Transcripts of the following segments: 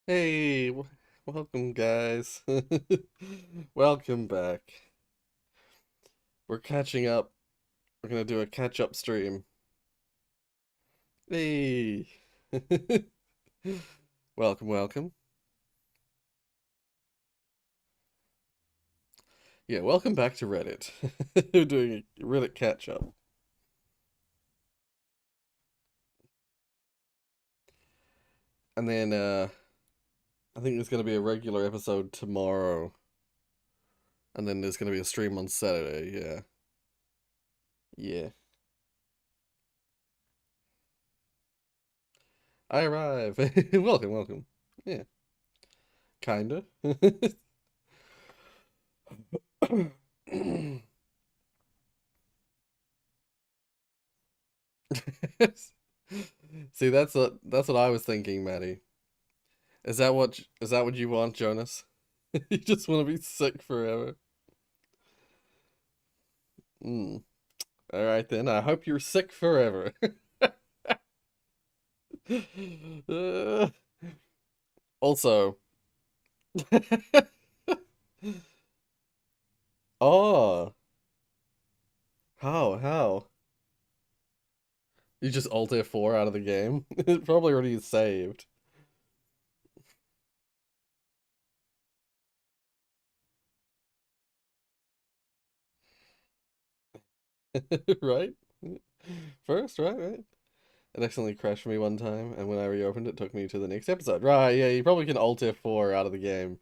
Hey, welcome guys. Welcome back. We're catching up. We're gonna do a catch-up stream. Hey. Welcome, welcome. Yeah, welcome back to Reddit. We're doing a Reddit catch-up. And then I think there's gonna be a regular episode tomorrow. And then there's gonna be a stream on Saturday, yeah. Yeah. I arrive. Welcome, welcome. Yeah. Kinda. See, that's what I was thinking, Maddie. Is that what you want, Jonas? You just want to be sick forever. Mm. All right then. I hope you're sick forever. Uh, also, oh, how? You just Alt F4 out of the game? It probably already saved, right? First, right? It accidentally crashed for me one time, and when I reopened, it took me to the next episode. Right? Yeah, you probably can Alt F4 out of the game.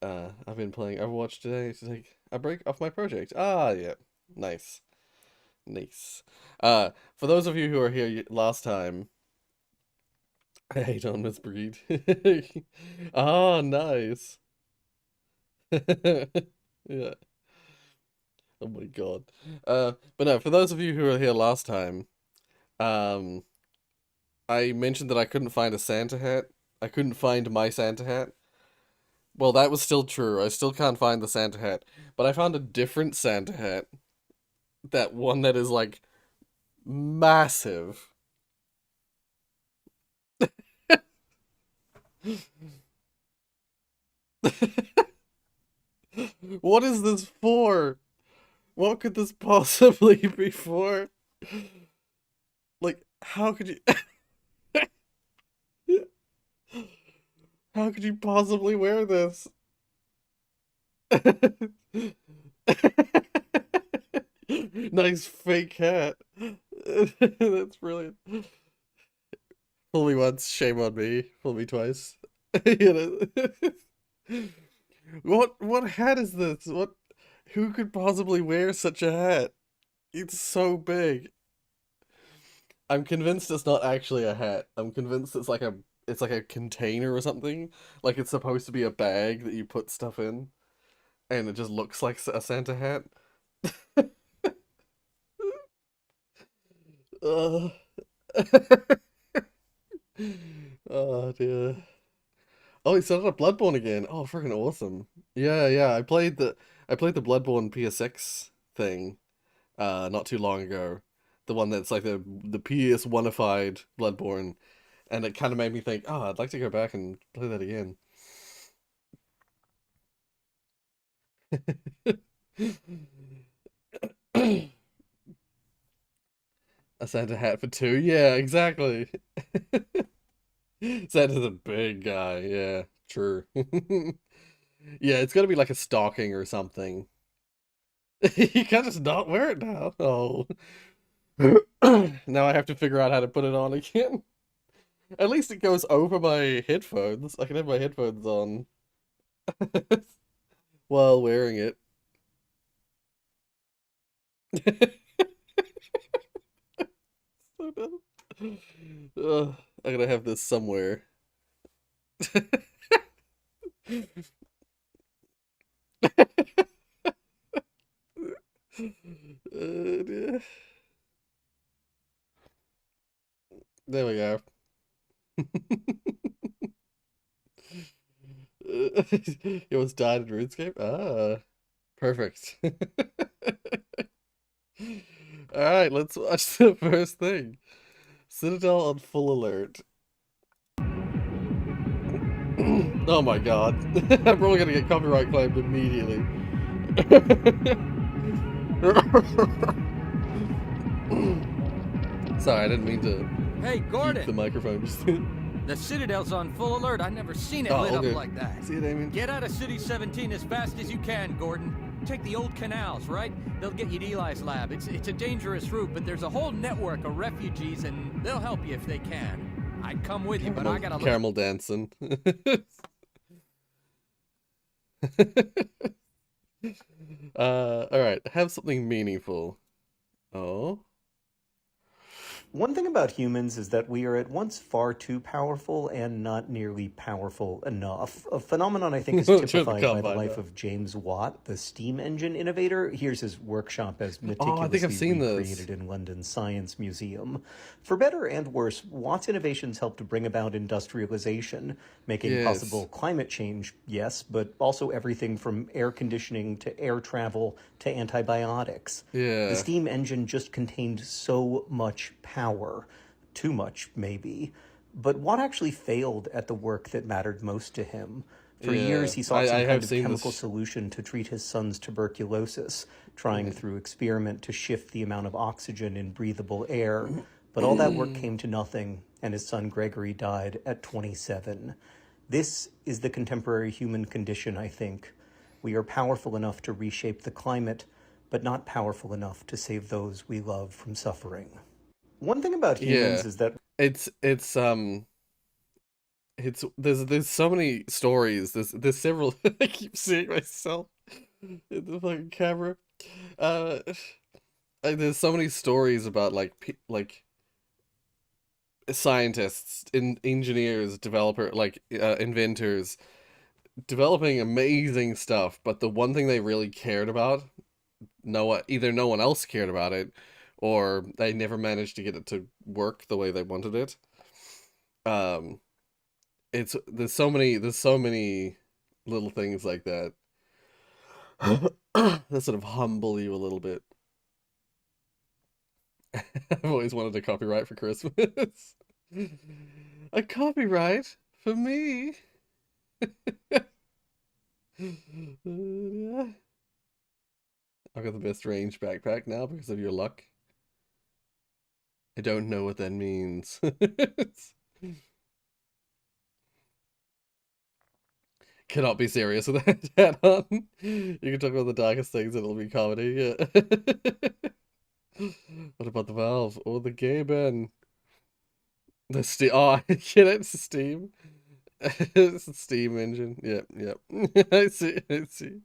I've been playing Overwatch today to take a break off my project. Ah, yeah. Nice. Nice. For those of you who are here last time, I hate on Misbreed. Ah, nice. Yeah. Oh my God. But no, for those of you who were here last time, um, I mentioned that I couldn't find a Santa hat. I couldn't find my Santa hat. Well, that was still true. I still can't find the Santa hat, but I found a different Santa hat. That one that is like massive. What is this for? What could this possibly be for? Like, how could you how could you possibly wear this? Nice fake hat. That's brilliant. Fool me once, shame on me. Fool me twice. You know? What hat is this? What who could possibly wear such a hat? It's so big. I'm convinced it's not actually a hat. I'm convinced it's like a container or something. Like it's supposed to be a bag that you put stuff in, and it just looks like a Santa hat. Uh, oh dear. Oh, he started up Bloodborne again. Oh, freaking awesome. Yeah, yeah. I played the Bloodborne PSX thing not too long ago. The one that's like the PS1ified Bloodborne, and it kind of made me think, oh, I'd like to go back and play that again. A Santa hat for two? Yeah, exactly. Santa's a big guy. Yeah, true. Yeah, it's gotta be like a stocking or something. You can't just not wear it now. Oh. Now I have to figure out how to put it on again. At least it goes over my headphones. I can have my headphones on while wearing it. So dumb. Ugh, I'm gonna have this somewhere. Dear. There we go. You almost died in RuneScape? Ah, perfect. Alright, let's watch the first thing. Citadel on full alert. Oh my god. I'm probably gonna get copyright claimed immediately. Sorry, I didn't mean to Hey, eat the Gordon! microphone. Just The Citadel's on full alert. I've never seen it lit oh, up okay. like that. See you, Damien. Get out of City 17 as fast as you can, Gordon. Take the old canals, right? They'll get you to Eli's lab. It's a dangerous route, but there's a whole network of refugees, and they'll help you if they can. I'd come with you, but I gotta look. Caramel dancing. Alright, have something meaningful. Oh? One thing about humans is that we are at once far too powerful and not nearly powerful enough. A phenomenon I think is Sure, the typified by the combine, life though. of James Watt, the steam engine innovator. Here's his workshop as Oh, I think I've meticulously seen this. recreated in London's Science Museum. For better and worse, Watt's innovations helped to bring about industrialization, making possible Yes. climate change, yes, but also everything from air conditioning to air travel to antibiotics. The Yeah. steam engine just contained so much power. Too much, maybe. But Watt actually failed at the work that mattered most to him. For Yeah. years, he sought I some kind have of seen chemical this. solution to treat his son's tuberculosis, trying through experiment to shift the amount of oxygen in breathable air. But all that work came to nothing, and his son Gregory died at 27. This is the contemporary human condition, I think. We are powerful enough to reshape the climate, but not powerful enough to save those we love from suffering. One thing about humans Yeah. is that It's there's so many stories. There's several. I keep seeing myself in the fucking camera. Uh, there's so many stories about like scientists, engineers, inventors developing amazing stuff. But the one thing they really cared about, either no one else cared about it, or they never managed to get it to work the way they wanted it. Um, it's there's so many little things like that that sort of humble you a little bit. I've always wanted a copyright for Christmas. A copyright for me. I've got the best range backpack now because of your luck. I don't know what that means. Cannot be serious with that hat on. You can talk about the darkest things and it'll be comedy, yeah. What about the valve? Or the gay Ben? The steam. Oh, I get it. It's the steam. It's the steam engine. Yep, yep. I see. I see.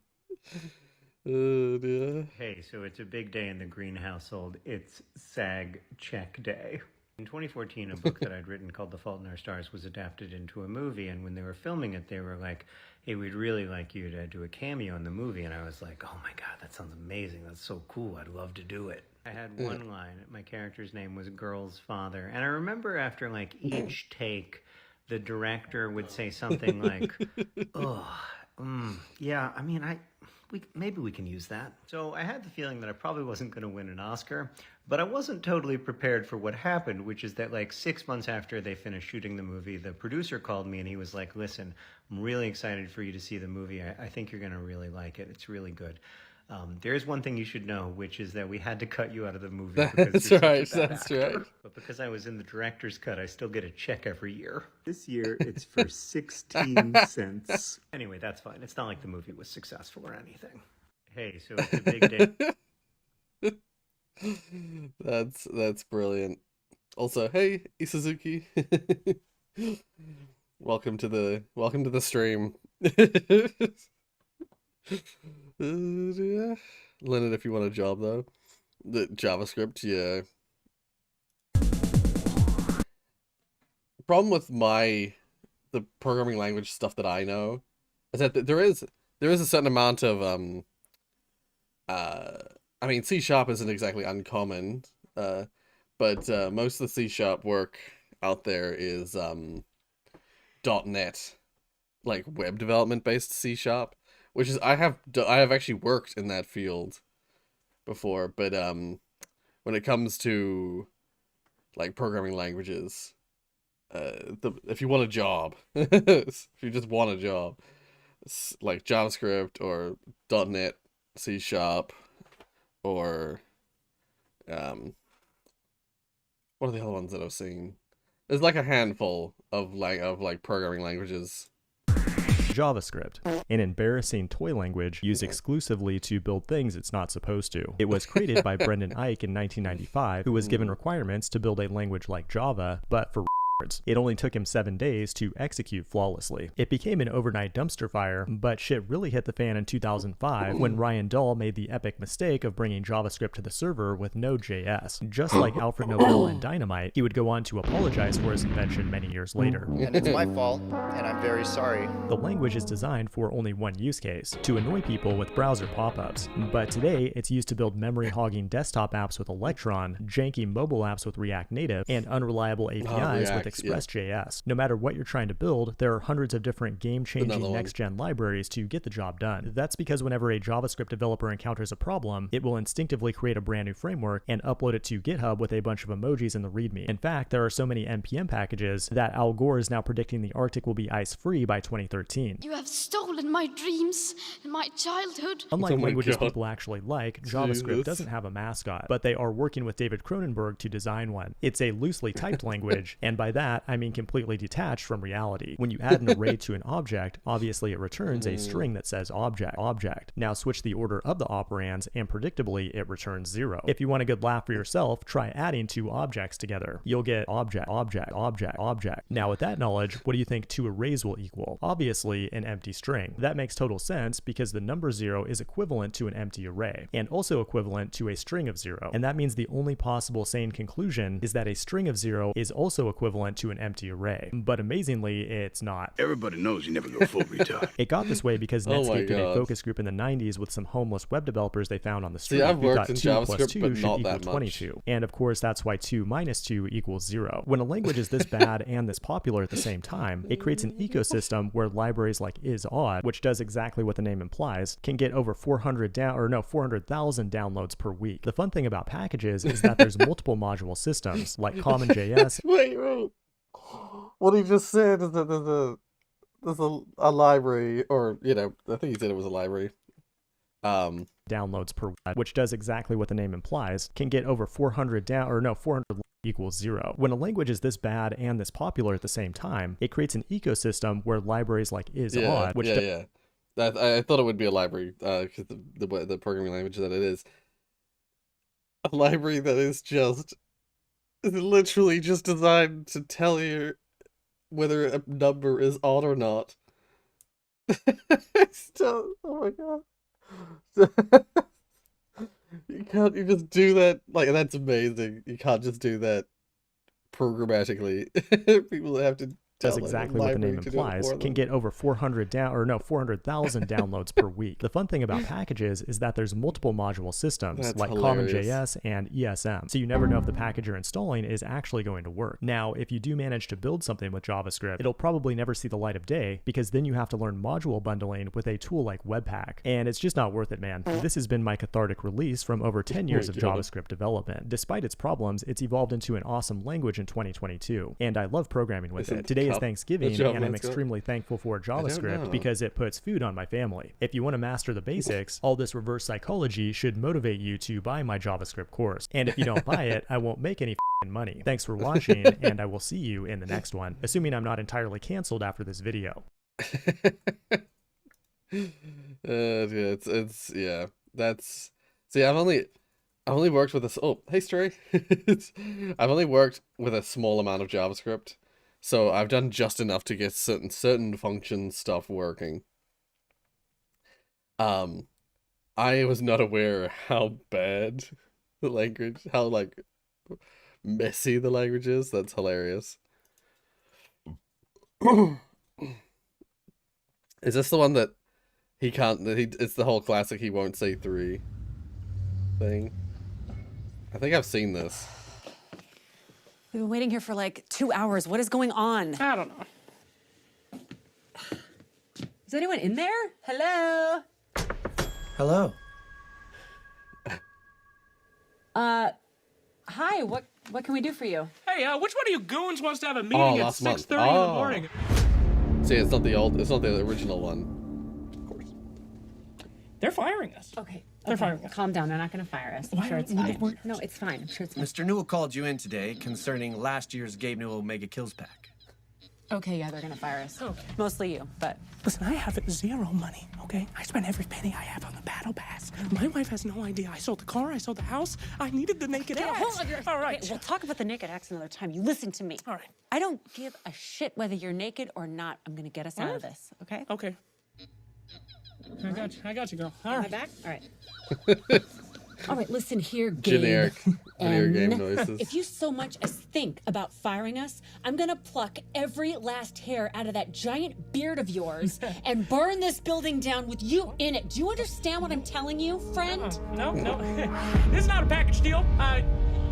Oh dear. Hey, so it's a big day in the Green household. It's SAG check day. In 2014, a book that I'd written called The Fault in Our Stars was adapted into a movie, and when they were filming it, they were like, hey, we'd really like you to do a cameo in the movie. And I was like, oh my God, that sounds amazing. That's so cool. I'd love to do it. I had one line. My character's name was Girl's father. And I remember after like each take, the director would say something like, oh, yeah, I mean, maybe we can use that. So I had the feeling that I probably wasn't going to win an Oscar, but I wasn't totally prepared for what happened, which is that like 6 months after they finished shooting the movie, the producer called me and he was like, listen, I'm really excited for you to see the movie. I think you're going to really like it. It's really good. There is one thing you should know, which is that we had to cut you out of the movie because That's you're such right. a bad That's actor. right. But because I was in the director's cut, I still get a check every year. This year, it's for 16 cents. Anyway, that's fine. It's not like the movie was successful or anything. Hey, so it's a big day. That's brilliant. Also, hey, Isuzuki. Welcome to the stream. Yeah. Leonard, if you want a job though. The JavaScript, yeah. Problem with the programming language stuff that I know is that there is a certain amount of uh I mean C# isn't exactly uncommon, but most of the C# work out there is .NET, like web development based C#, which is I have actually worked in that field before, but when it comes to like programming languages, if you want a job, if you just want a job, like JavaScript or .NET, C Sharp, or what are the other ones that I've seen? There's like a handful of like programming languages. JavaScript, an embarrassing toy language used exclusively to build things it's not supposed to. It was created by Brendan Eich in 1995, who was given requirements to build a language like Java, but for it only took him 7 days to execute flawlessly. It became an overnight dumpster fire, but shit really hit the fan in 2005 when Ryan Dahl made the epic mistake of bringing JavaScript to the server with Node.js. Just like Alfred Nobel and Dynamite, he would go on to apologize for his invention many years later. And it's my fault, and I'm very sorry. The language is designed for only one use case, to annoy people with browser pop-ups. But today, it's used to build memory-hogging desktop apps with Electron, janky mobile apps with React Native, and unreliable APIs with Express.js. No matter what you're trying to build, there are hundreds of different game-changing next-gen libraries to get the job done. That's because whenever a JavaScript developer encounters a problem, it will instinctively create a brand new framework and upload it to GitHub with a bunch of emojis in the README. In fact, there are so many NPM packages that Al Gore is now predicting the Arctic will be ice-free by 2013. You have stolen my dreams and my childhood. Unlike languages people actually like, JavaScript doesn't have a mascot, but they are working with David Cronenberg to design one. It's a loosely typed language, and by that, I mean completely detached from reality. When you add an array to an object, obviously it returns a string that says object. Now switch the order of the operands, and predictably it returns 0. If you want a good laugh for yourself, try adding two objects together. You'll get object. Now with that knowledge, what do you think two arrays will equal? Obviously an empty string. That makes total sense because the number 0 is equivalent to an empty array, and also equivalent to a string of 0. And that means the only possible sane conclusion is that a string of 0 is also equivalent to an empty array. But amazingly, it's not. Everybody knows you never go full retard. It got this way because Netscape did a focus group in the 90s with some homeless web developers they found on the street. See, I've who worked in 2 JavaScript, 2 but should not equal that 22. much. And of course, that's why 2 minus 2 equals 0. When a language is this bad and this popular at the same time, it creates an ecosystem where libraries like IsOdd, which does exactly what the name implies, can get over 400,000 downloads per week. The fun thing about packages is that there's multiple module systems, like CommonJS. Wait. What he just said is that there's a library, or, you know, I think he said it was a library. Downloads per week, which does exactly what the name implies, can get over 400 equals 0. When a language is this bad and this popular at the same time, it creates an ecosystem where libraries like IsOdd, which I thought it would be a library, because the programming language that it is. A library that is literally just designed to tell you whether a number is odd or not. Oh my god. You just do that, like, that's amazing. You can't just do that programmatically. People have to does exactly what the name implies, can get over 400,000 downloads per week. The fun thing about packages is that there's multiple module systems, like CommonJS and ESM, so you never know if the package you're installing is actually going to work. Now, if you do manage to build something with JavaScript, it'll probably never see the light of day, because then you have to learn module bundling with a tool like Webpack, and it's just not worth it, man. This has been my cathartic release from over 10 years of JavaScript development. Despite its problems, it's evolved into an awesome language in 2022, and I love programming with it. Today is Thanksgiving, and I'm extremely thankful for JavaScript because it puts food on my family. If you want to master the basics, all this reverse psychology should motivate you to buy my JavaScript course. And if you don't buy it, I won't make any money. Thanks for watching, and I will see you in the next one, assuming I'm not entirely canceled after this video. Yeah, that's, see, I've only worked with hey Stray. I've only worked with a small amount of JavaScript. So I've done just enough to get certain function stuff working. I was not aware how bad the language, how like messy the language is. That's hilarious. Is this the one that he can't? It's the whole classic he won't say 3 thing. I think I've seen this. We've been waiting here for like 2 hours. What is going on? I don't know. Is anyone in there? Hello? Hello. Hi, what can we do for you? Hey, which one of you goons wants to have a meeting at 6:30 in the morning? See, it's not the original one. Of course. They're firing us. Okay. They're firing us. Calm down. They're not going to fire us. I'm sure it's fine. No, it's fine. I'm sure it's fine. Mr. Newell called you in today concerning last year's Gabe Newell Mega Kills pack. Okay, yeah, they're going to fire us. Okay. Mostly you, but... Listen, I have zero money, okay? I spent every penny I have on the battle pass. My wife has no idea. I sold the car, I sold the house. I needed the naked axe. Hold on. All right. Okay, we'll talk about the naked axe another time. You listen to me. All right. I don't give a shit whether you're naked or not. I'm going to get us out of this, okay? Okay. I got you, girl. All right. Am I back? All right. All right, listen here, Gabe. Generic game noises. If you so much as think about firing us, I'm gonna pluck every last hair out of that giant beard of yours and burn this building down with you in it. Do you understand what I'm telling you, friend? No. This is not a package deal.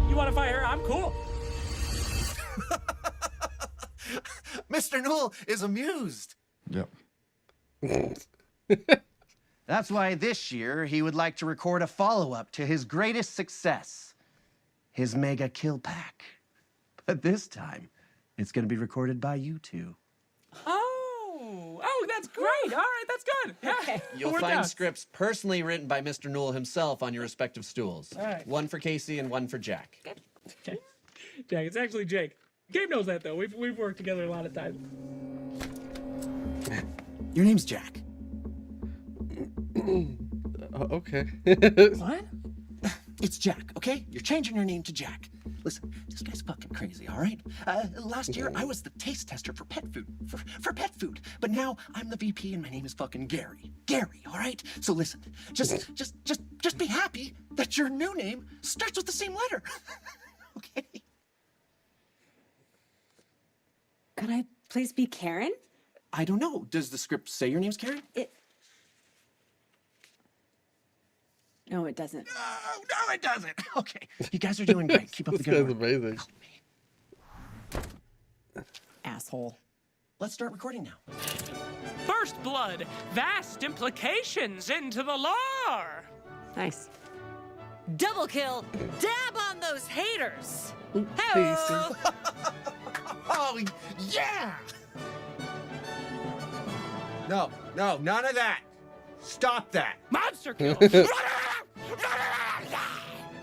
You want to fire her? I'm cool. Mr. Newell is amused. Yep. That's why this year he would like to record a follow-up to his greatest success, his Mega Kill Pack. But this time, it's going to be recorded by you two. Oh, that's great. All right, that's good. Yeah. You'll find scripts personally written by Mr. Newell himself on your respective stools. All right. One for Casey and one for Jack. Okay. Jack, it's actually Jake. Gabe knows that, though. We've worked together a lot of times. Your name's Jack. Okay. What? It's Jack, okay? You're changing your name to Jack. Listen, this guy's fucking crazy, all right? Last year, I was the taste tester for pet food, for pet food. But now, I'm the VP and my name is fucking Gary. Gary, all right? So listen, just be happy that your new name starts with the same letter. Okay? Could I please be Karen? I don't know. Does the script say your name's Karen? No, it doesn't. No, it doesn't. Okay, you guys are doing great. Keep up the good work. Amazing. Asshole. Let's start recording now. First blood, vast implications into the lore. Nice. Double kill. Dab on those haters. Casey. Oh, yeah! No, none of that. Stop that. Monster kill.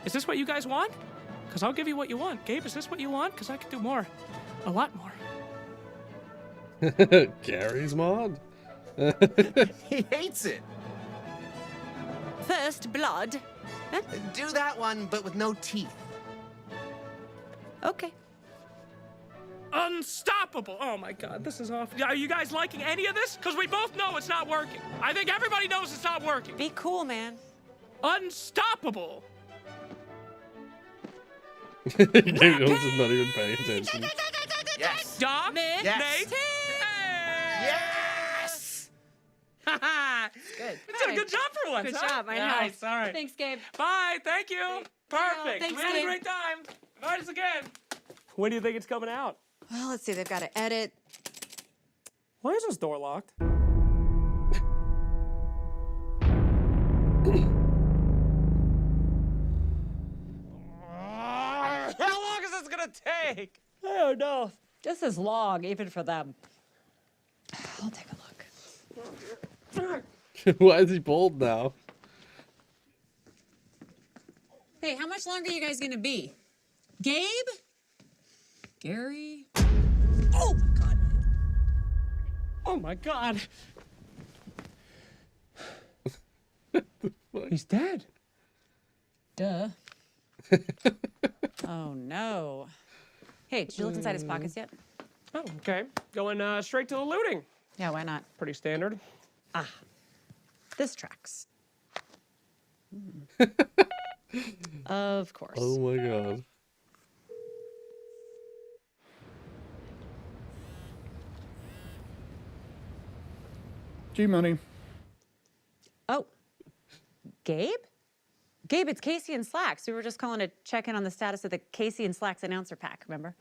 Is this what you guys want? Because I'll give you what you want. Gabe, is this what you want? Because I could do more. A lot more. Gary's mod? He hates it. First blood. Huh? Do that one, but with no teeth. Okay. Unstoppable. Oh my God, this is awful. Are you guys liking any of this? Because we both know it's not working. I think everybody knows it's not working. Be cool, man. Unstoppable. Gabe Jones is not even paying attention. Yes. Doc? Yes. Nate? Yes! Good. You did a good job for once, Good huh? job, I know. Nice, all right. Thanks, Gabe. Bye, thank you. Perfect. Thanks, We had a Gabe. great time. Invite us again. When do you think it's coming out? Well, let's see. They've got to edit. Why is this door locked? How long is this gonna take? I don't know. This is long, even for them. I'll take a look. Why is he bold now? Hey, how much longer are you guys gonna be? Gabe? Gary? Oh my God. Oh my God. He's dead. Duh. Oh no. Hey, did you look inside his pockets yet? Oh, okay. Going straight to the looting. Yeah, why not? Pretty standard. This tracks. Of course. Oh my God. G-Money. Oh. Gabe? Gabe, it's Casey and Slacks. We were just calling to check in on the status of the Casey and Slacks announcer pack, remember?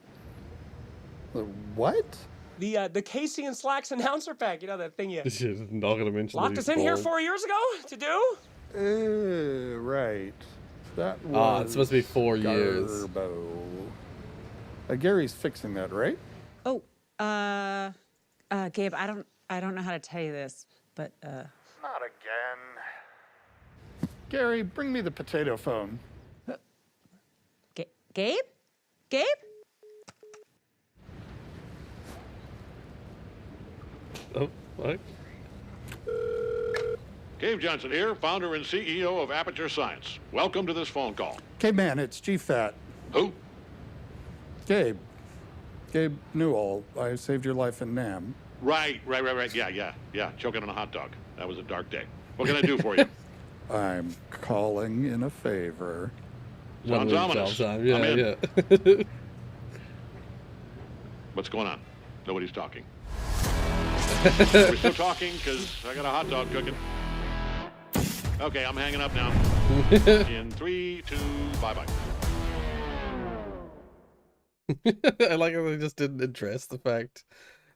What? The Casey and Slacks announcer pack. You know that thing you She's not gonna mention. locked us in here 4 years ago to do? Right. That was it's supposed to be 4 years. Garbo. Gary's fixing that, right? Oh, Gabe, I don't know how to tell you this, but Not again. Gary, bring me the potato phone. Gabe? Gabe? Oh, what? Gabe Johnson here, founder and CEO of Aperture Science. Welcome to this phone call. K-Man, it's G-Fat. Who? Gabe. Gabe Newell. I saved your life in Nam. Right. Yeah, choking on a hot dog. That was a dark day. What can I do for you? I'm calling in a favor. Sounds ominous. Yeah, I'm in. yeah. What's going on? Nobody's talking. We're still talking because I got a hot dog cooking. Okay, I'm hanging up now. In 3, 2, bye-bye. I like how they just didn't address the fact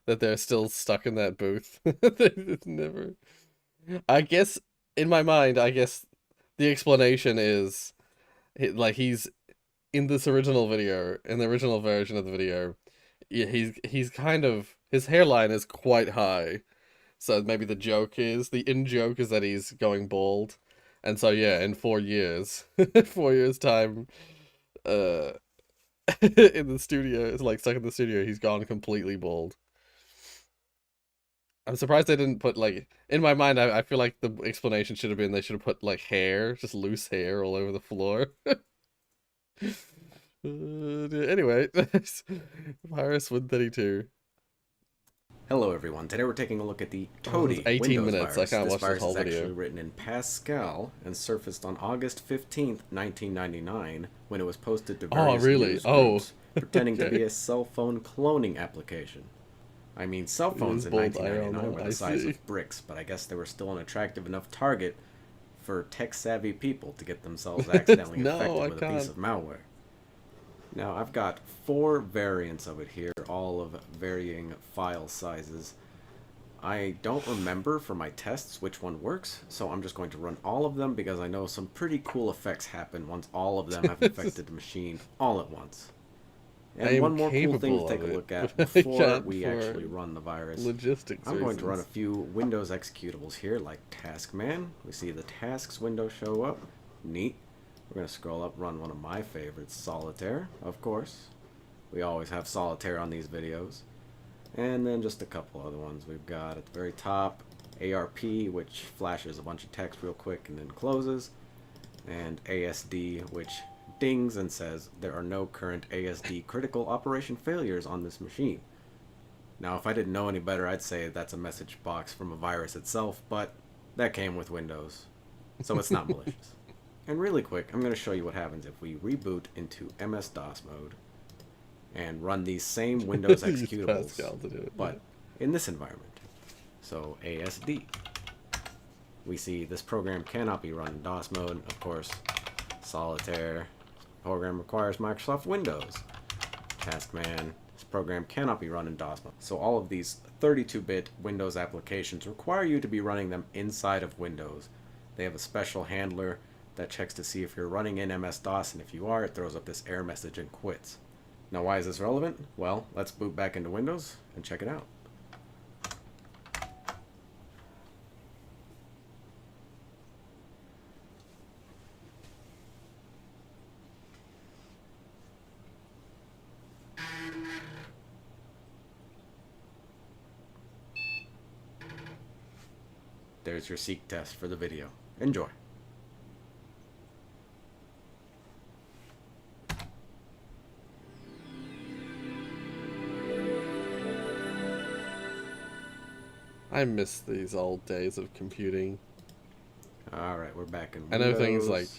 that they're still stuck in that booth. It's never. I guess in my mind, the explanation is like he's in this original video, in the original version of the video, he's kind of, his hairline is quite high. So maybe the in-joke is that he's going bald. And so yeah, in 4 years, 4 years time, in the studio, it's like stuck in the studio, he's gone completely bald. I'm surprised they didn't put, like, in my mind, I feel like the explanation should have been they should have put, like, hair, just loose hair all over the floor. Anyway, Virus 132. Hello everyone, today we're taking a look at the Toady 18 Windows minutes, virus. I can't This watch this virus whole is video. actually written in Pascal and surfaced on August 15th, 1999, when it was posted to various news groups, pretending to be a cell phone cloning application. I mean, cell phones in 1999 were the size of bricks, but I guess they were still an attractive enough target for tech-savvy people to get themselves accidentally infected with a piece of malware. Now, I've got 4 variants of it here, all of varying file sizes. I don't remember from my tests which one works, so I'm just going to run all of them because I know some pretty cool effects happen once all of them have infected the machine all at once. And one more cool thing to take a look at before we actually run the virus. I'm going to run a few Windows executables here, like Taskman. We see the Tasks window show up. Neat. We're going to scroll up, run one of my favorites, Solitaire, of course. We always have Solitaire on these videos. And then just a couple other ones. We've got at the very top, ARP, which flashes a bunch of text real quick and then closes. And ASD, which dings and says there are no current ASD critical operation failures on this machine. Now, if I didn't know any better, I'd say that's a message box from a virus itself, but that came with Windows, so it's not malicious. And really quick, I'm going to show you what happens if we reboot into MS-DOS mode and run these same Windows executables, but in this environment. So ASD. We see this program cannot be run in DOS mode. Of course, Solitaire. Program requires Microsoft Windows. Taskman. This program cannot be run in DOS mode. So all of these 32-bit Windows applications require you to be running them inside of Windows. They have a special handler that checks to see if you're running in MS-DOS, and if you are, it throws up this error message and quits. Now, why is this relevant? Well, let's boot back into Windows and check it out. There's your seek test for the video. Enjoy. I miss these old days of computing. Alright, we're back in Windows. I know things like...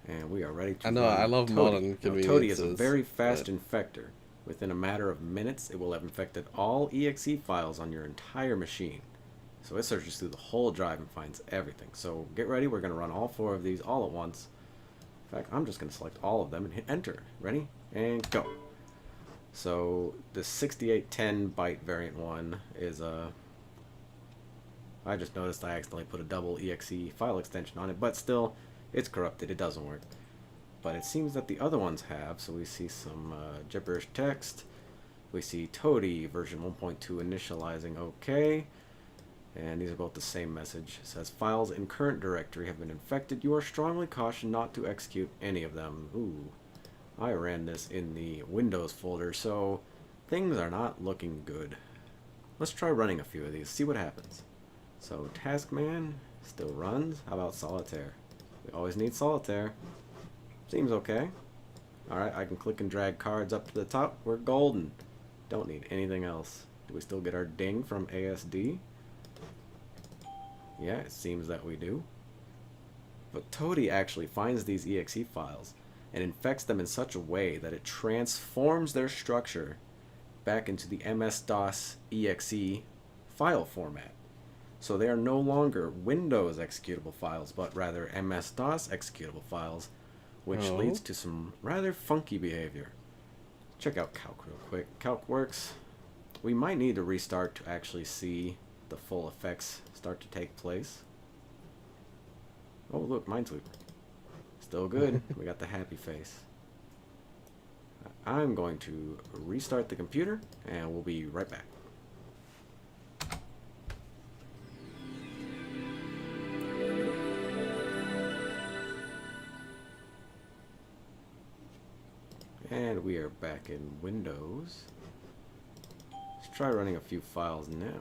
And we are ready to... I know, I love modern conveniences. Toady is a very fast infector. Within a matter of minutes, it will have infected all exe files on your entire machine. So it searches through the whole drive and finds everything. So get ready, we're going to run all 4 of these all at once. In fact, I'm just going to select all of them and hit enter. Ready? And go. So the 6810 byte variant one is I just noticed I accidentally put a double exe file extension on it, but still, it's corrupted. It doesn't work. but it seems that the other ones have. So we see some gibberish text. We see Toady version 1.2 initializing OK. And these are both the same message. It says, files in current directory have been infected. You are strongly cautioned not to execute any of them. Ooh, I ran this in the Windows folder, so things are not looking good. Let's try running a few of these, see what happens. So Taskman still runs. How about Solitaire? We always need Solitaire. Seems okay. Alright, I can click and drag cards up to the top. We're golden. Don't need anything else. Do we still get our ding from ASD? Yeah, it seems that we do. But Toady actually finds these exe files and infects them in such a way that it transforms their structure back into the MS-DOS exe file format. So they are no longer Windows executable files, but rather MS-DOS executable files, which leads to some rather funky behavior. Check out Calc real quick. Calc works. We might need to restart to actually see the full effects start to take place. Oh, look, Minesweeper. Still good. We got the happy face. I'm going to restart the computer, and we'll be right back. And we are back in Windows. Let's try running a few files now.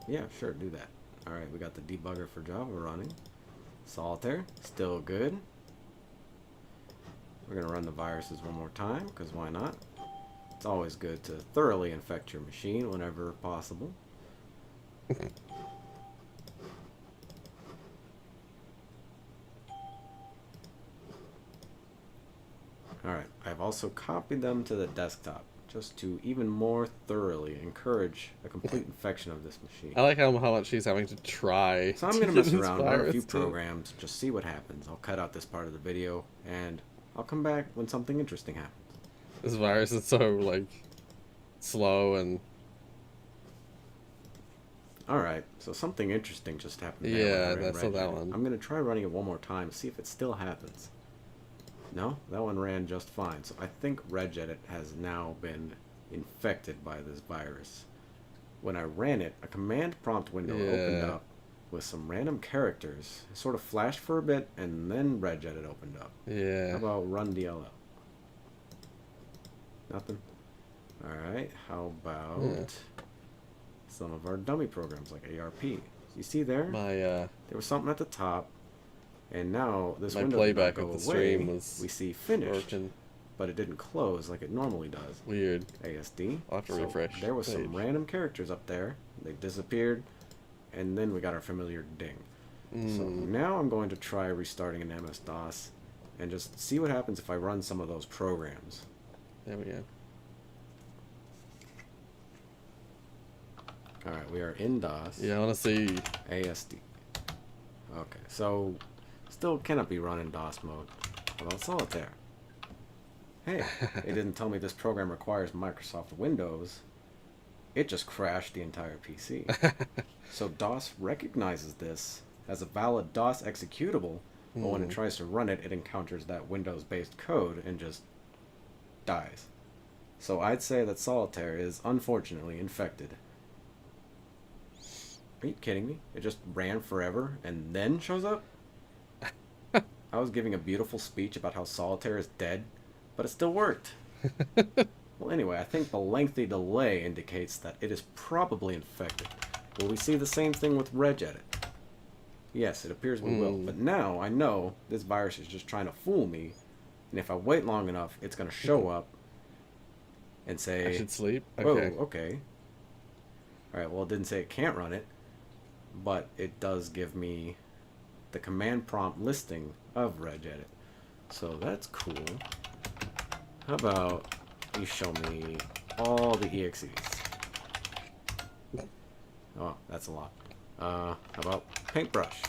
Yeah, sure, do that. Alright, we got the debugger for Java running. Solitaire, still good. We're going to run the viruses one more time, because why not? It's always good to thoroughly infect your machine whenever possible. Alright, I've also copied them to the desktop, just to even more thoroughly encourage a complete infection of this machine. I like how much he's having to try. So I'm going to mess around, run a few programs, just see what happens. I'll cut out this part of the video, and I'll come back when something interesting happens. This virus is so, like, slow and... Alright, so something interesting just happened. Yeah, that's not that one. I'm going to try running it one more time, see if it still happens. No, that one ran just fine. So I think Regedit has now been infected by this virus. When I ran it, a command prompt window opened up with some random characters. It sort of flashed for a bit, and then Regedit opened up. Yeah. How about run DLL? Nothing? Alright, how about some of our dummy programs like ARP? You see there? There was something at the top. And now this window playback did not go of the away. stream was We see finished, working. but it didn't close like it normally does. Weird. ASD. I'll have to refresh. There was the some page. random characters up there. They disappeared, and then we got our familiar ding. So now I'm going to try restarting an MS-DOS and just see what happens if I run some of those programs. There we go. Alright, we are in DOS. Yeah, I want to see ASD. Okay, so still cannot be run in DOS mode. How about Solitaire? Hey, they didn't tell me this program requires Microsoft Windows. It just crashed the entire PC. So DOS recognizes this as a valid DOS executable, but when it tries to run it, it encounters that Windows-based code and just dies. So I'd say that Solitaire is unfortunately infected. Are you kidding me? It just ran forever and then shows up? I was giving a beautiful speech about how Solitaire is dead, but it still worked. Well, anyway, I think the lengthy delay indicates that it is probably infected. Will we see the same thing with Regedit? Yes, it appears we will. But now I know this virus is just trying to fool me, and if I wait long enough, it's going to show up and say... I should sleep? Okay. Oh, okay. Alright, well, it didn't say it can't run it, but it does give me the command prompt listing of Regedit. So that's cool. How about you show me all the EXEs? Oh, that's a lot. How about Paintbrush?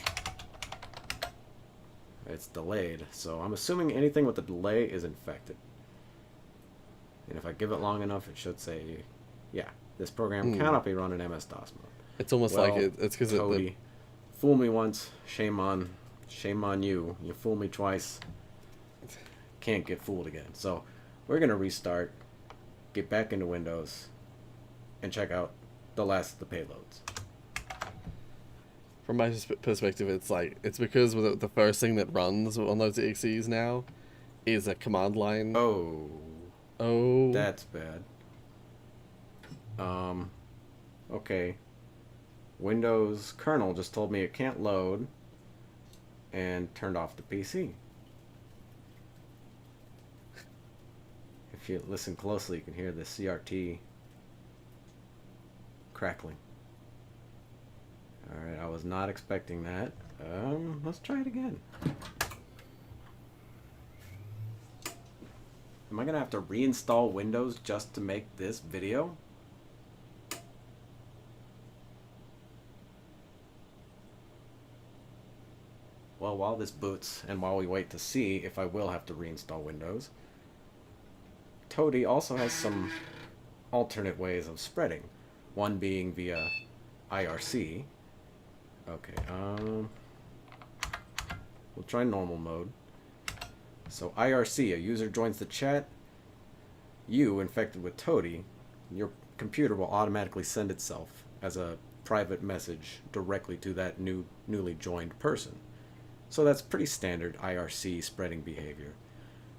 It's delayed, so I'm assuming anything with a delay is infected. And if I give it long enough, it should say, yeah, this program cannot be run in MS-DOS mode. It's almost like it's because Toady Fool me once, shame on you. You fool me twice, can't get fooled again. So we're gonna restart, get back into Windows, and check out the last of the payloads. From my perspective, it's because the first thing that runs on those exes now is a command line. Oh, that's bad. Okay. Windows kernel just told me it can't load and turned off the PC. If you listen closely, you can hear the CRT crackling. Alright, I was not expecting that. Let's try it again. Am I gonna have to reinstall Windows just to make this video? Well, while this boots and while we wait to see if I will have to reinstall Windows, Toady also has some alternate ways of spreading. One being via IRC. Okay, we'll try normal mode. So IRC, a user joins the chat. You, infected with Toady, your computer will automatically send itself as a private message directly to that newly joined person. So that's pretty standard IRC spreading behavior.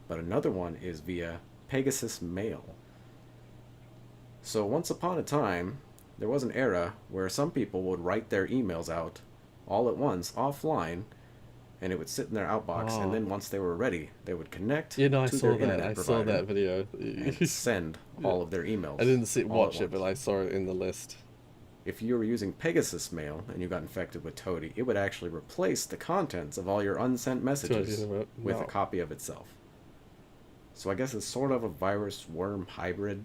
But another one is via Pegasus Mail. So once upon a time, there was an era where some people would write their emails out all at once, offline, and it would sit in their outbox, and then once they were ready, they would connect to their internet provider. I saw that video. And send all of their emails. I didn't watch it, but I saw it in the list. If you were using Pegasus Mail and you got infected with Toady, it would actually replace the contents of all your unsent messages with a copy of itself. So I guess it's sort of a virus-worm hybrid,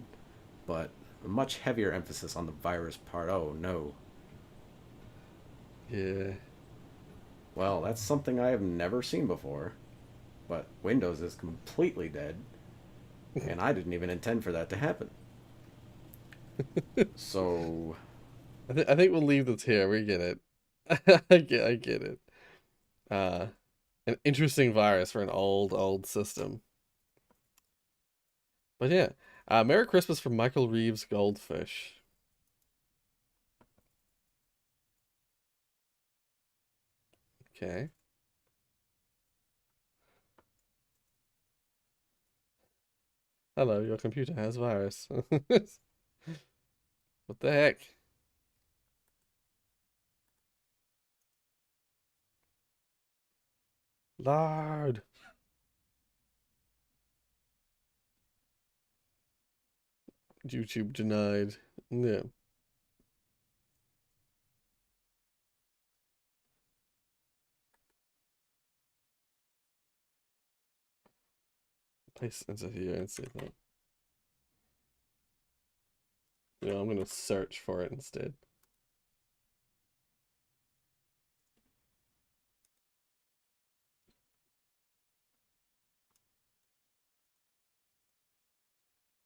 but a much heavier emphasis on the virus part. Oh, no. Yeah. Well, that's something I have never seen before. But Windows is completely dead. And I didn't even intend for that to happen. So... I think we'll leave this here. We get it. I get it. An interesting virus for an old system. But yeah. Merry Christmas from Michael Reeves Goldfish. Okay. Hello, your computer has virus. What the heck? Lord. YouTube denied. Yeah. Paste into here and see that. Yeah, I'm gonna search for it instead.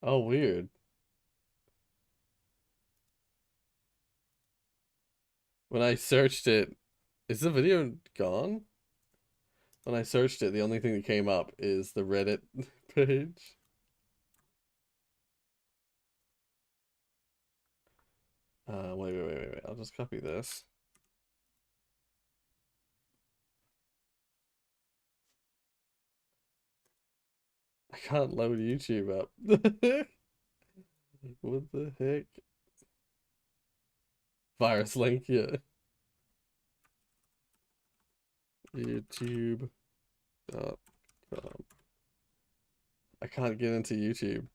Oh, weird. When I searched it, is the video gone? When I searched it, the only thing that came up is the Reddit page. Wait. I'll just copy this. I can't load YouTube up. What the heck? Virus link, yeah. YouTube.com. I can't get into YouTube.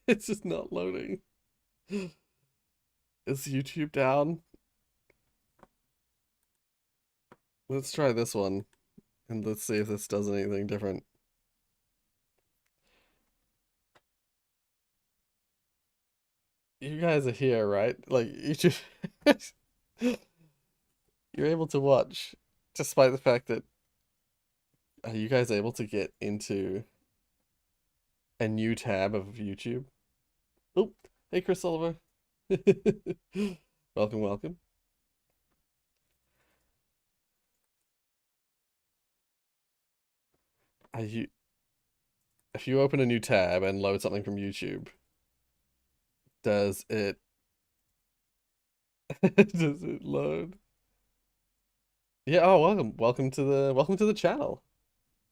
It's just not loading. Is YouTube down? Let's try this one. And let's see if this does anything different. You guys are here, right? Like, you just... You're able to watch, despite the fact that... Are you guys able to get into a new tab of YouTube? Oh, hey Chris Oliver. Welcome. if you open a new tab and load something from YouTube, does it does it load? Yeah, oh welcome to the channel.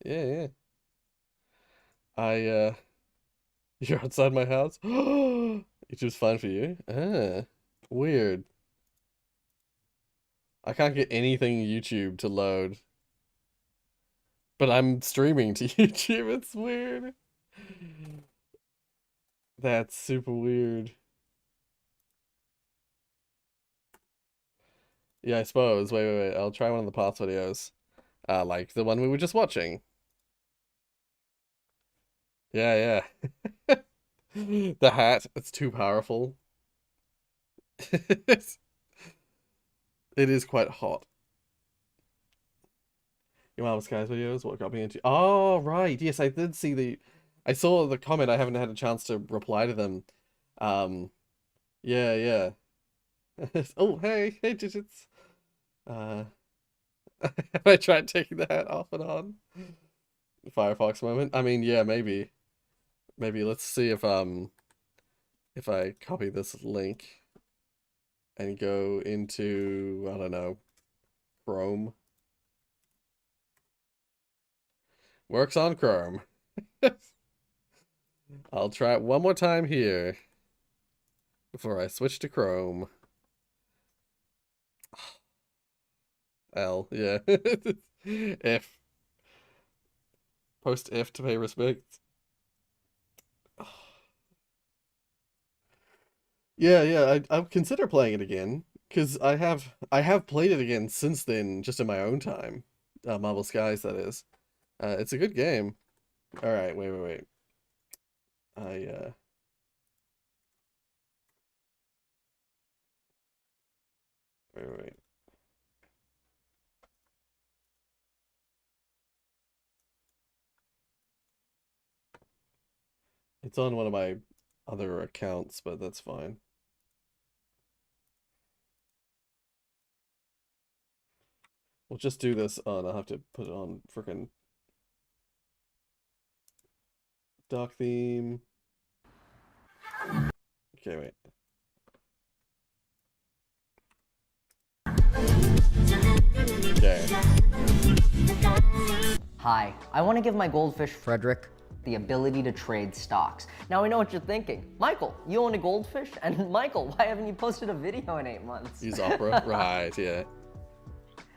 Yeah. You're outside my house? YouTube's fine for you? Ah, weird. I can't get anything YouTube to load. But I'm streaming to YouTube. It's weird. That's super weird. Yeah, I suppose. Wait. I'll try one of the past videos. Like the one we were just watching. Yeah. The hat, it's too powerful. It is quite hot. Your Marvel Skies videos, what got me into... Oh, right. Yes, I did see I saw the comment. I haven't had a chance to reply to them. Yeah. Oh, hey, Digits. Have I tried taking the hat off and on? Firefox moment? I mean, yeah, maybe. Maybe let's see if I copy this link and go into, I don't know, Chrome. Works on Chrome. I'll try it one more time here before I switch to Chrome. L, yeah. F. Post F to pay respect. Yeah, I'll consider playing it again, because I have played it again since then, just in my own time. Marvel Skies, that is. It's a good game. Alright, wait. Wait. It's on one of my other accounts, but that's fine. We'll just do this on, I'll have to put it on frickin' dock theme. Okay, wait. Okay. Hi, I want to give my goldfish Frederick the ability to trade stocks. Now I know what you're thinking. Michael, you own a goldfish? And Michael, why haven't you posted a video in 8 months? Use Opera? Right, yeah.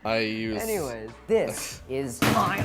Anyways, this is my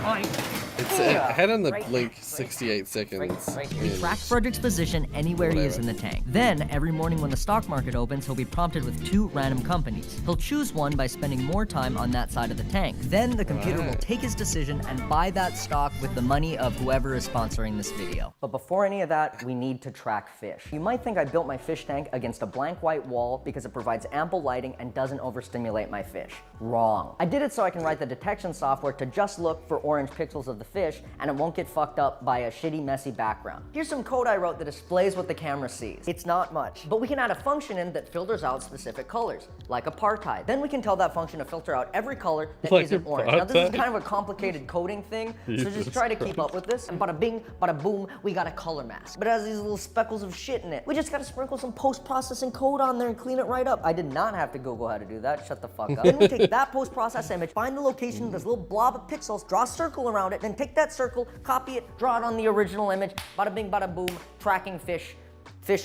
head on the link 68 seconds. We track Frederick's position anywhere he is in the tank. Then, every morning when the stock market opens, he'll be prompted with 2 random companies. He'll choose one by spending more time on that side of the tank. Then the computer will take his decision and buy that stock with the money of whoever is sponsoring this video. But before any of that, we need to track fish. You might think I built my fish tank against a blank white wall because it provides ample lighting and doesn't overstimulate my fish. Wrong. I did it so I can write the detection software to just look for orange pixels of the fish and it won't get fucked up by a shitty, messy background. Here's some code I wrote that displays what the camera sees. It's not much, but we can add a function in that filters out specific colors, like apartheid. Then we can tell that function to filter out every color that isn't orange. Now this is kind of a complicated coding thing, so just try to keep up with this, and bada bing, bada boom, we got a color mask. But it has these little speckles of shit in it. We just gotta sprinkle some post-processing code on there and clean it right up. I did not have to Google how to do that, shut the fuck up. Then we take that post-processed image, find the location of this little blob of pixels, draw a circle around it, then take that circle, copy it, draw it on the original image, bada bing, bada boom, tracking fish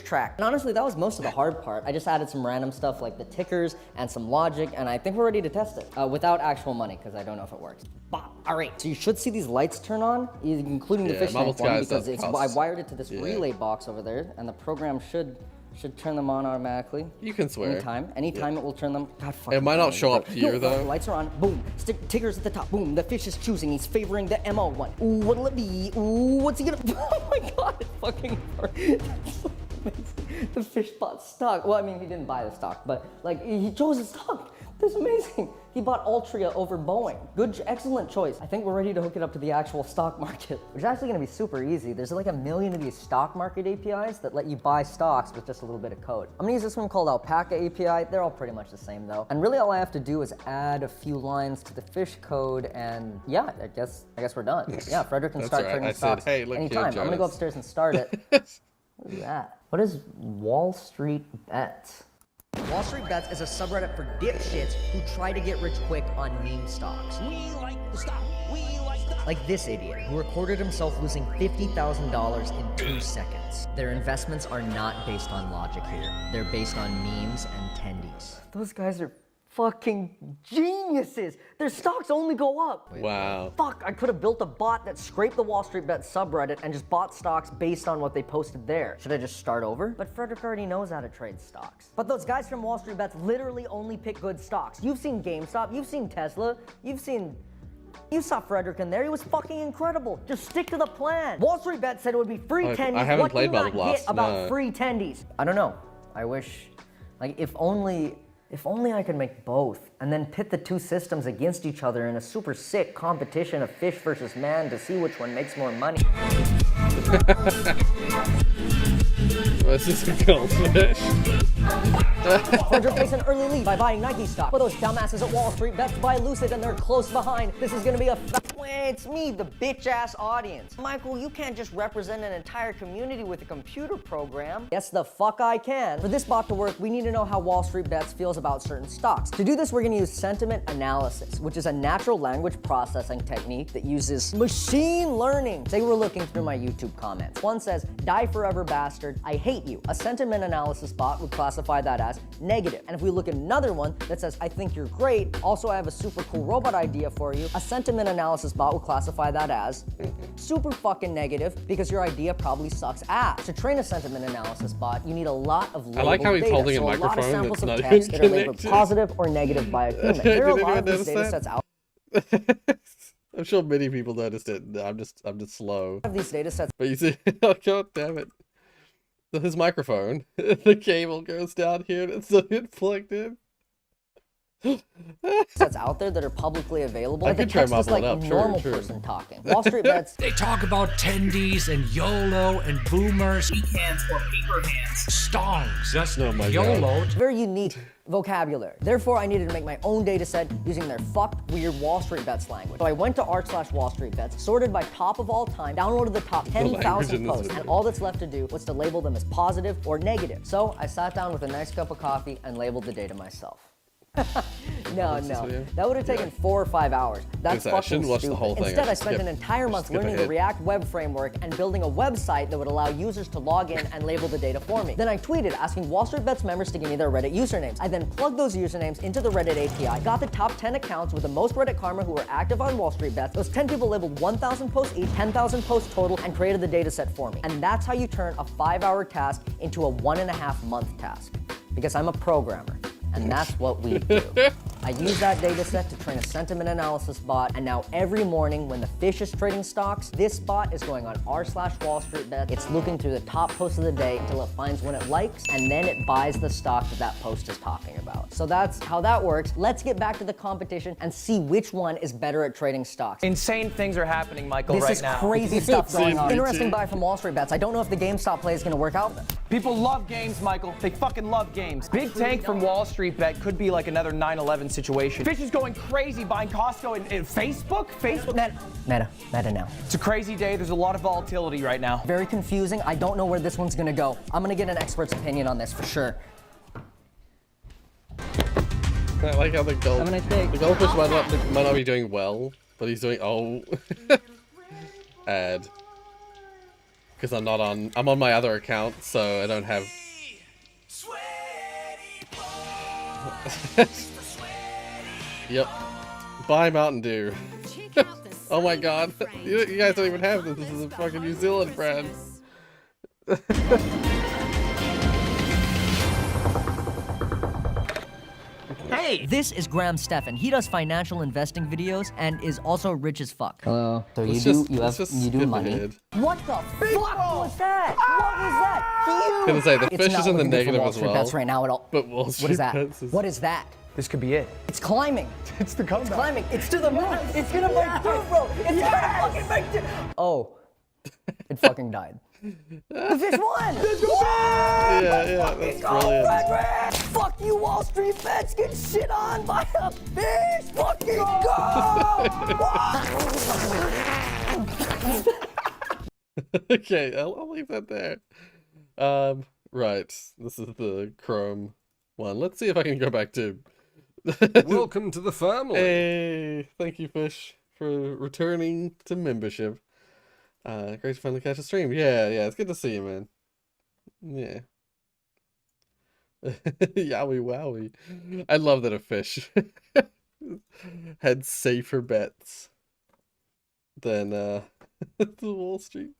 track. And honestly, that was most of the hard part. I just added some random stuff like the tickers and some logic, and I think we're ready to test it without actual money, because I don't know if it works. All right, so you should see these lights turn on, including the fish tank one, because I wired it to this relay box over there, and the program should turn them on automatically. You can swear. Anytime it will turn them. God fucking. It might not show up here though. The lights are on. Boom. Tigger's at the top. Boom. The fish is choosing. He's favoring the MO one. Ooh, what'll it be? Ooh, what's he gonna? Oh my god! It fucking worked. The fish bought stock. Well, I mean, he didn't buy the stock, but like he chose the stock. That's amazing. He bought Altria over Boeing. Good, excellent choice. I think we're ready to hook it up to the actual stock market, which is actually gonna be super easy. There's like 1 million of these stock market APIs that let you buy stocks with just a little bit of code. I'm gonna use this one called Alpaca API. They're all pretty much the same though. And really all I have to do is add a few lines to the fish code and yeah, I guess we're done. Yeah, Frederick can start trading stocks anytime. I'm gonna go upstairs and start it. What is that? What is Wall Street Bets? Wall Street Bets is a subreddit for dipshits who try to get rich quick on meme stocks. We like the stock. We like the... Like this idiot who recorded himself losing $50,000 in 2 seconds. Their investments are not based on logic here. They're based on memes and tendies. Those guys are fucking geniuses. Their stocks only go up. Wow. Fuck, I could have built a bot that scraped the Wall Street Bet subreddit and just bought stocks based on what they posted there. Should I just start over? But Frederick already knows how to trade stocks. But those guys from Wall Street Bets literally only pick good stocks. You've seen GameStop, you've seen Tesla, you saw Frederick in there. He was fucking incredible. Just stick to the plan. Wall Street Bet said it would be free tendies. I haven't played What do Battle you not Blast, get about no. free tendies? I don't know. I wish, like, if only I could make both and then pit the two systems against each other in a super sick competition of fish versus man to see which one makes more money. This is a goldfish. Frederick takes an early lead by buying Nike stock. But those dumbasses at Wall Street Bets buy Lucid and they're close behind. This is gonna be a it's me, the bitch-ass audience. Michael, you can't just represent an entire community with a computer program. Yes, the fuck I can. For this bot to work, we need to know how Wall Street Bets feels about certain stocks. To do this, we're gonna use sentiment analysis, which is a natural language processing technique that uses machine learning. Say we're looking through my YouTube comments. One says, "Die forever, bastard. I hate you." A sentiment analysis bot would classify that as negative. And if we look at another one that says, "I think you're great. Also, I have a super cool robot idea for you," a sentiment analysis bot will classify that as super fucking negative because your idea probably sucks ass. To train a sentiment analysis bot, you need a lot of labeled I like how he's data, holding so a a lot of microphone samples that's of not text even that are labeled connected. positive or negative by a human. There are a lot of these data sets out. I'm sure many people noticed it. I'm just slow. Of these data sets. But you see, oh god damn it. His microphone, the cable goes down here and it's not even plugged in. That's out there that are publicly available. I Like the could try text is like modeling a up, normal true. person talking. Wall Street Bets. They talk about tendies and YOLO and boomers. Hands or paper hands. Stongs. That's Oh my YOLO. Very unique vocabulary. Therefore, I needed to make my own data set using their fucked weird Wall Street Bets language. So I went to r/Wall Street Bets, sorted by top of all time, downloaded the top 10,000 posts, and all that's left to do was to label them as positive or negative. So I sat down with a nice cup of coffee and labeled the data myself. No, that would have taken 4 or 5 hours. That's I fucking shouldn't watch stupid. the whole thing. Instead, I Just spent skip- an entire month skip learning the ahead. React web framework and building a website that would allow users to log in and label the data for me. Then I tweeted asking Wall Street Bets members to give me their Reddit usernames. I then plugged those usernames into the Reddit API, got the top 10 accounts with the most Reddit karma who were active on Wall Street Bets. Those 10 people labeled 1,000 posts each, 10,000 posts total, and created the data set for me. And that's how you turn a 5-hour task into a 1.5-month task. Because I'm a programmer. And that's what we do. I use that data set to train a sentiment analysis bot, and now every morning when the fish is trading stocks, this bot is going on r/Wall Street Bet. It's looking through the top posts of the day until it finds one it likes, and then it buys the stock that that post is talking about. So that's how that works. Let's get back to the competition and see which one is better at trading stocks. Insane things are happening, Michael, This right is now. crazy stuff going on. Interesting buy from Wall Street Bets. I don't know if the GameStop play is going to work out. People love games, Michael. They fucking love games. Big Tank from Wall Street Bet could be like another 9/11 situation. Fish is going crazy buying Costco and Facebook. Meta now. It's a crazy day. There's a lot of volatility right now. Very confusing. I don't know where this one's going to go. I'm going to get an expert's opinion on this for sure. I like how the goldfish might not be doing well, but he's doing ad. Because I'm on my other account, so I don't have. Yep. Buy Mountain Dew. Oh my god. You guys don't even have this. This is a fucking New Zealand brand. Hey! This is Graham Stephan. He does financial investing videos and is also rich as fuck. Hello. So Let's you do money. What the fuck was that? What was that? I was gonna say the fish is in the negative as well. Bets right now at all. But Wall What Street is that? Bets is... What is that? This could be it. It's climbing. It's the comeback. It's climbing. It's to the moon. It's gonna break through, bro. It's gonna fucking break through. Oh, it fucking died. The fish won. Yeah, that's brilliant. Frederick! Fuck you, Wall Street bets. Get shit on by a fish. Fucking go! Okay, I'll leave that there. Right, this is the Chrome one. Let's see if I can go back to... Welcome to the family. Hey, thank you, Fish, for returning to membership. Great to finally catch a stream. Yeah, it's good to see you, man. Yeah. Yowie wowie. I love that a fish had safer bets than the Wall Street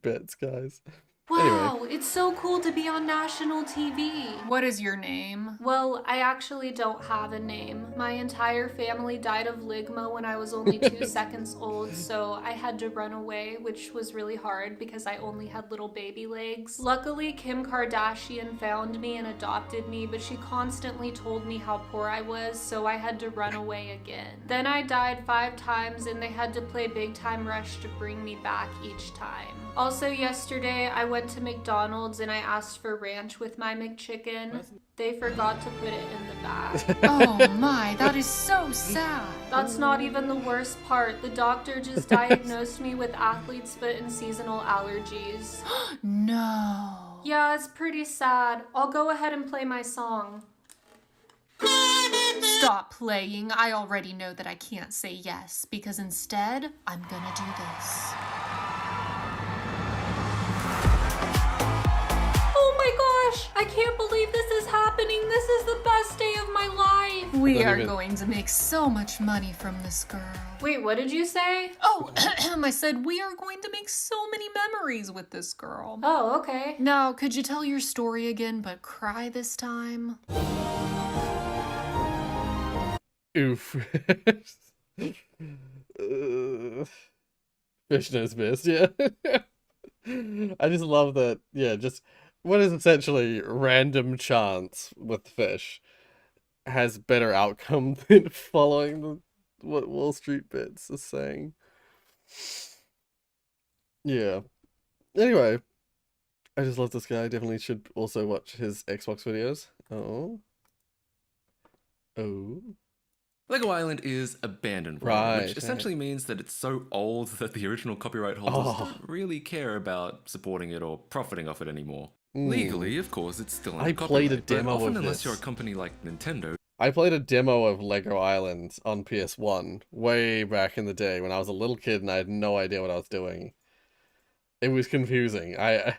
bets, guys. Wow, Anyway. it's so cool to be on national TV. What is your name? Well, I actually don't have a name. My entire family died of ligma when I was only 2 seconds old, so I had to run away, which was really hard because I only had little baby legs. Luckily, Kim Kardashian found me and adopted me, but she constantly told me how poor I was, so I had to run away again. Then I died 5 times and they had to play Big Time Rush to bring me back each time. Also, yesterday I went to McDonald's and I asked for ranch with my McChicken. They forgot to put it in the bag. Oh my, that is so sad. That's not even the worst part. The doctor just diagnosed me with athlete's foot and seasonal allergies. No. Yeah, it's pretty sad. I'll go ahead and play my song. Stop playing. I already know that I can't say yes, because instead, I'm gonna do this. Oh my gosh! I can't believe this is happening. This is the best day of my life. We are going to make so much money from this girl. Wait, what did you say? Oh, I said we are going to make so many memories with this girl. Oh, okay. Now, could you tell your story again, but cry this time? Oof. Fish knows best, yeah. I just love that, yeah, just what is essentially random chance with fish has better outcome than following what Wall Street Bets is saying. Yeah. Anyway, I just love this guy. Definitely should also watch his Xbox videos. Oh. Lego Island is abandoned, which essentially means that it's so old that the original copyright holders don't really care about supporting it or profiting off it anymore. Legally, of course, it's still I played a demo but often, of unless this. you're a company like Nintendo. I played a demo of Lego Island on PS1 way back in the day when I was a little kid and I had no idea what I was doing. It was confusing. I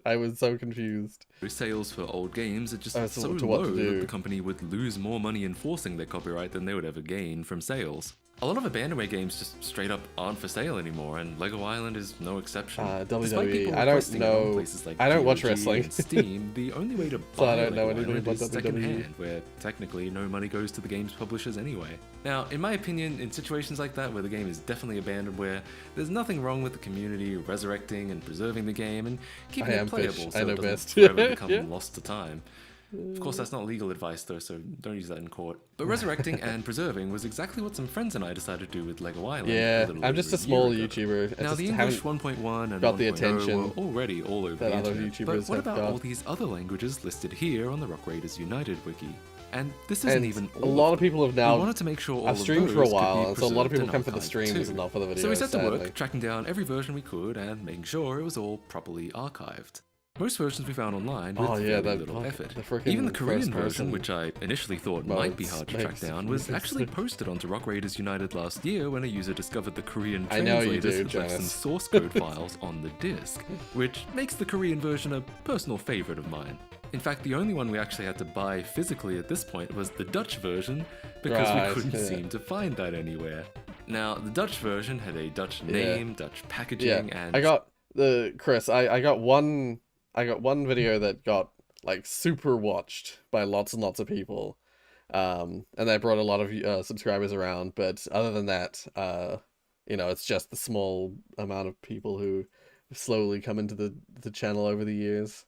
was so confused. Sales for old games are just As so to what low to do. that the company would lose more money enforcing their copyright than they would ever gain from sales. A lot of abandonware games just straight up aren't for sale anymore, and Lego Island is no exception. Despite WWE. people I don't requesting it on know. places like I don't watch GOG wrestling. and Steam, the only way to buy So I don't know Lego anything Island about is WWE. secondhand, where technically no money goes to the game's publishers anyway. Now, in my opinion, in situations like that where the game is definitely abandonware, there's nothing wrong with the community resurrecting and preserving the game and keeping I it am playable Fish. so I know it doesn't best. forever become Yeah. lost to time. Of course, that's not legal advice though, so don't use that in court. But resurrecting and preserving was exactly what some friends and I decided to do with Lego Island. Yeah, little I'm over just a year small ago. YouTuber. I Now, just the English haven't 1.1 and got the 1.0 attention were already all over that the other internet. YouTubers But what have about got. all these other languages listed here on the Rock Raiders United wiki? And this isn't And even a all lot of of people have them. now. We wanted to make sure all I've of streamed those for a could be while, and so a lot of preserved people come for the and streams archived and too. not for the videos. So we set to sadly. work tracking down every version we could and making sure it was all properly archived. Most versions we found online with very little effort. Even the Korean version, which I initially thought might be hard to track down, was actually posted onto Rock Raiders United last year when a user discovered the Korean I know you translators do, had left some Jonas. source code files on the disk, which makes the Korean version a personal favorite of mine. In fact, the only one we actually had to buy physically at this point was the Dutch version, because Right, we couldn't yeah. seem to find that anywhere. Now, the Dutch version had a Dutch Yeah. name, Dutch packaging, and I got Chris. I got one video that got like super watched by lots and lots of people, and that brought a lot of subscribers around. But other than that, it's just the small amount of people who slowly come into the channel over the years.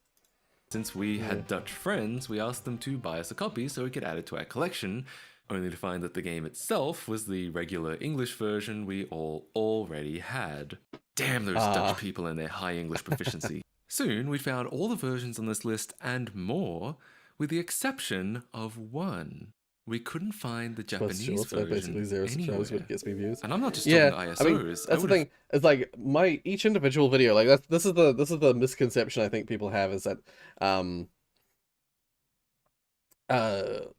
Since we had Dutch friends, we asked them to buy us a copy so we could add it to our collection, only to find that the game itself was the regular English version we all already had. Damn those Dutch people and their high English proficiency. Soon, we found all the versions on this list and more, with the exception of one. We couldn't find the Japanese version basically 0 subscribers, anywhere. but it gets me views. And I'm not just talking ISOs. I mean, that's the thing. It's like each individual video. Like this is the misconception I think people have, is that this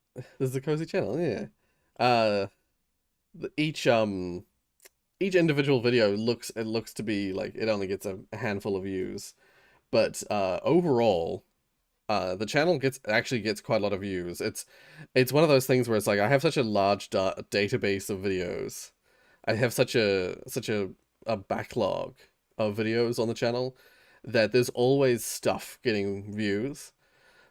is a cozy channel. Yeah. Each individual video looks to be like it only gets a handful of views, but overall, the channel actually gets quite a lot of views. It's one of those things where it's like I have such a large database of videos. I have such a backlog of videos on the channel that there's always stuff getting views.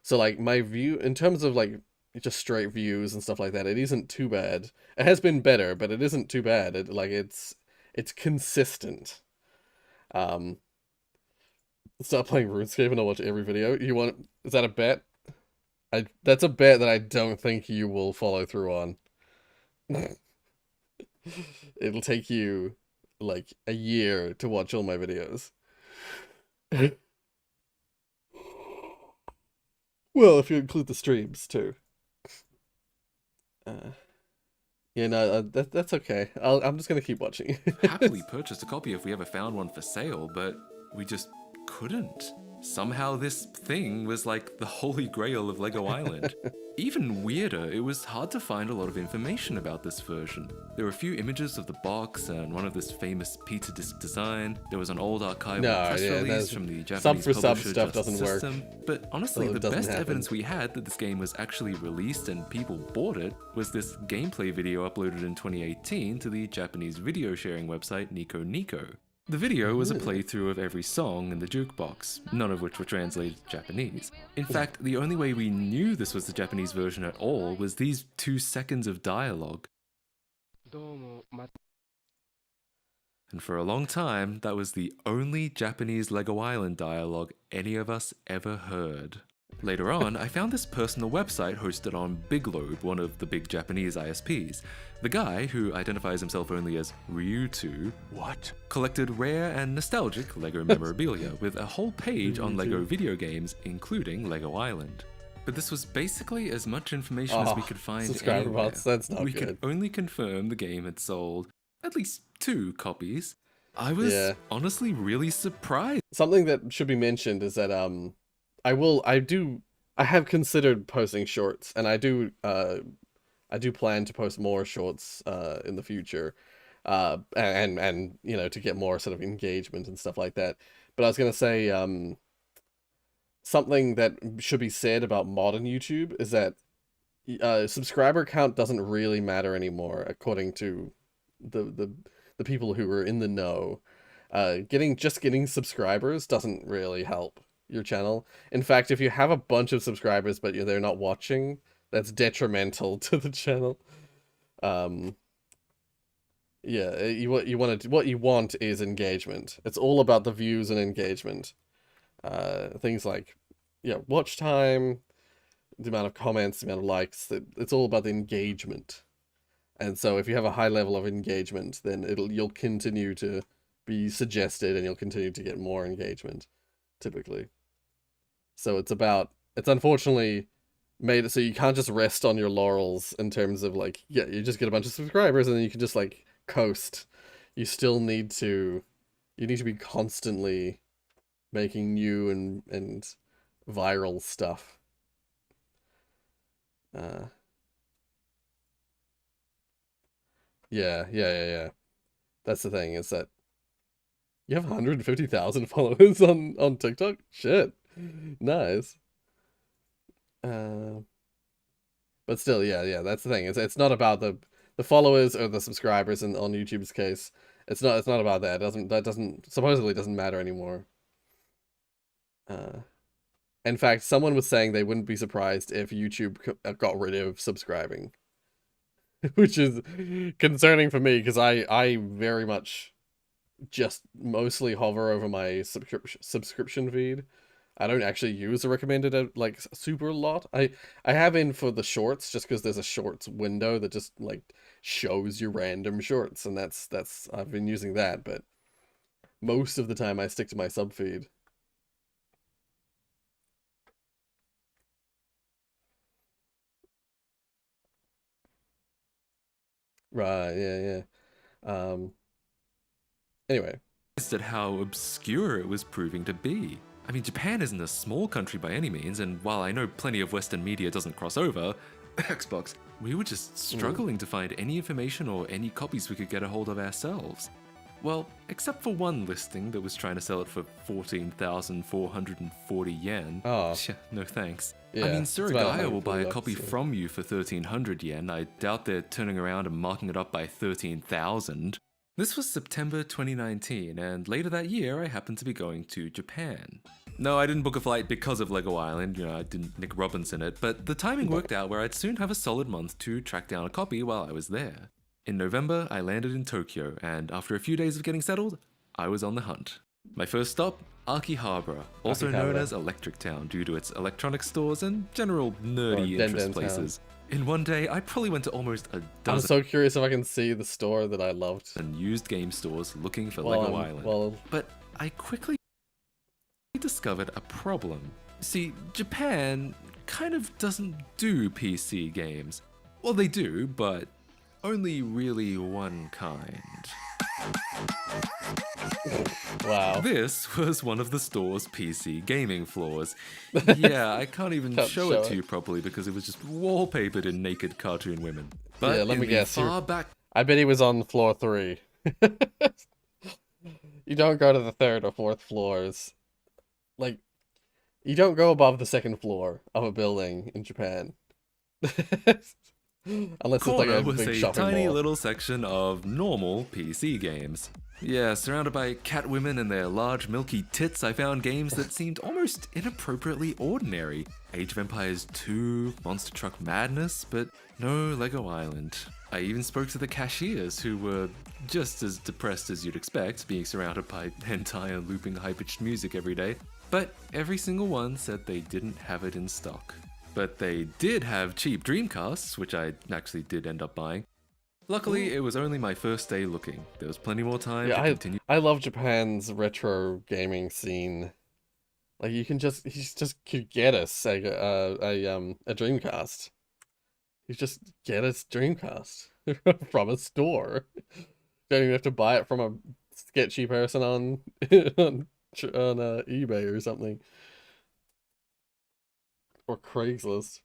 So like my view in terms of like just straight views and stuff like that, it isn't too bad. It has been better, but it isn't too bad. It's consistent. Start playing RuneScape and I'll watch every video. Is that a bet? That's a bet that I don't think you will follow through on. It'll take you like a year to watch all my videos. Well, if you include the streams too. Yeah, no, that's okay. I'm just gonna keep watching. Happily purchased a copy if we ever found one for sale, but we just couldn't. Somehow this thing was like the holy grail of Lego Island. Even weirder, it was hard to find a lot of information about this version. There were a few images of the box and one of this famous pizza disc design. There was an old archival press release from the Japanese publisher stuff Just doesn't System. work. But honestly, the best happen. evidence we had that this game was actually released and people bought it was this gameplay video uploaded in 2018 to the Japanese video sharing website Nico Nico. The video was a playthrough of every song in the jukebox, none of which were translated to Japanese. In fact, the only way we knew this was the Japanese version at all was these 2 seconds of dialogue. And for a long time, that was the only Japanese Lego Island dialogue any of us ever heard. Later on, I found this personal website hosted on Biglobe, one of the big Japanese ISPs. The guy, who identifies himself only as Ryutu, collected rare and nostalgic Lego memorabilia with a whole page on Lego video games, including Lego Island. But this was basically as much information as we could find anywhere. That's not we good. could only confirm the game had sold at least 2 copies. I was honestly really surprised. Something that should be mentioned is that I have considered posting shorts, and I do plan to post more shorts in the future, and you know, to get more sort of engagement and stuff like that. But I was gonna say something that should be said about modern YouTube is that subscriber count doesn't really matter anymore, according to the people who are in the know. Getting subscribers doesn't really help your channel. In fact, if you have a bunch of subscribers but they're not watching, that's detrimental to the channel. Yeah, what you want is engagement. It's all about the views and engagement. Things like watch time, the amount of comments, the amount of likes. It's all about the engagement. And so if you have a high level of engagement, then you'll continue to be suggested and you'll continue to get more engagement, typically. So it's unfortunately made it so you can't just rest on your laurels in terms of like, you just get a bunch of subscribers and then you can just like coast. You still need to be constantly making new and viral stuff. Yeah. That's the thing, is that you have 150,000 followers on TikTok? Shit. Nice. But still, yeah, that's the thing. It's not about the followers or the subscribers on YouTube's case. It's not about that. That supposedly doesn't matter anymore. In fact, someone was saying they wouldn't be surprised if YouTube got rid of subscribing. Which is concerning for me, because I very much just mostly hover over my subscription feed. I don't actually use the recommended like super a lot. I have in for the shorts just because there's a shorts window that just like shows you random shorts, and that's I've been using that, but most of the time I stick to my sub feed. Right, yeah. Anyway. At how obscure it was proving to be. I mean, Japan isn't a small country by any means, and while I know plenty of Western media doesn't cross over, Xbox, we were just struggling to find any information or any copies we could get a hold of ourselves. Well, except for one listing that was trying to sell it for 14,440 yen. Oh. No thanks. Yeah, I mean, Surigaya will buy a bucks, copy so. from you for 1,300 yen. I doubt they're turning around and marking it up by 13,000. This was September 2019, and later that year I happened to be going to Japan. No, I didn't book a flight because of Lego Island, I didn't Nick Robinson it, but the timing worked out where I'd soon have a solid month to track down a copy while I was there. In November, I landed in Tokyo, and after a few days of getting settled, I was on the hunt. My first stop, Akihabara, also known as Electric Town due to its electronic stores and general nerdy interest places. In one day, I probably went to almost a dozen. I'm so curious if I can see the store that I loved. And used game stores looking for Lego Island. But I quickly discovered a problem. See, Japan kind of doesn't do PC games. Well, they do, but only really one kind. Wow. This was one of the store's PC gaming floors. Yeah, I can't even show it to you properly because it was just wallpapered in naked cartoon women. But yeah, let me guess. Back... I bet he was on floor 3. You don't go to the 3rd or 4th floors. Like, you don't go above the 2nd floor of a building in Japan. Unless it's like a was big a shopping tiny mall. little section of normal PC games. Yeah, surrounded by cat women and their large milky tits, I found games that seemed almost inappropriately ordinary. Age of Empires 2, Monster Truck Madness, but no Lego Island. I even spoke to the cashiers, who were just as depressed as you'd expect, being surrounded by hentai and looping high-pitched music every day. But every single one said they didn't have it in stock. But they did have cheap Dreamcasts, which I actually did end up buying. Luckily, it was only my first day looking. There was plenty more time to continue. I love Japan's retro gaming scene. Like you just could get us a Dreamcast. You just get us Dreamcast from a store. Don't even have to buy it from a sketchy person on eBay or something. Or Craigslist.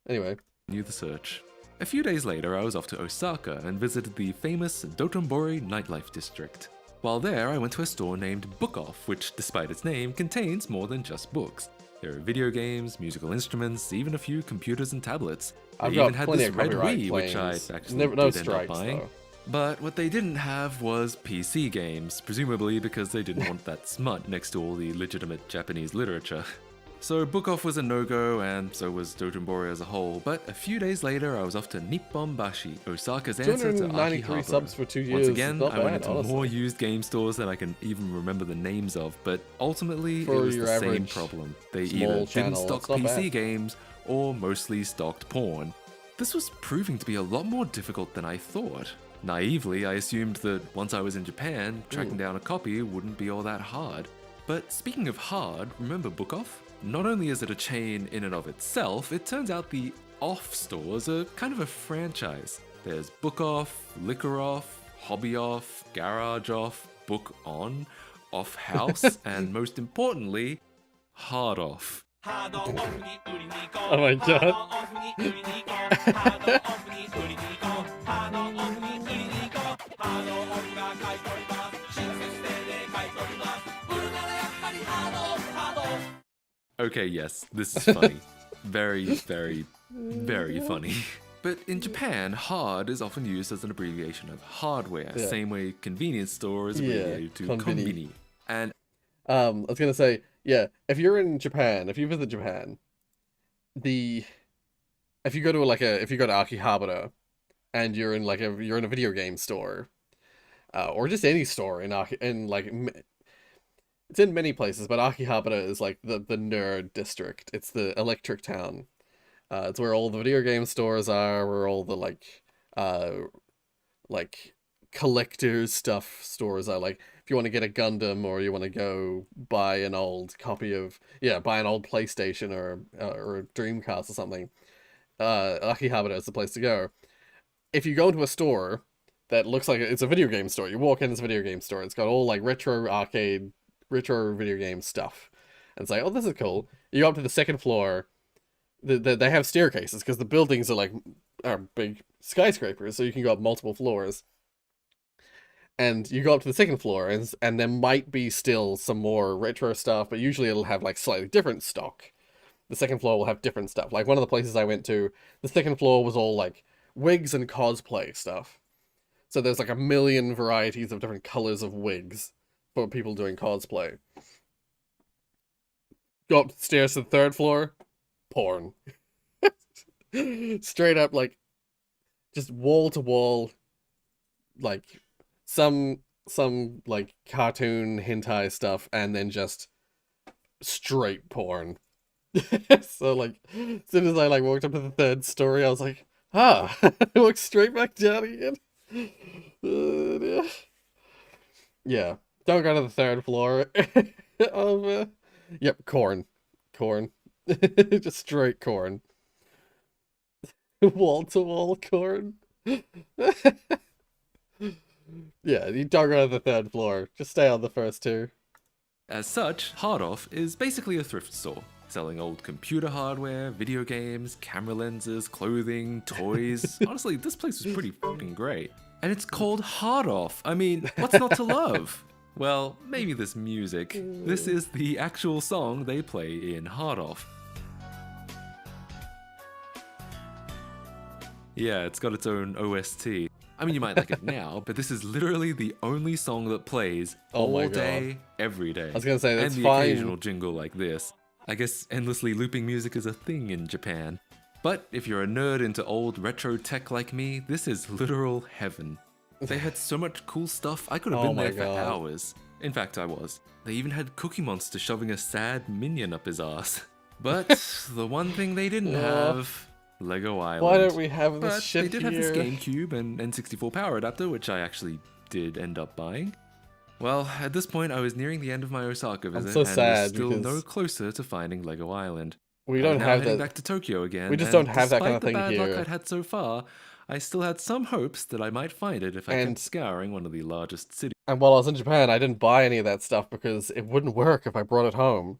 Anyway. Knew the search. A few days later, I was off to Osaka and visited the famous Dotonbori nightlife district. While there, I went to a store named Book Off, which, despite its name, contains more than just books. There are video games, musical instruments, even a few computers and tablets. They even had this red Wii, which I actually did end up buying. Though. But what they didn't have was PC games, presumably because they didn't want that smut next to all the legitimate Japanese literature. So Book Off was a no-go, and so was Dotonbori as a whole, but a few days later I was off to Nipponbashi, Osaka's answer to 293 Akihabara. subs for 2 years. Once again, I went into more used game stores than I can even remember the names of, but ultimately for it was the same average problem. They either didn't stock PC bad. games, or mostly stocked porn. This was proving to be a lot more difficult than I thought. Naively, I assumed that once I was in Japan, tracking down a copy wouldn't be all that hard. But speaking of hard, remember Book Off? Not only is it a chain in and of itself, it turns out the Off stores are kind of a franchise. There's Book Off, Liquor Off, Hobby Off, Garage Off, Book On, Off House, and most importantly, Hard Off. Oh my god. Okay, yes, this is funny. Very, very, very funny. But in Japan, hard is often used as an abbreviation of hardware, same way convenience store is abbreviated to konbini. And I was gonna say, yeah, if you're in Japan, if you visit Japan, if you go to Akihabara and you're in a video game store, or just any store in It's in many places, but Akihabara is like the nerd district. It's the electric town. It's where all the video game stores are, where all the like collector's stuff stores are. Like if you want to get a Gundam, or you want to go buy an old copy of buy an old PlayStation or a Dreamcast or something, Akihabara is the place to go. If you go into a store that looks like it's a video game store, you walk in, it's a video game store. It's got all like retro video game stuff, and it's like, oh, this is cool. You go up to the second floor. They have staircases because the buildings are big skyscrapers, so you can go up multiple floors. And you go up to the second floor, and there might be still some more retro stuff, but usually it'll have like slightly different stock. The second floor will have different stuff. Like one of the places I went to, the second floor was all like wigs and cosplay stuff. So there's like a million varieties of different colors of wigs for people doing cosplay. Go up the stairs to the third floor, porn. Straight up, like, just wall to wall, like, some like cartoon hentai stuff, and then just straight porn. So like, as soon as I like walked up to the third story, I was like, I walked straight back down again. Yeah, don't go to the third floor. Yep, corn. Just straight corn. Wall to wall corn. Yeah, you don't go to the third floor. Just stay on the first two. As such, Hard Off is basically a thrift store, selling old computer hardware, video games, camera lenses, clothing, toys. Honestly, this place was pretty fucking great. And it's called Hard Off. I mean, what's not to love? Well, maybe this music. This is the actual song they play in Hard Off. Yeah, it's got its own OST. I mean, you might like it now, but this is literally the only song that plays all day, every day. I was gonna say, that's and the fine. Occasional jingle like this. I guess endlessly looping music is a thing in Japan. But if you're a nerd into old retro tech like me, this is literal heaven. They had so much cool stuff, I could have been there for hours. In fact, I was. They even had Cookie Monster shoving a sad minion up his ass. But the one thing they didn't have... Lego Island. Why don't we have this shit they did here? have this GameCube and N64 power adapter, which I actually did end up buying. Well, at this point, I was nearing the end of my Osaka visit, so and sad was still no closer to finding Lego Island. We don't I'm now have heading that. back to Tokyo again. We just and don't have that kind of despite thing the bad here. luck I'd had so far, I still had some hopes that I might find it if I kept scouring one of the largest cities. And while I was in Japan, I didn't buy any of that stuff because it wouldn't work if I brought it home.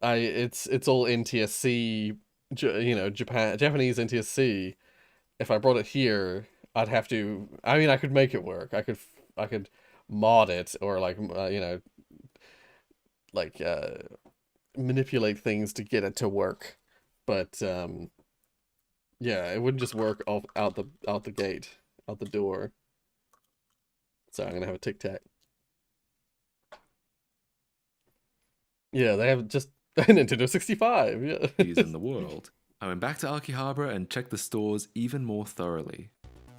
It's all NTSC, Japanese NTSC. If I brought it here, I'd have to. I mean, I could make it work. I could mod it, or manipulate things to get it to work. But yeah, it wouldn't just work out the gate, out the door. So I'm gonna have a Tic Tac. Yeah, they have just Nintendo 65. Yeah. In the world. I went back to Akihabara and checked the stores even more thoroughly.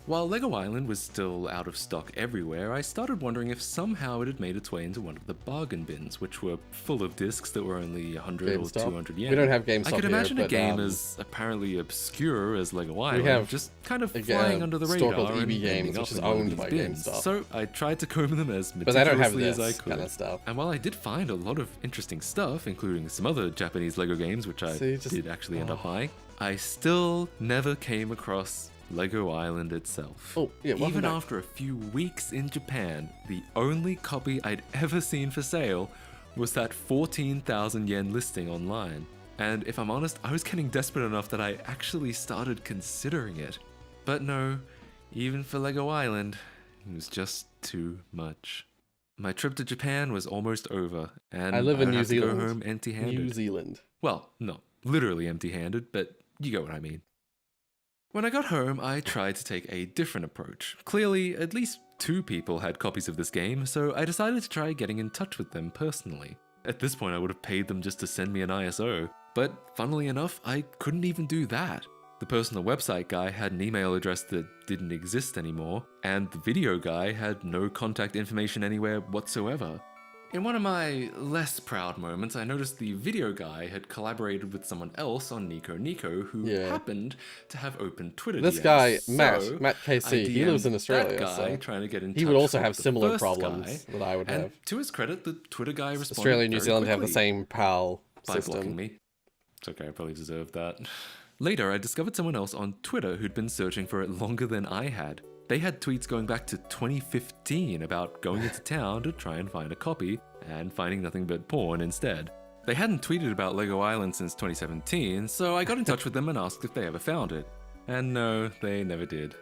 While Lego Island was still out of stock everywhere, I started wondering if somehow it had made its way into one of the bargain bins, which were full of discs that were only 100 or 200 yen. We don't have GameStop I could imagine here, a game but, as apparently obscure as Lego Island, have just kind of flying under the store radar called and EB Games, ending up which is in one of owned these by bins. GameStop. So I tried to comb them as But they don't have meticulously as I this could. kind of stuff. And while I did find a lot of interesting stuff, including some other Japanese Lego games, which I did actually end up buying, I still never came across Lego Island itself. Oh, yeah, welcome Even back. after a few weeks in Japan, the only copy I'd ever seen for sale was that 14,000 yen listing online. And if I'm honest, I was getting desperate enough that I actually started considering it. But no, even for Lego Island, it was just too much. My trip to Japan was almost over, and I live in would New have to go Zealand. home empty-handed. New Zealand. Well, no, literally empty-handed, but you get what I mean. When I got home, I tried to take a different approach. Clearly, at least 2 people had copies of this game, so I decided to try getting in touch with them personally. At this point, I would have paid them just to send me an ISO, but funnily enough, I couldn't even do that. The personal website guy had an email address that didn't exist anymore, and the video guy had no contact information anywhere whatsoever. In one of my less proud moments, I noticed the video guy had collaborated with someone else on Nico Nico who happened to have open Twitter This DMs. guy, So Matt KC, he lives in Australia, that guy so trying to get in he would touch also with have the similar first problems guy, that I would and have. to his credit, the Twitter guy responded Australia and New very Zealand have the quickly same PAL by system. blocking me. It's okay, I probably deserved that. Later, I discovered someone else on Twitter who'd been searching for it longer than I had. They had tweets going back to 2015 about going into town to try and find a copy, and finding nothing but porn instead. They hadn't tweeted about Lego Island since 2017, so I got in touch with them and asked if they ever found it. And no, they never did.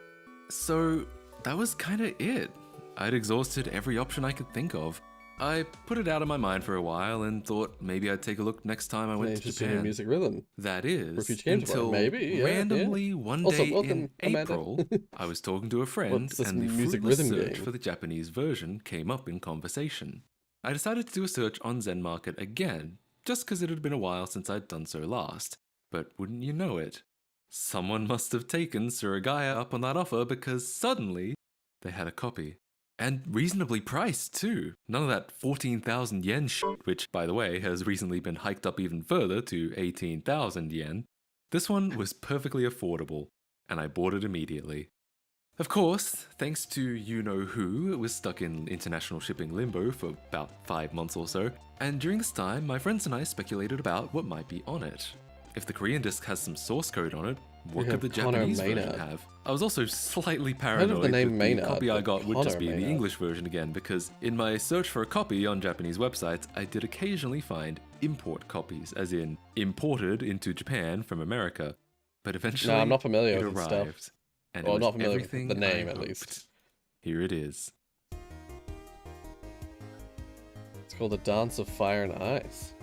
So that was kinda it. I'd exhausted every option I could think of. I put it out of my mind for a while and thought maybe I'd take a look next time I went to Japan. Music rhythm. That is, until maybe, randomly one Also, day welcome, in Amanda. April, I was talking to a friend What's this and the music fruitless rhythm search game? for the Japanese version came up in conversation. I decided to do a search on Zen Market again, just because it had been a while since I'd done so last. But wouldn't you know it, someone must have taken Suragaya up on that offer because suddenly they had a copy. And reasonably priced too. None of that 14,000 yen shit, which, by the way, has recently been hiked up even further to 18,000 yen. This one was perfectly affordable, and I bought it immediately. Of course, thanks to you-know-who, it was stuck in international shipping limbo for about 5 months or so, and during this time, my friends and I speculated about what might be on it. If the Korean disc has some source code on it, what could the Japanese version have? I was also slightly paranoid the name that Maynard, the copy I but got would just be Connor the Maynard. English version again, because in my search for a copy on Japanese websites, I did occasionally find import copies, as in imported into Japan from America. But eventually, No, I'm not familiar it with this arrived, stuff. and Well, it was not familiar with everything the name, I at hoped. least. Here it is. It's called The Dance of Fire and Ice.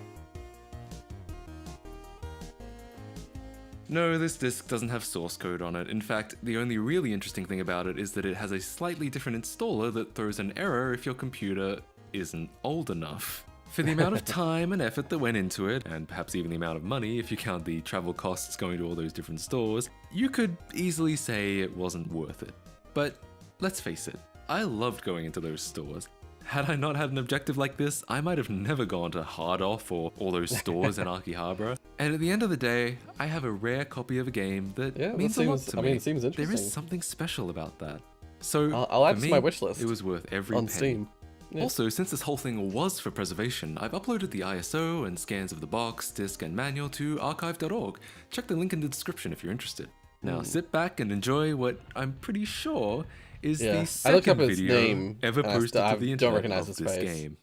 No, this disc doesn't have source code on it. In fact, the only really interesting thing about it is that it has a slightly different installer that throws an error if your computer isn't old enough. For the amount of time and effort that went into it, and perhaps even the amount of money if you count the travel costs going to all those different stores, you could easily say it wasn't worth it. But let's face it, I loved going into those stores. Had I not had an objective like this, I might have never gone to Hard Off or all those stores in Akihabara. And at the end of the day, I have a rare copy of a game that means a lot to me. I mean, it seems There interesting. is something special about that. So I'll add for it to me, my wish list it was worth every on penny. Steam. Yeah. Also, since this whole thing was for preservation, I've uploaded the ISO and scans of the box, disc, and manual to archive.org. Check the link in the description if you're interested. Now sit back and enjoy what I'm pretty sure is Yeah, the I looked up second his video name, ever and posted I to the don't internet recognize of his this face. game.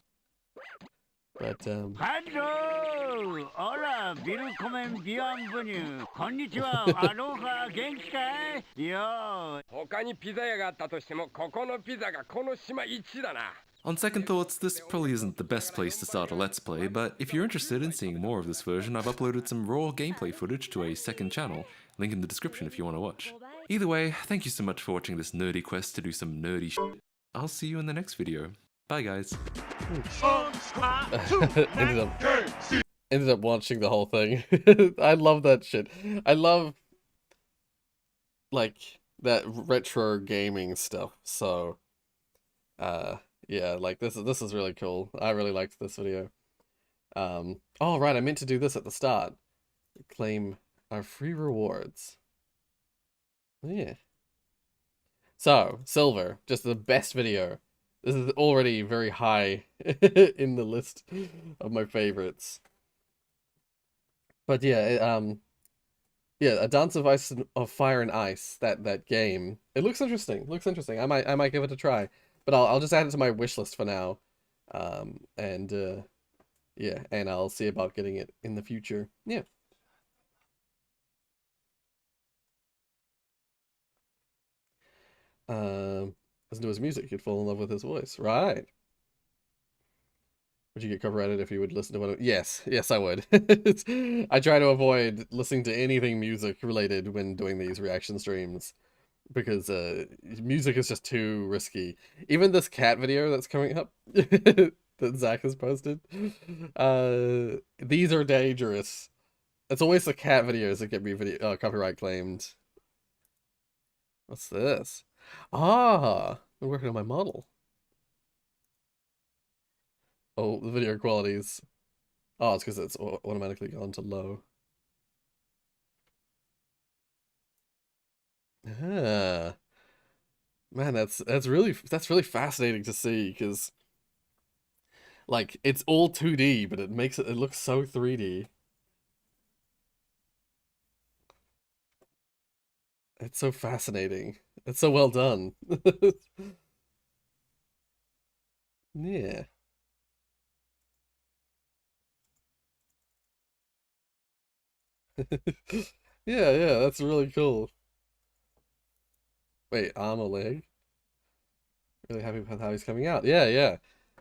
But Hello! Hola! Willkommen, bienvenue! Konnichiwa! Aloha! Genki kai? Yo! 他にピザ屋があったとしてもここのピザがこの島一だな。 On second thoughts, this probably isn't the best place to start a Let's Play, but if you're interested in seeing more of this version, I've uploaded some raw gameplay footage to a second channel, link in the description if you want to watch. Either way, thank you so much for watching this nerdy quest to do some nerdy shit. I'll see you in the next video. Bye guys. ended up watching the whole thing. I love that shit. I love like that retro gaming stuff. So yeah, like this is really cool. I really liked this video. Oh right, I meant to do this at the start. Claim our free rewards. Yeah. So, Silver, just the best video. This is already very high in the list of my favorites. But yeah, yeah, A Dance of Fire and Ice, that game. It looks interesting. I might give it a try. But I'll just add it to my wish list for now. Yeah, and I'll see about getting it in the future. Yeah. Listen to his music, you'd fall in love with his voice. Right. Would you get copyrighted if you would listen to one of... Yes, I would. I try to avoid listening to anything music related when doing these reaction streams. Because music is just too risky. Even this cat video that's coming up that Zach has posted. These are dangerous. It's always the cat videos that get me copyright claimed. What's this? Ah, I'm working on my model. Oh, the video quality's... Oh, it's because it's automatically gone to low. Ah. Man, that's really fascinating to see, because like it's all 2D, but it looks so 3D. It's so fascinating. It's so well done. Yeah. Yeah, that's really cool. Wait, arm or leg? Really happy with how he's coming out. Yeah.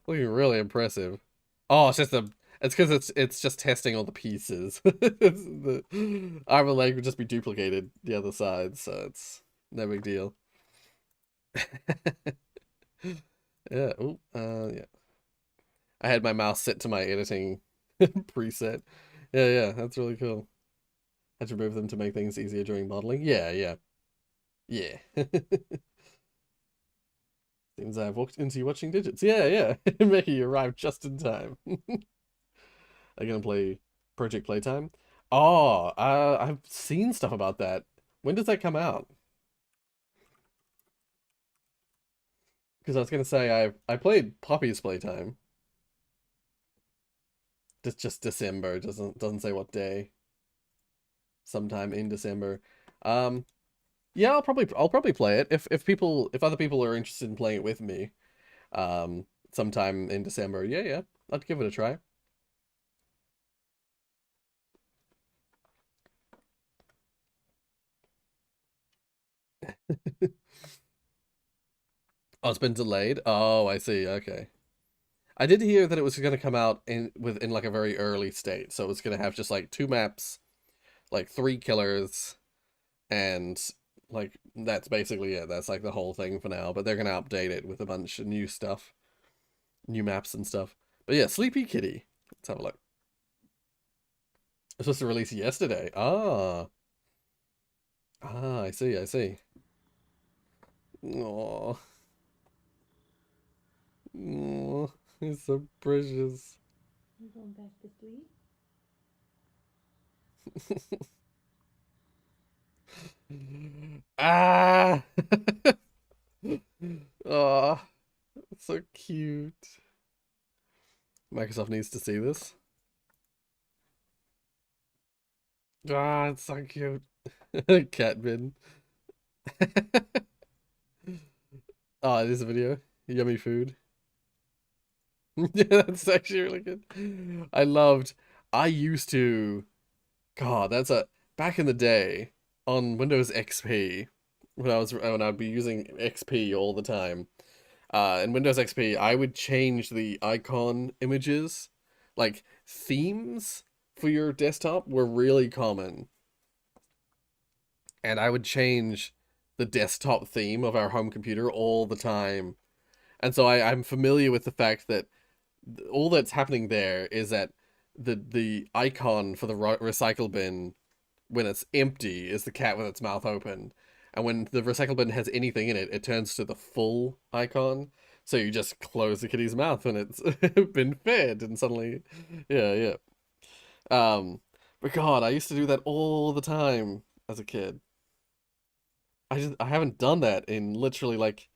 Looking really impressive. Oh, it's because it's just testing all the pieces. The arm and leg would just be duplicated the other side, so it's no big deal. Yeah. Oh, yeah. I had my mouse set to my editing preset. Yeah, that's really cool. Had to remove them to make things easier during modeling. Yeah. Seems I've walked into you watching digits. Yeah. Mickey, you arrived just in time. Are you gonna play Project Playtime? Oh, I've seen stuff about that. When does that come out? Because I was gonna say I played Poppy's Playtime. Just December. Doesn't say what day. Sometime in December. Yeah, I'll probably play it if other people are interested in playing it with me. Sometime in December. Yeah. I'd give it a try. Oh, it's been delayed? Oh, I see. Okay. I did hear that it was going to come out in like a very early state. So it was going to have just like 2 maps, like 3 killers, and like that's basically it. That's like the whole thing for now, but they're going to update it with a bunch of new stuff, new maps and stuff. But yeah, Sleepy Kitty. Let's have a look. It was supposed to release yesterday. Ah, I see. Aww. Aww, he's so precious. You going back to sleep? Ah! Oh, so cute. Microsoft needs to see this. Ah, it's so cute. Cat bin. Oh, it is a video. Yummy food. Yeah, that's actually really good. I used to, God, back in the day on Windows XP when I'd be using XP all the time. In Windows XP, I would change the icon images, like themes for your desktop were really common. And I would change the desktop theme of our home computer all the time. And so I'm familiar with the fact that all that's happening there is that the icon for the recycle bin when it's empty is the cat with its mouth open. And when the recycle bin has anything in it, it turns to the full icon. So you just close the kitty's mouth when it's been fed, and suddenly, yeah. But God, I used to do that all the time as a kid. I haven't done that in literally like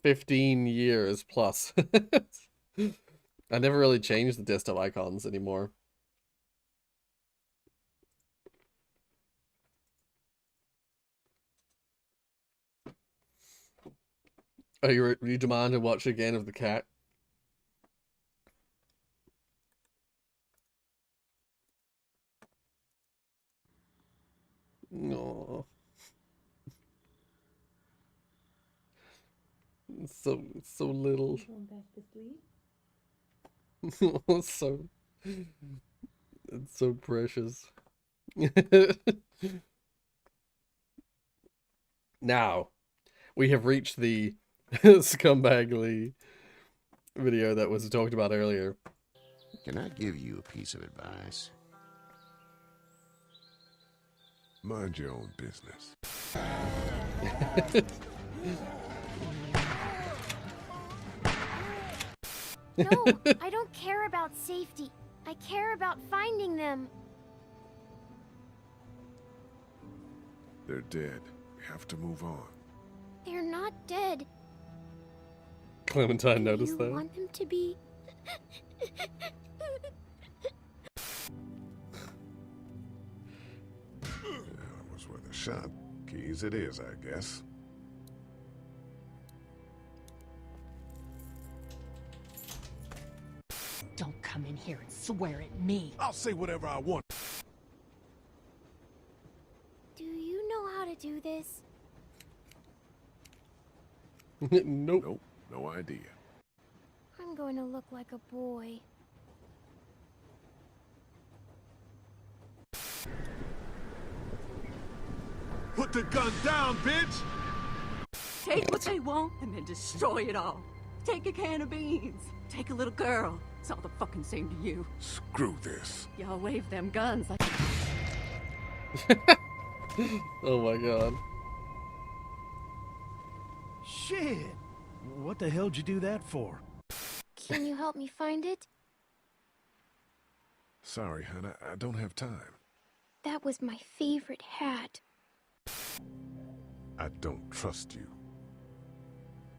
15 years plus. I never really changed the desktop icons anymore. Oh, you demand to watch again of the cat? No. It's so little. Going back to sleep? It's so precious. Now, we have reached the Scumbag Lee video that was talked about earlier. Can I give you a piece of advice? Mind your own business. No, I don't care about safety. I care about finding them. They're dead. We have to move on. They're not dead. Clementine noticed Do you that. want them to be? That was worth a shot. Keys it is, I guess. Don't come in here and swear at me. I'll say whatever I want. Do you know how to do this? Nope. Nope, no idea. I'm going to look like a boy. Put the gun down, bitch! Take what they want and then destroy it all. Take a can of beans. Take a little girl. It's all the fucking same to you. Screw this. Y'all wave them guns like... Oh my god. Shit! What the hell'd you do that for? Can you help me find it? Sorry, Hannah, I don't have time. That was my favorite hat. I don't trust you.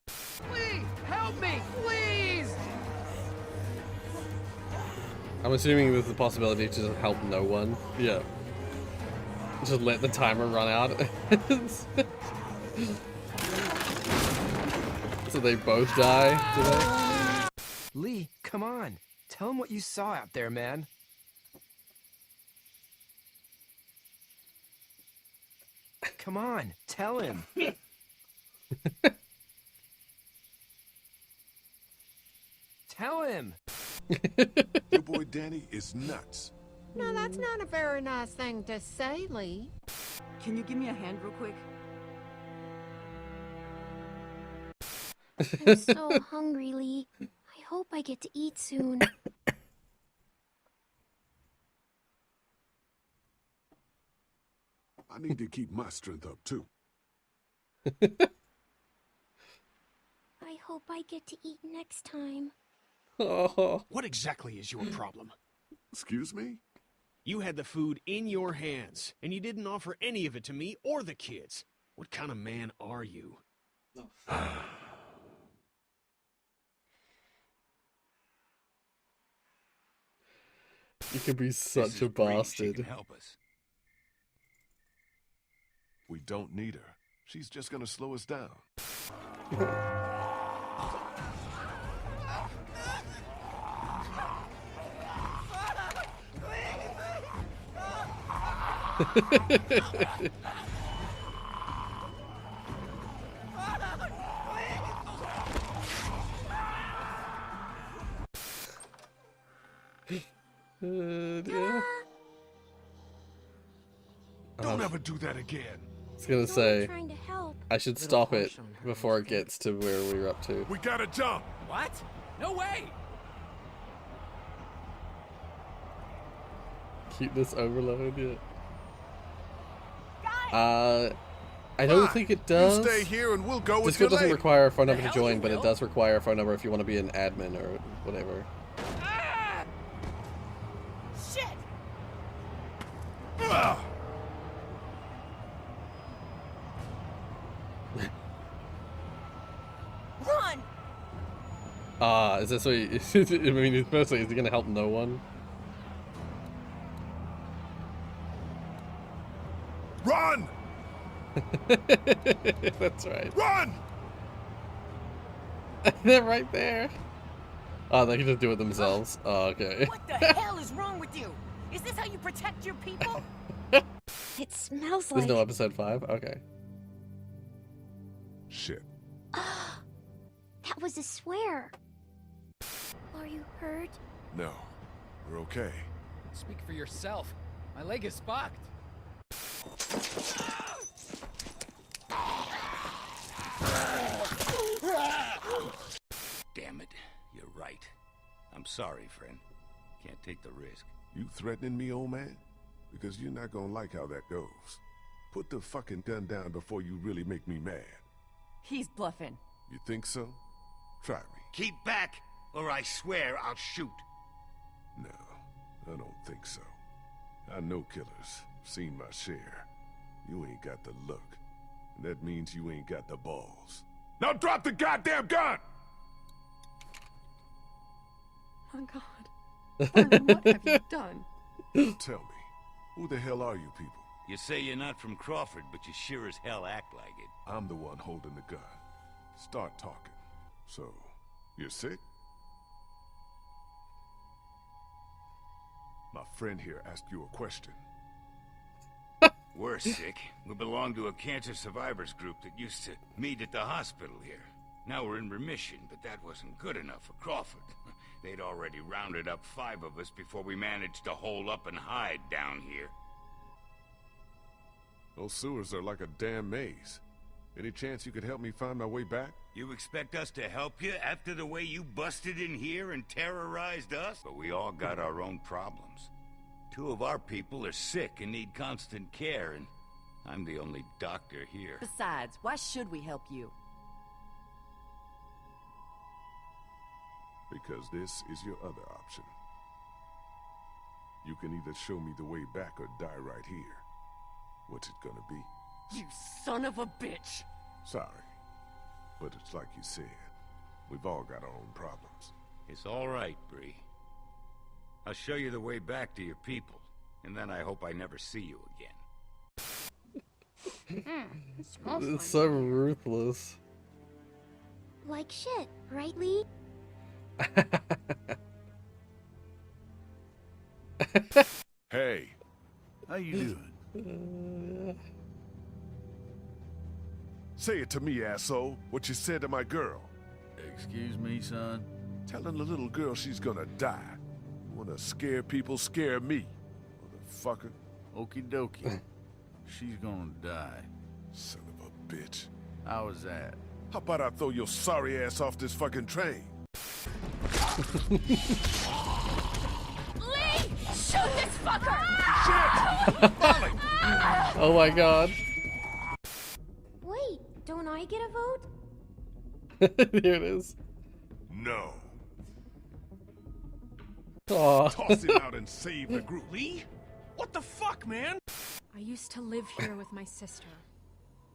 Please, help me, please! I'm assuming there's the possibility to just help no one. Yeah. Just let the timer run out. So they both die, do they? Lee, come on. Tell him what you saw out there, man. Come on, tell him. Tell him. Your boy Danny is nuts. No, that's not a very nice thing to say, Lee. Can you give me a hand real quick? I'm so hungry, Lee. I hope I get to eat soon. I need to keep my strength up, too. I hope I get to eat next time. Oh. What exactly is your problem? Excuse me? You had the food in your hands, and you didn't offer any of it to me or the kids. What kind of man are you? You could be such a bastard. She can help us. We don't need her. She's just gonna slow us down. Yeah. Don't ever do that again. I was gonna say, trying to help. I should stop it before it gets to where we were up to. We gotta jump. What? No way! Cuteness overload, yeah. I don't think it does. You stay here and we'll go with Discord your doesn't lady. require a phone number to The hell join, you but it will. does require a phone number if you want to be an admin or whatever. Shit! Run! Is this what you, I mean, firstly, is he gonna help no one? Run! That's right. Run! They're right there. Oh, they can just do it themselves. Oh, okay. What the hell is wrong with you? Is this how you protect your people? It smells There's like... no episode 5? Okay. Shit. That was a swear. Are you hurt? No, we're okay. Speak for yourself. My leg is fucked. Damn it, you're right. I'm sorry, friend. Can't take the risk. You threatening me, old man? Because you're not gonna like how that goes. Put the fucking gun down before you really make me mad. He's bluffing. You think so? Try me. Keep back! or I swear I'll shoot. No, I don't think so. I know killers. Seen my share. You ain't got the look. And that means you ain't got the balls. Now drop the goddamn gun! Oh, God. Vernon, what have you done? Tell me, who the hell are you people? You say you're not from Crawford, but you sure as hell act like it. I'm the one holding the gun. Start talking. So, you're sick? My friend here asked you a question. We're sick. We belong to a cancer survivors group that used to meet at the hospital here. Now we're in remission, but that wasn't good enough for Crawford. They'd already rounded up 5 of us before we managed to hole up and hide down here. Those sewers are like a damn maze. Any chance you could help me find my way back? You expect us to help you after the way you busted in here and terrorized us? But we all got our own problems. 2 of our people are sick and need constant care, and I'm the only doctor here. Besides, why should we help you? Because this is your other option. You can either show me the way back or die right here. What's it gonna be? You son of a bitch! Sorry, but it's like you said. We've all got our own problems. It's all right, Bree. I'll show you the way back to your people, and then I hope I never see you again. It's so ruthless. Like shit, right, Lee? Hey. How you doing? Say it to me, asshole. What you said to my girl. Excuse me, son? Telling the little girl she's gonna die. Wanna scare people, scare me. Motherfucker. Okie dokie. She's gonna die. Son of a bitch. How was that? How about I throw your sorry ass off this fucking train? Lee! Shoot this fucker! Shit! Molly! Oh my god. Wait, don't I get a vote? Here it is. No. Aww. Toss him out and save the group. Lee? What the fuck, man? I used to live here with my sister.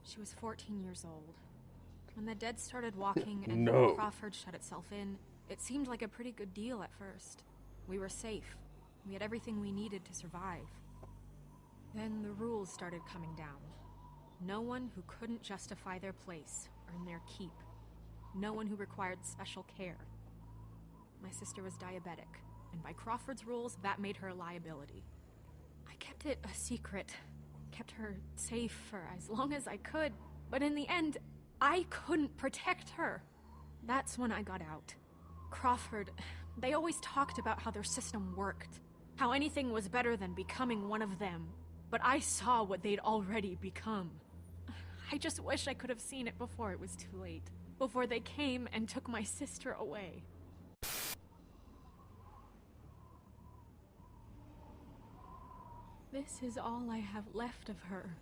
She was 14 years old. When the dead started walking and Crawford shut itself in, it seemed like a pretty good deal at first. We were safe. We had everything we needed to survive. Then the rules started coming down. No one who couldn't justify their place earned their keep. No one who required special care. My sister was diabetic, and by Crawford's rules, that made her a liability. I kept it a secret, kept her safe for as long as I could, but in the end, I couldn't protect her. That's when I got out. Crawford, they always talked about how their system worked, how anything was better than becoming one of them, but I saw what they'd already become. I just wish I could have seen it before it was too late, before they came and took my sister away. This is all I have left of her.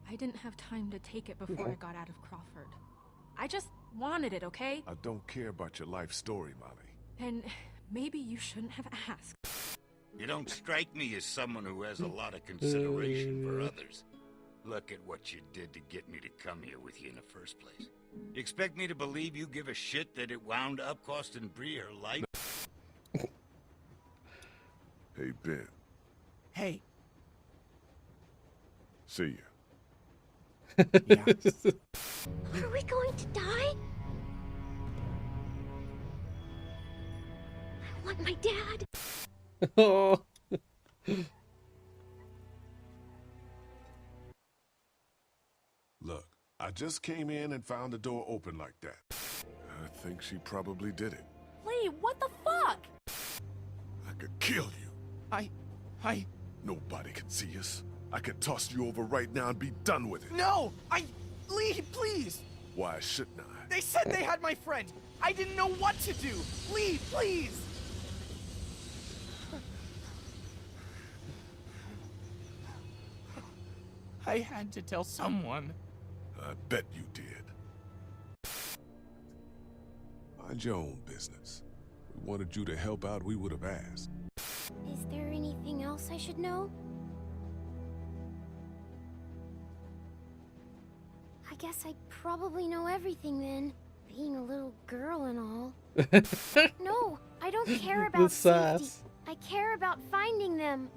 I didn't have time to take it before I got out of Crawford. I just wanted it, okay? I don't care about your life story, Molly. Then maybe you shouldn't have asked. You don't strike me as someone who has a lot of consideration for others. Look at what you did to get me to come here with you in the first place. You expect me to believe you give a shit that it wound up costing Bree her life? Hey, Ben. Hey. See ya. Are we going to die? I want my dad. Oh. Look, I just came in and found the door open like that. I think she probably did it. Lee, what the fuck? I could kill you. Nobody can see us. I could toss you over right now and be done with it. No! Lee, please! Why shouldn't I? They said they had my friend! I didn't know what to do! Lee, please! I had to tell someone. I bet you did. Mind your own business. We wanted you to help out, we would have asked. Is there anything else I should know? I guess I probably know everything then. Being a little girl and all. No, I don't care about safety. I care about finding them.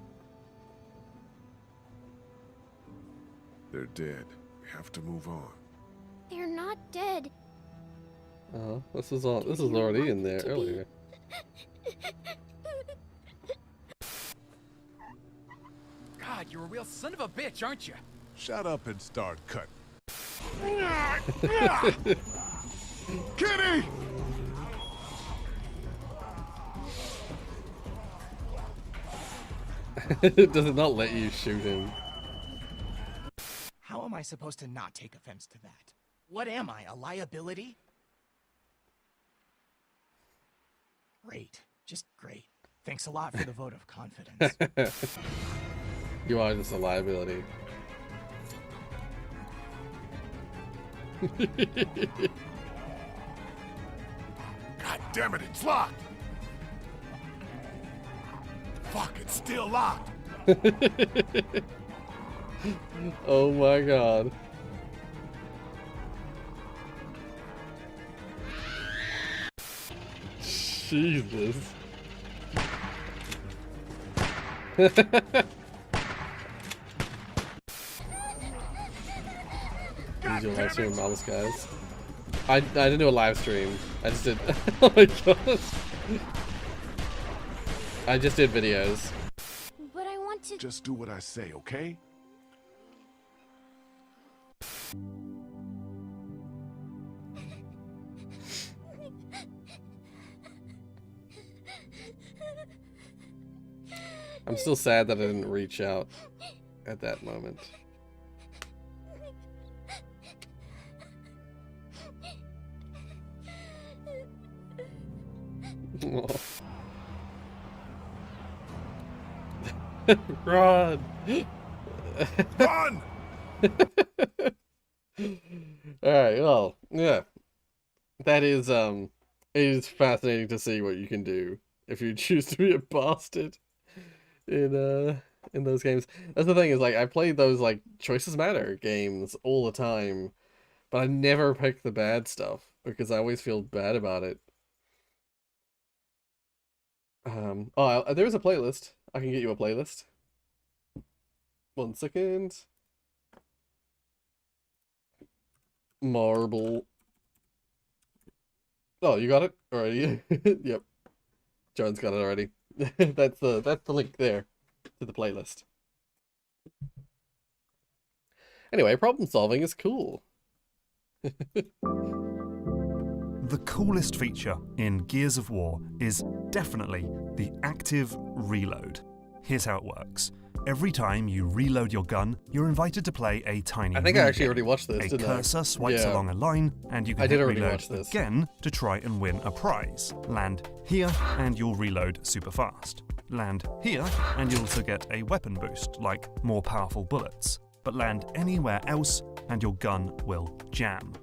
They're dead. We have to move on. They're not dead. This is already in there earlier. God, you're a real son of a bitch, aren't you? Shut up and start cutting. Kitty! Does it not let you shoot him? How am I supposed to not take offense to that? What am I, a liability? Great. Just great. Thanks a lot for the vote of confidence. You are just a liability. God damn it, it's locked! Fuck, it's still locked! Oh my god. Jesus. Use your live stream, Mama's guys. I didn't do a live stream. I just did. Oh my god. I just did videos. But I want to. Just do what I say, okay? I'm still sad that I didn't reach out at that moment. Run! Run! Alright, well, yeah. That is, it is fascinating to see what you can do if you choose to be a bastard in those games. That's the thing, is like, I play those, like, Choices Matter games all the time, but I never pick the bad stuff, because I always feel bad about it. Oh, there is a playlist. I can get you a playlist. 1 second. Marble. Oh, you got it already? Yep. John's got it already. That's the link there to the playlist. Anyway, problem solving is cool. The coolest feature in Gears of War is definitely the active reload. Here's how it works. Every time you reload your gun, you're invited to play a tiny I think I actually already watched this, didn't I? A cursor swipes along a line, and you can hit reload again to try and win a prize. Land here, and you'll reload super fast. Land here, and you'll also get a weapon boost, like more powerful bullets. But land anywhere else, and your gun will jam.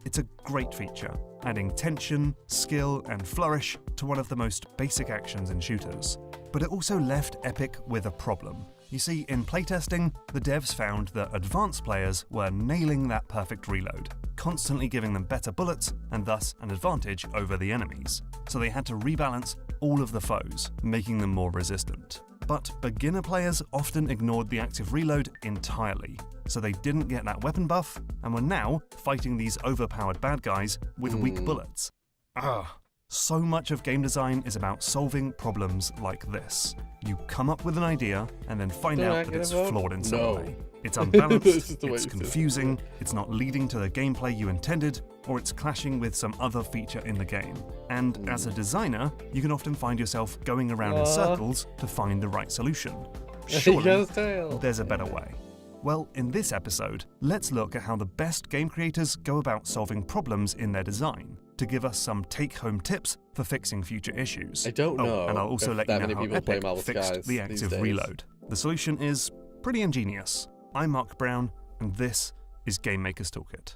It's a great feature, adding tension, skill, and flourish to one of the most basic actions in shooters. But it also left Epic with a problem. You see, in playtesting, the devs found that advanced players were nailing that perfect reload, constantly giving them better bullets and thus an advantage over the enemies. So they had to rebalance all of the foes, making them more resistant. But beginner players often ignored the active reload entirely, so they didn't get that weapon buff and were now fighting these overpowered bad guys with weak bullets. So much of game design is about solving problems like this. You come up with an idea and then find out that it's flawed in some way. It's unbalanced, it's confusing, it's not leading to the gameplay you intended, or it's clashing with some other feature in the game. And as a designer, you can often find yourself going around in circles to find the right solution. Surely, there's a better way. Well, in this episode, let's look at how the best game creators go about solving problems in their design, to give us some take-home tips for fixing future issues. I don't know. And I'll also let you know how Epic fixed the active days. reload. The solution is pretty ingenious. I'm Mark Brown, and this is Game Maker's Toolkit.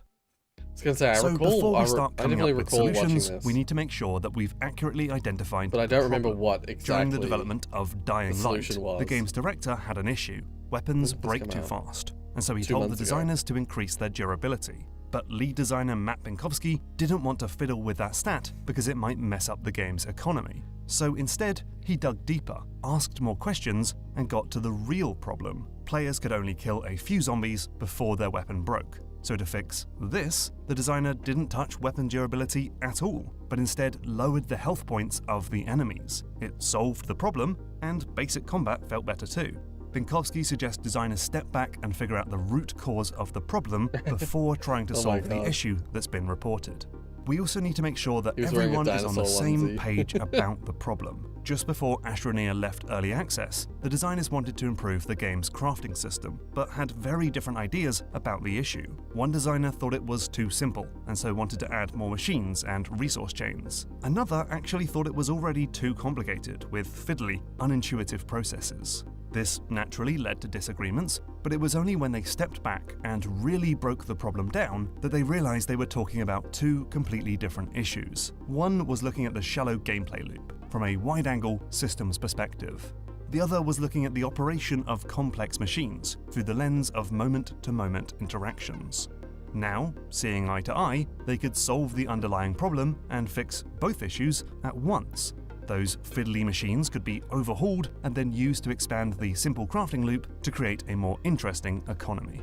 was gonna say, So before we start coming up with recall solutions, watching this. we need to make sure that we've accurately identified But I don't remember what exactly During the development of Dying Light, was. the game's director had an issue. Weapons break too fast, and so he told the designers to increase their durability. But lead designer Matt Binkowski didn't want to fiddle with that stat because it might mess up the game's economy. So instead, he dug deeper, asked more questions, and got to the real problem. Players could only kill a few zombies before their weapon broke. So to fix this, the designer didn't touch weapon durability at all, but instead lowered the health points of the enemies. It solved the problem, and basic combat felt better too. Binkowski suggests designers step back and figure out the root cause of the problem before trying to solve the issue that's been reported. We also need to make sure that everyone is on the same page about the problem. Just before Astroneer left early access, the designers wanted to improve the game's crafting system, but had very different ideas about the issue. One designer thought it was too simple, and so wanted to add more machines and resource chains. Another actually thought it was already too complicated, with fiddly, unintuitive processes. This naturally led to disagreements, but it was only when they stepped back and really broke the problem down that they realized they were talking about two completely different issues. One was looking at the shallow gameplay loop from a wide-angle systems perspective. The other was looking at the operation of complex machines through the lens of moment-to-moment interactions. Now, seeing eye to eye, they could solve the underlying problem and fix both issues at once. Those fiddly machines could be overhauled and then used to expand the simple crafting loop to create a more interesting economy.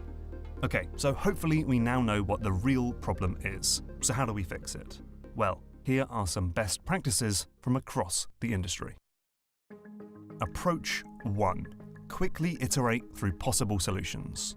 Okay, so hopefully we now know what the real problem is. So how do we fix it? Well, here are some best practices from across the industry. Approach 1. Quickly iterate through possible solutions.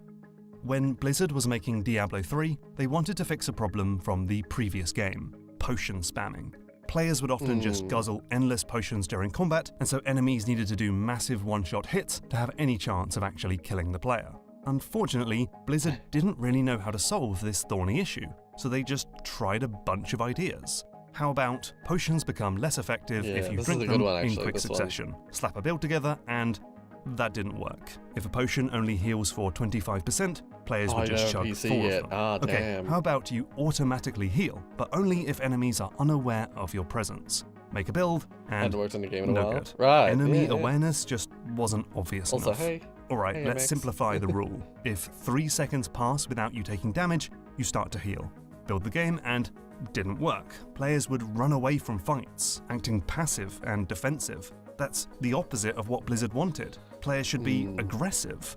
When Blizzard was making Diablo 3, they wanted to fix a problem from the previous game, potion spamming. Players would often just guzzle endless potions during combat, and so enemies needed to do massive one-shot hits to have any chance of actually killing the player. Unfortunately, Blizzard didn't really know how to solve this thorny issue, so they just tried a bunch of ideas. How about potions become less effective if you drink them in quick succession? Slap a build together and that didn't work. If a potion only heals for 25%, players would just chug 4 of them. Okay, how about you automatically heal, but only if enemies are unaware of your presence? Make a build, and worked in the game in a no while. good. Right, Enemy awareness just wasn't obvious Also, enough. hey. Alright, Hey, let's MX. simplify the rule. If 3 seconds pass without you taking damage, you start to heal. Build the game, and didn't work. Players would run away from fights, acting passive and defensive. That's the opposite of what Blizzard wanted. Players should be aggressive.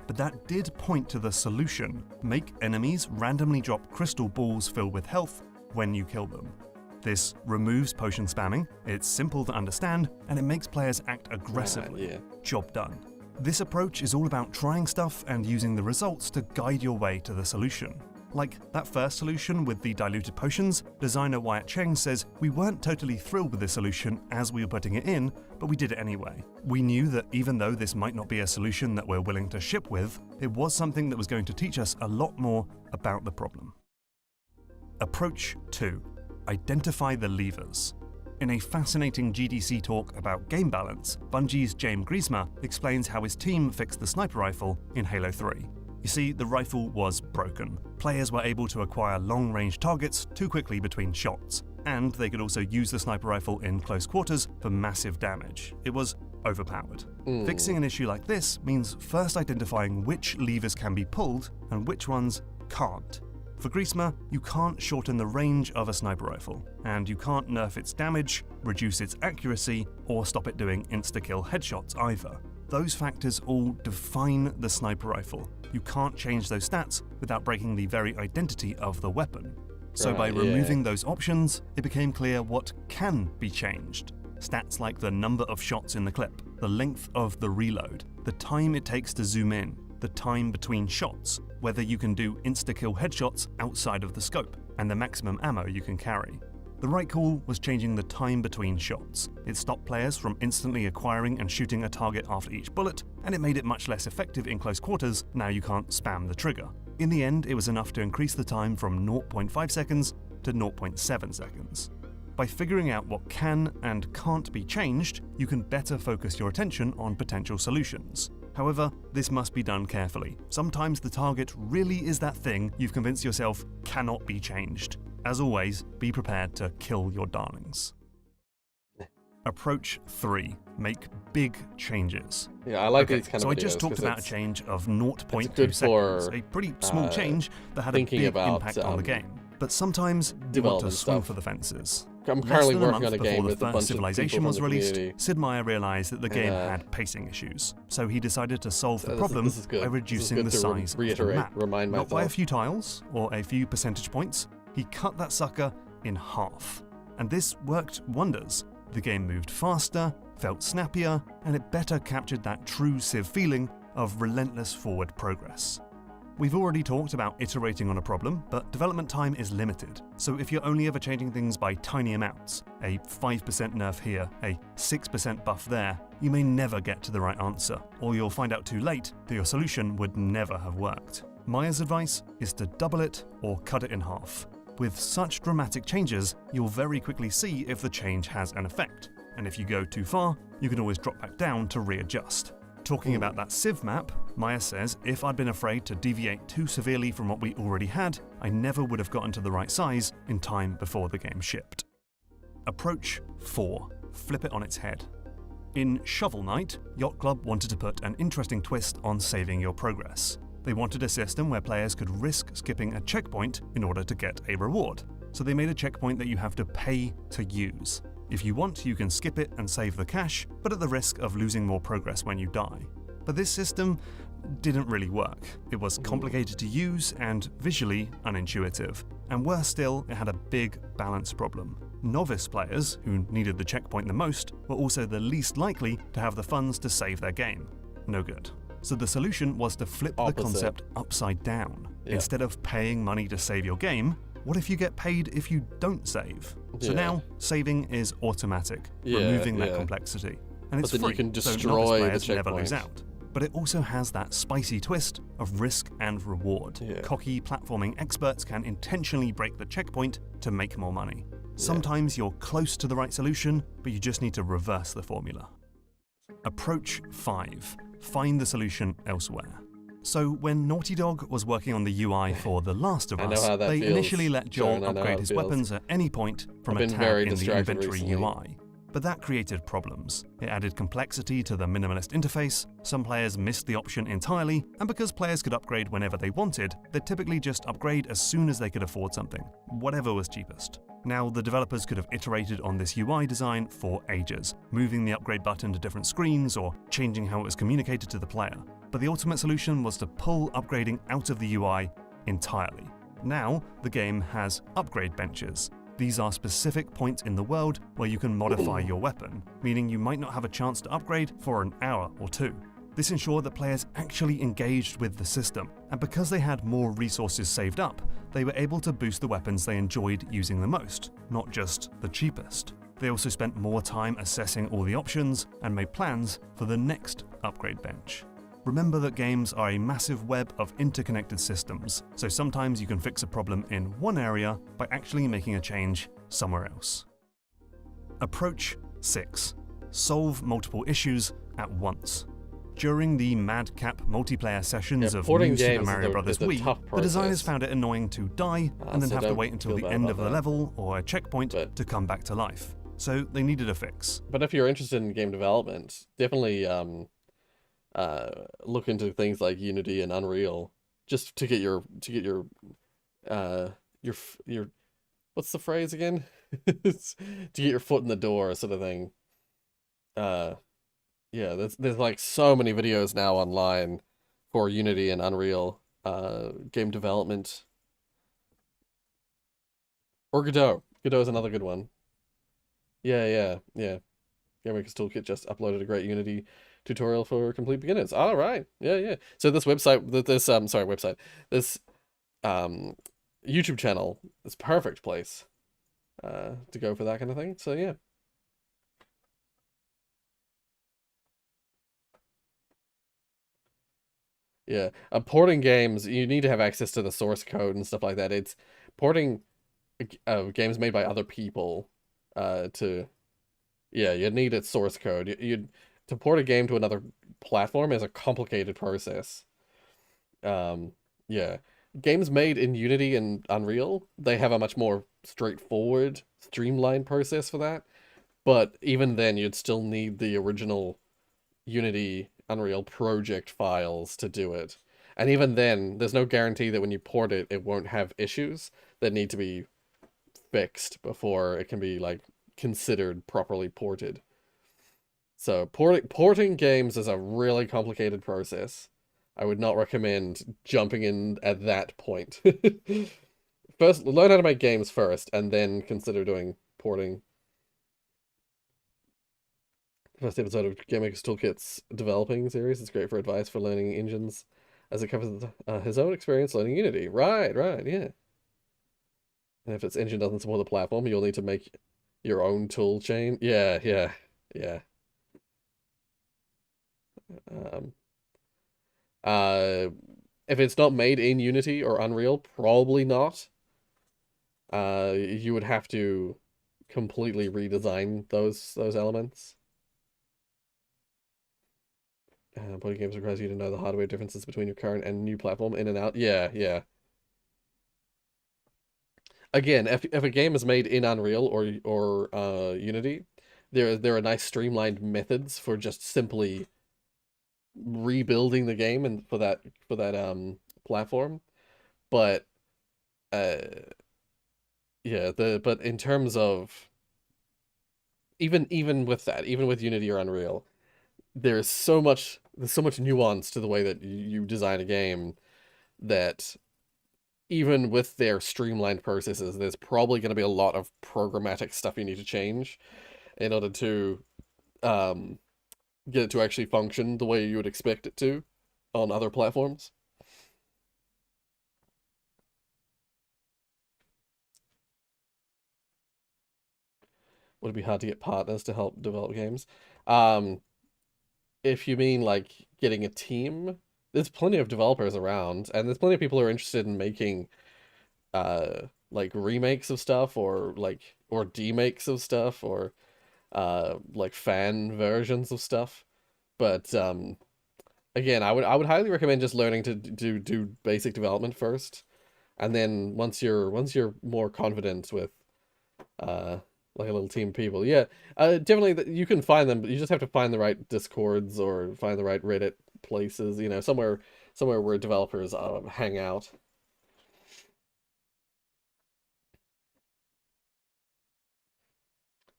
But that did point to the solution. Make enemies randomly drop crystal balls filled with health when you kill them. This removes potion spamming, it's simple to understand, and it makes players act aggressively. Job done. This approach is all about trying stuff and using the results to guide your way to the solution. Like that first solution with the diluted potions, designer Wyatt Cheng says, "We weren't totally thrilled with this solution as we were putting it in, but we did it anyway. We knew that even though this might not be a solution that we're willing to ship with, it was something that was going to teach us a lot more about the problem." Approach 2. Identify the levers. In a fascinating GDC talk about game balance, Bungie's James Griesmer explains how his team fixed the sniper rifle in Halo 3. You see, the rifle was broken. Players were able to acquire long-range targets too quickly between shots, and they could also use the sniper rifle in close quarters for massive damage. It was overpowered. Fixing an issue like this means first identifying which levers can be pulled and which ones can't. For Griesmer, you can't shorten the range of a sniper rifle, and you can't nerf its damage, reduce its accuracy, or stop it doing insta-kill headshots either. Those factors all define the sniper rifle. You can't change those stats without breaking the very identity of the weapon. So by removing those options, it became clear what can be changed. Stats like the number of shots in the clip, the length of the reload, the time it takes to zoom in, the time between shots, whether you can do insta-kill headshots outside of the scope, and the maximum ammo you can carry. The right call was changing the time between shots. It stopped players from instantly acquiring and shooting a target after each bullet, and it made it much less effective in close quarters. Now you can't spam the trigger. In the end, it was enough to increase the time from 0.5 seconds to 0.7 seconds. By figuring out what can and can't be changed, you can better focus your attention on potential solutions. However, this must be done carefully. Sometimes the target really is that thing you've convinced yourself cannot be changed. As always, be prepared to kill your darlings. Approach 3. Make big changes. Yeah, I like these kind of so videos. I just talked about a change of 0.2 seconds, a pretty small change that had a big impact on the game. But sometimes you want to swing for the fences. I'm currently working on a before game the with a bunch first of Civilization people was from the released, community. Sid Meier realized that the game had pacing issues. So he decided to solve the problem by reducing the size of the map. Not by a few tiles or a few percentage points. He cut that sucker in half. And this worked wonders. The game moved faster, felt snappier, and it better captured that true Civ feeling of relentless forward progress. We've already talked about iterating on a problem, but development time is limited. So if you're only ever changing things by tiny amounts, a 5% nerf here, a 6% buff there, you may never get to the right answer, or you'll find out too late that your solution would never have worked. Meier's advice is to double it or cut it in half. With such dramatic changes, you'll very quickly see if the change has an effect, and if you go too far, you can always drop back down to readjust. Talking about that Civ map, Meier says if I'd been afraid to deviate too severely from what we already had, I never would have gotten to the right size in time before the game shipped. Approach 4. Flip it on its head. In Shovel Knight, Yacht Club wanted to put an interesting twist on saving your progress. They wanted a system where players could risk skipping a checkpoint in order to get a reward. So they made a checkpoint that you have to pay to use. If you want, you can skip it and save the cash, but at the risk of losing more progress when you die. But this system didn't really work. It was complicated to use and visually unintuitive. And worse still, it had a big balance problem. Novice players, who needed the checkpoint the most, were also the least likely to have the funds to save their game. No good. So the solution was to flip the concept upside down. Yeah. Instead of paying money to save your game, what if you get paid if you don't save? So now, saving is automatic, removing that complexity. And it's free, you can destroy so novice players the never lose out. But it also has that spicy twist of risk and reward. Cocky platforming experts can intentionally break the checkpoint to make more money. Sometimes you're close to the right solution, but you just need to reverse the formula. Approach 5. Find the solution elsewhere. So when Naughty Dog was working on the UI for The Last of Us, they initially let Joel upgrade his weapons at any point from a tab in the inventory UI. But that created problems. It added complexity to the minimalist interface, some players missed the option entirely, and because players could upgrade whenever they wanted, they'd typically just upgrade as soon as they could afford something, whatever was cheapest. Now, the developers could have iterated on this UI design for ages, moving the upgrade button to different screens or changing how it was communicated to the player. But the ultimate solution was to pull upgrading out of the UI entirely. Now, the game has upgrade benches. These are specific points in the world where you can modify your weapon, meaning you might not have a chance to upgrade for an hour or two. This ensured that players actually engaged with the system, and because they had more resources saved up, they were able to boost the weapons they enjoyed using the most, not just the cheapest. They also spent more time assessing all the options and made plans for the next upgrade bench. Remember that games are a massive web of interconnected systems, so sometimes you can fix a problem in one area by actually making a change somewhere else. Approach 6. Solve multiple issues at once. During the madcap multiplayer sessions of New Super Mario Bros. Wii, the designers found it annoying to die and then have to wait until the end of the level or a checkpoint to come back to life. So they needed a fix. But if you're interested in game development, definitely look into things like Unity and Unreal, just to get your what's the phrase again? To get your foot in the door, sort of thing. Yeah, there's like so many videos now online for Unity and Unreal game development. Or Godot. Godot is another good one. Yeah. GameMaker's Toolkit just uploaded a great Unity tutorial for complete beginners. All right. Yeah. So this website, this YouTube channel is perfect place to go for that kind of thing. So yeah. Yeah, porting games, you need to have access to the source code and stuff like that. It's porting games made by other people you need its source code. To to port a game to another platform is a complicated process. Yeah. Games made in Unity and Unreal, they have a much more straightforward, streamlined process for that. But even then, you'd still need the original Unity Unreal project files to do it. And even then, there's no guarantee that when you port it, it won't have issues that need to be fixed before it can be, like, considered properly ported. So porting games is a really complicated process. I would not recommend jumping in at that point. First, learn how to make games first, and then consider doing porting. First episode of Game Maker's Toolkit's developing series. It's great for advice for learning engines, as it covers his own experience learning Unity. Right, yeah. And if its engine doesn't support the platform, you'll need to make your own tool chain. Yeah. If it's not made in Unity or Unreal, probably not. You would have to completely redesign those elements. Playing games requires you to know the hardware differences between your current and new platform in and out. Yeah. Again, if a game is made in Unreal or Unity, there are nice streamlined methods for just simply rebuilding the game and for that platform. But yeah, but in terms of even with that, even with Unity or Unreal, there's so much nuance to the way that you design a game that even with their streamlined processes, there's probably going to be a lot of programmatic stuff you need to change in order to get it to actually function the way you would expect it to on other platforms. Would it be hard to get partners to help develop games? If you mean like getting a team, there's plenty of developers around, and there's plenty of people who are interested in making like remakes of stuff or demakes of stuff or like fan versions of stuff. But again, I would highly recommend just learning to do basic development first, and then once you're more confident with like a little team of people, yeah, definitely you can find them, but you just have to find the right Discords or find the right Reddit places, you know, somewhere where developers hang out.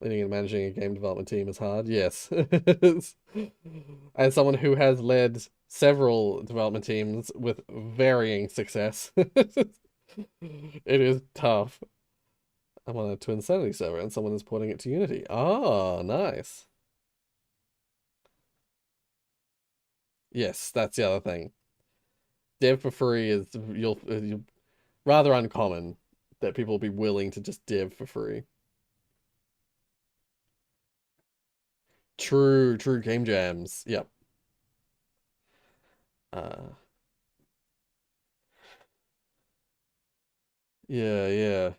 Leading and managing a game development team is hard, yes. As someone who has led several development teams with varying success, it is tough. I'm on a Twinsanity server and someone is porting it to Unity. Oh, nice. Yes, that's the other thing. Dev for free is you'll rather uncommon that people will be willing to just dev for free. True game jams. Yep. Yeah.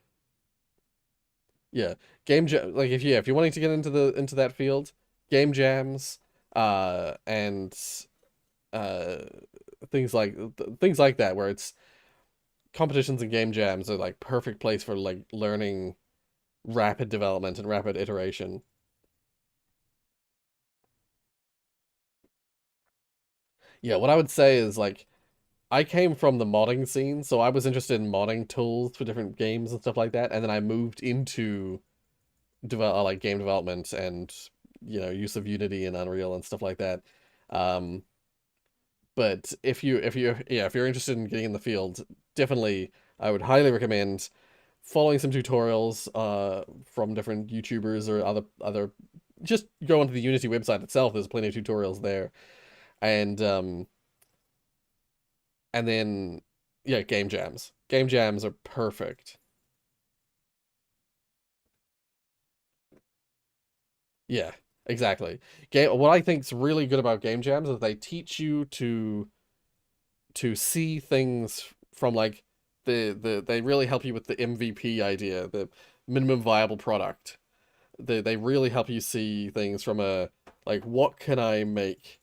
Game jam, like if you're wanting to get into that field, game jams, and things like that, where it's competitions and game jams are like perfect place for like learning rapid development and rapid iteration. Yeah, what I would say is like I came from the modding scene, so I was interested in modding tools for different games and stuff like that, and then I moved into like game development and, you know, use of Unity and Unreal and stuff like that. But if you're interested in getting in the field, definitely I would highly recommend following some tutorials from different YouTubers or other just go onto the Unity website itself. There's plenty of tutorials there. And then yeah, game jams. Game jams are perfect. Yeah, exactly. What I think is really good about game jams is they teach you to see things from like they really help you with the MVP idea, the minimum viable product. They really help you see things from a Like, what can I make?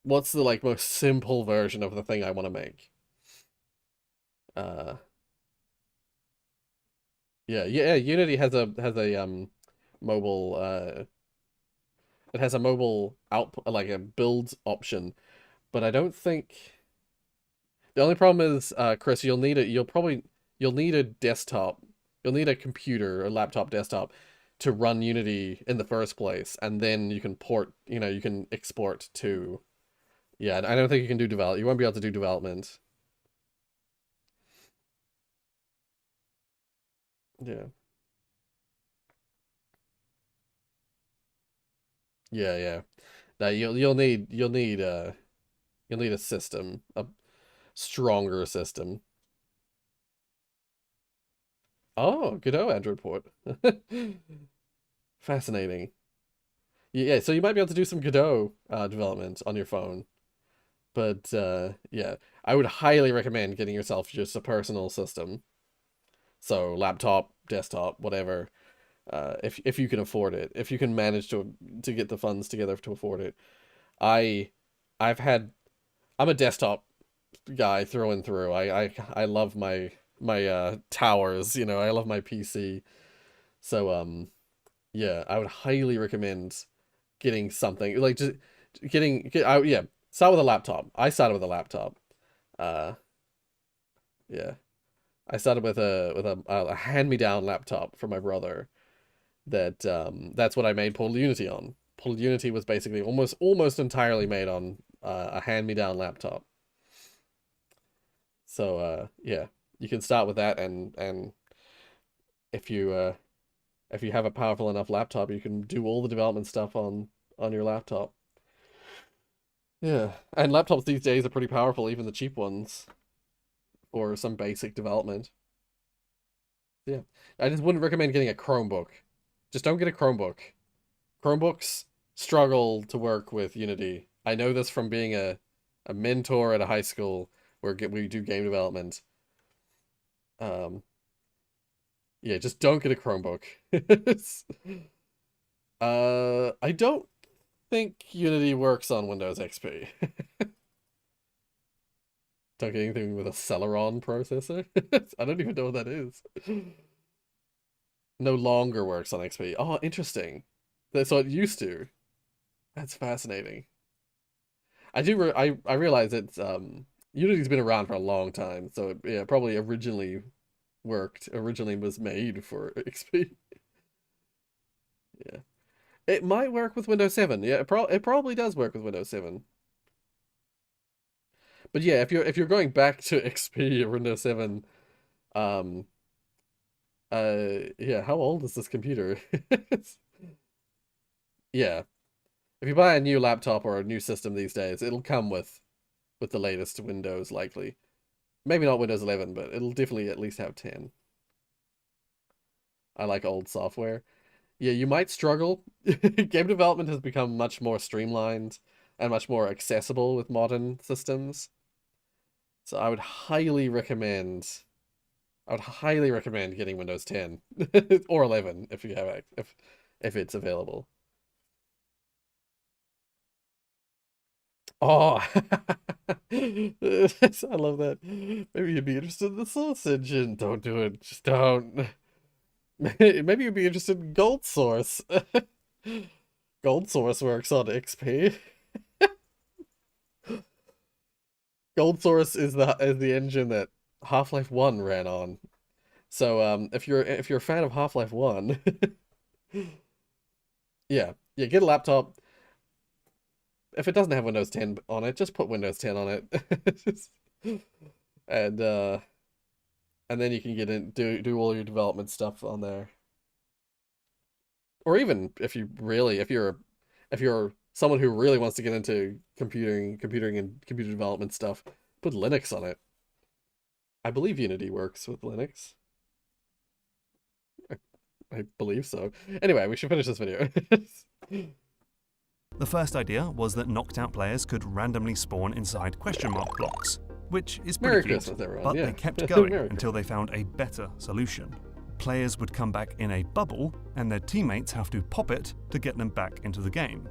What's the like most simple version of the thing I want to make? Yeah. Unity has a mobile it has a mobile output, like a build option, but I don't think the only problem is, Chris, you'll need a desktop, you'll need a computer, a laptop desktop, to run Unity in the first place, and then you can port, you can export to. Yeah, I don't think you can do you won't be able to do development. Yeah. Yeah. Now you'll need a system, a stronger system. Oh, Godot Android port. Fascinating. Yeah, so you might be able to do some Godot development on your phone. But yeah, I would highly recommend getting yourself just a personal system. So laptop, desktop, whatever. If you can afford it, if you can manage to get the funds together to afford it. I'm a desktop guy through and through. I love my towers, I love my PC. So yeah, I would highly recommend getting something like just yeah, start with a laptop. I started with a laptop. Yeah. I started with a hand-me-down laptop from my brother. That's what I made Portal Unity on. Portal Unity was basically almost entirely made on a hand-me-down laptop. So yeah, you can start with that, and if you have a powerful enough laptop, you can do all the development stuff on your laptop. Yeah, and laptops these days are pretty powerful, even the cheap ones, for some basic development. Yeah, I just wouldn't recommend getting a Chromebook. Just don't get a Chromebook. Chromebooks struggle to work with Unity. I know this from being a mentor at a high school where we do game development. Yeah, just don't get a Chromebook. I don't think Unity works on Windows XP. Don't get anything with a Celeron processor. I don't even know what that is. No longer works on XP. Oh, interesting. That's what it used to. That's fascinating. I realize it's Unity's been around for a long time, so yeah, probably originally was made for XP. Yeah. It might work with Windows 7. Yeah, it probably does work with Windows 7. But yeah, if you're going back to XP or Windows 7, yeah, how old is this computer? Yeah. If you buy a new laptop or a new system these days, it'll come with the latest Windows, likely. Maybe not Windows 11, but it'll definitely at least have 10. I like old software. Yeah, you might struggle. Game development has become much more streamlined and much more accessible with modern systems. So I would highly recommend getting Windows 10 or 11 if you have if it's available. Oh, I love that. Maybe you'd be interested in the Source engine. Don't do it. Just don't. Maybe you'd be interested in Gold Source. Gold Source works on XP. Gold Source is the engine that Half-Life 1 ran on. So if you're a fan of Half-Life 1, yeah, get a laptop. If it doesn't have Windows 10 on it, just put Windows 10 on it. And then you can get in, do all your development stuff on there. Or even if you're someone who really wants to get into computing and computer development stuff, put Linux on it. I believe Unity works with Linux. I believe so. Anyway, we should finish this video. The first idea was that knocked out players could randomly spawn inside question mark blocks, which is pretty cute, but they kept going until they found a better solution. Players would come back in a bubble, and their teammates have to pop it to get them back into the game.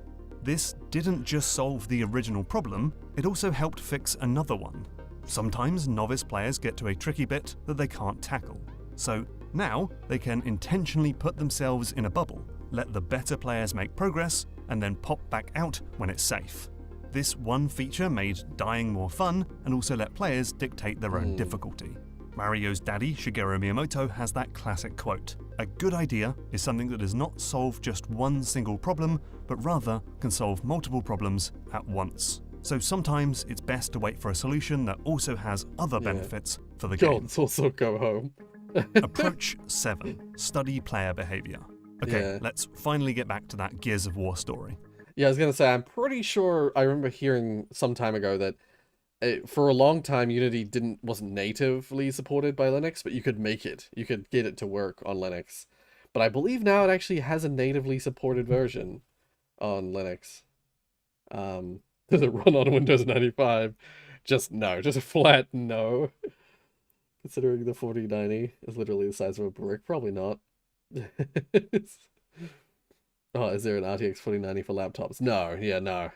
This didn't just solve the original problem, it also helped fix another one. Sometimes novice players get to a tricky bit that they can't tackle. So now they can intentionally put themselves in a bubble, let the better players make progress, and then pop back out when it's safe. This one feature made dying more fun and also let players dictate their own difficulty. Mario's daddy, Shigeru Miyamoto, has that classic quote: "A good idea is something that does not solve just one single problem, but rather can solve multiple problems at once." So sometimes it's best to wait for a solution that also has other benefits for the game. Let's also go home. Approach 7. Study player behavior. Okay, let's finally get back to that Gears of War story. Yeah, I was going to say, I'm pretty sure I remember hearing some time ago that for a long time Unity wasn't natively supported by Linux, but you could make it. You could get it to work on Linux. But I believe now it actually has a natively supported version on Linux. Does it run on Windows 95? Just no. Just a flat no. Considering the 4090 is literally the size of a brick, probably not. Oh, is there an RTX 4090 for laptops? No. Yeah, no.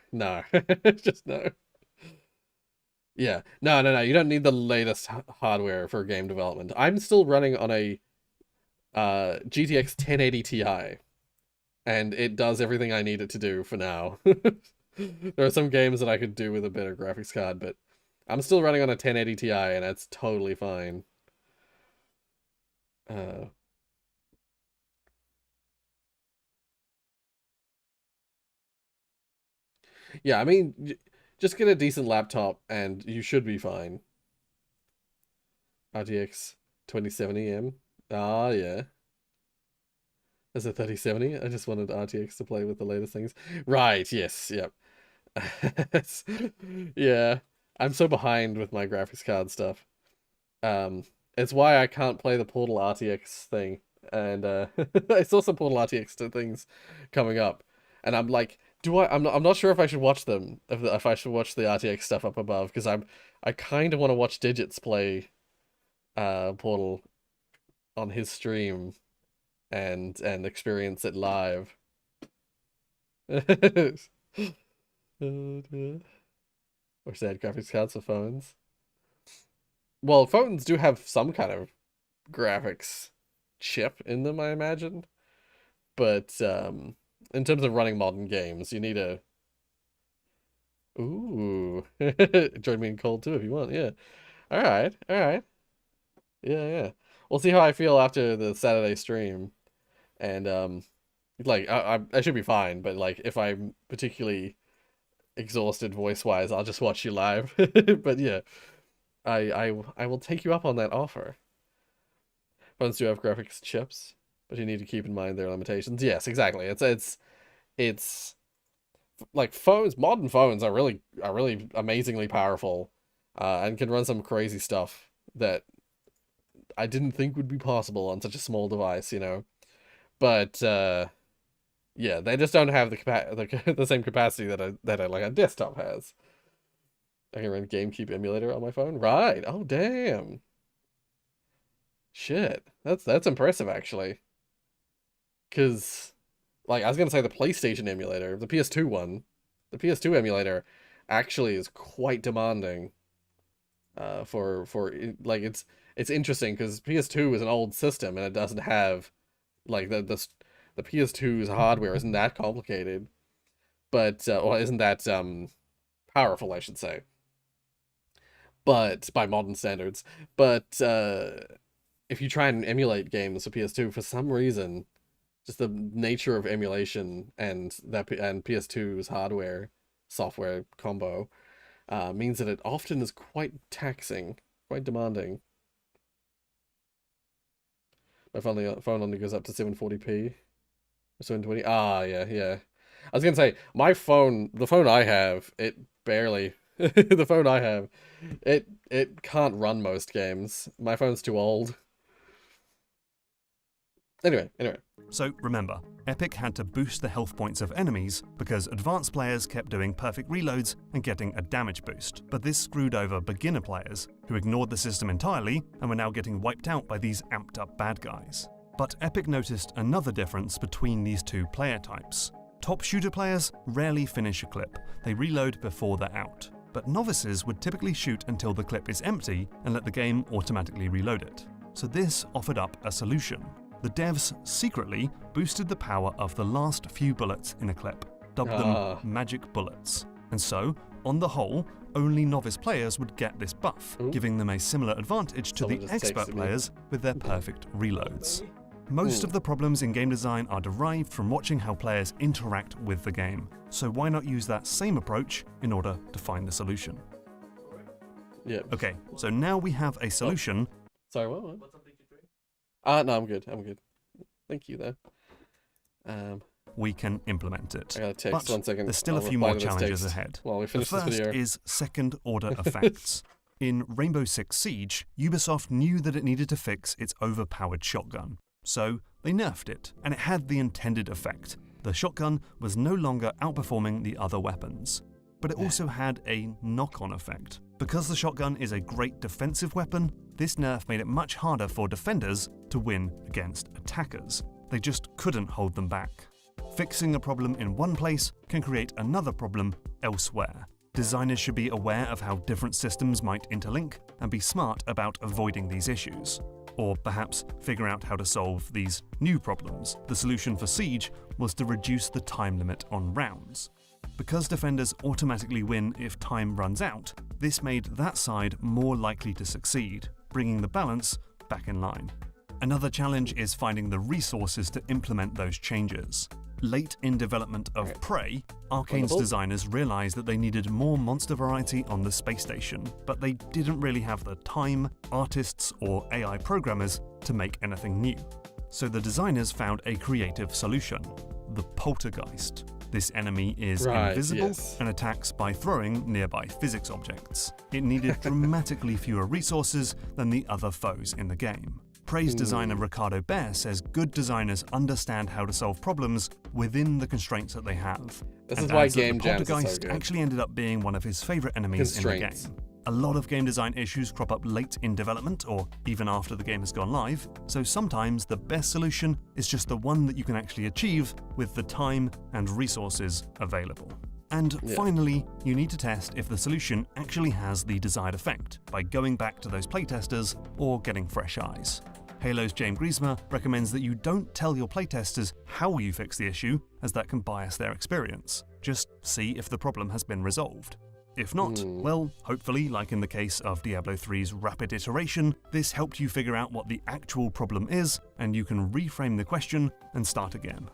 Just no. Yeah. No. You don't need the latest hardware for game development. I'm still running on a GTX 1080 Ti. And it does everything I need it to do for now. There are some games that I could do with a better graphics card, but I'm still running on a 1080 Ti, and that's totally fine. Yeah, I mean, just get a decent laptop, and you should be fine. RTX 2070M. Ah, yeah. As a 3070, I just wanted RTX to play with the latest things. Right, yes, yep. Yeah, I'm so behind with my graphics card stuff. It's why I can't play the Portal RTX thing. And I saw some Portal RTX things coming up, and I'm like, I'm not sure if I should watch them, if I should watch the RTX stuff up above, because I kind of want to watch Digits play Portal on his stream and experience it live. Or sad graphics cards for phones. Well, phones do have some kind of graphics chip in them, I imagine. But in terms of running modern games, you need a... Ooh. Join me in Cold too if you want, yeah. Alright. Yeah. We'll see how I feel after the Saturday stream. And, like, I should be fine, but, like, if I'm particularly exhausted voice-wise, I'll just watch you live. But, yeah, I will take you up on that offer. Phones do have graphics chips, but you need to keep in mind their limitations. Yes, exactly. It's like modern phones are really amazingly powerful, and can run some crazy stuff that I didn't think would be possible on such a small device, you know. But yeah, they just don't have the same capacity that like a desktop has. I can run GameCube emulator on my phone. Right. Oh damn. Shit. That's impressive actually. 'Cause like I was gonna say the PlayStation emulator, the PS2 one, the PS2 emulator actually is quite demanding. For like it's interesting because PS2 is an old system and it doesn't have like the PS2's hardware isn't that complicated, but or isn't that powerful, I should say. But by modern standards, but if you try and emulate games for PS2, for some reason, just the nature of emulation and PS2's hardware software combo means that it often is quite taxing, quite demanding. My phone only goes up to 740p or 720. Ah, yeah. I was gonna say the phone I have, it barely. The phone I have, it can't run most games. My phone's too old. Anyway. So remember, Epic had to boost the health points of enemies because advanced players kept doing perfect reloads and getting a damage boost. But this screwed over beginner players, who ignored the system entirely and were now getting wiped out by these amped up bad guys. But Epic noticed another difference between these two player types. Top shooter players rarely finish a clip. They reload before they're out. But novices would typically shoot until the clip is empty and let the game automatically reload it. So this offered up a solution. The devs secretly boosted the power of the last few bullets in a clip, dubbed them magic bullets. And so, on the whole, only novice players would get this buff, giving them a similar advantage to the expert players with their perfect reloads. Most of the problems in game design are derived from watching how players interact with the game, so why not use that same approach in order to find the solution? Yeah. Okay, so now we have a solution. Sorry, what? No, I'm good. I'm good. Thank you, though. We can implement it. I gotta text but 1 second. There's still a few more challenges ahead. Well, we the finish first this video. is second-order effects. In Rainbow Six Siege, Ubisoft knew that it needed to fix its overpowered shotgun. So they nerfed it, and it had the intended effect. The shotgun was no longer outperforming the other weapons. But it also had a knock-on effect. Because the shotgun is a great defensive weapon, this nerf made it much harder for defenders to win against attackers. They just couldn't hold them back. Fixing a problem in one place can create another problem elsewhere. Designers should be aware of how different systems might interlink and be smart about avoiding these issues. Or perhaps figure out how to solve these new problems. The solution for Siege was to reduce the time limit on rounds. Because defenders automatically win if time runs out, this made that side more likely to succeed, bringing the balance back in line. Another challenge is finding the resources to implement those changes. Late in development of Prey, Arcane's designers realized that they needed more monster variety on the space station, but they didn't really have the time, artists, or AI programmers to make anything new. So the designers found a creative solution: the Poltergeist. This enemy is invisible and attacks by throwing nearby physics objects. It needed dramatically fewer resources than the other foes in the game. Prey's designer Ricardo Bear says good designers understand how to solve problems within the constraints that they have. This is why Game Jam is so Poltergeist good. actually ended up being one of his favorite enemies in the game. A lot of game design issues crop up late in development or even after the game has gone live, so sometimes the best solution is just the one that you can actually achieve with the time and resources available. And finally, you need to test if the solution actually has the desired effect by going back to those playtesters or getting fresh eyes. Halo's James Griezmer recommends that you don't tell your playtesters how you fix the issue, as that can bias their experience. Just see if the problem has been resolved. If not, well, hopefully, like in the case of Diablo 3's rapid iteration, this helped you figure out what the actual problem is, and you can reframe the question and start again.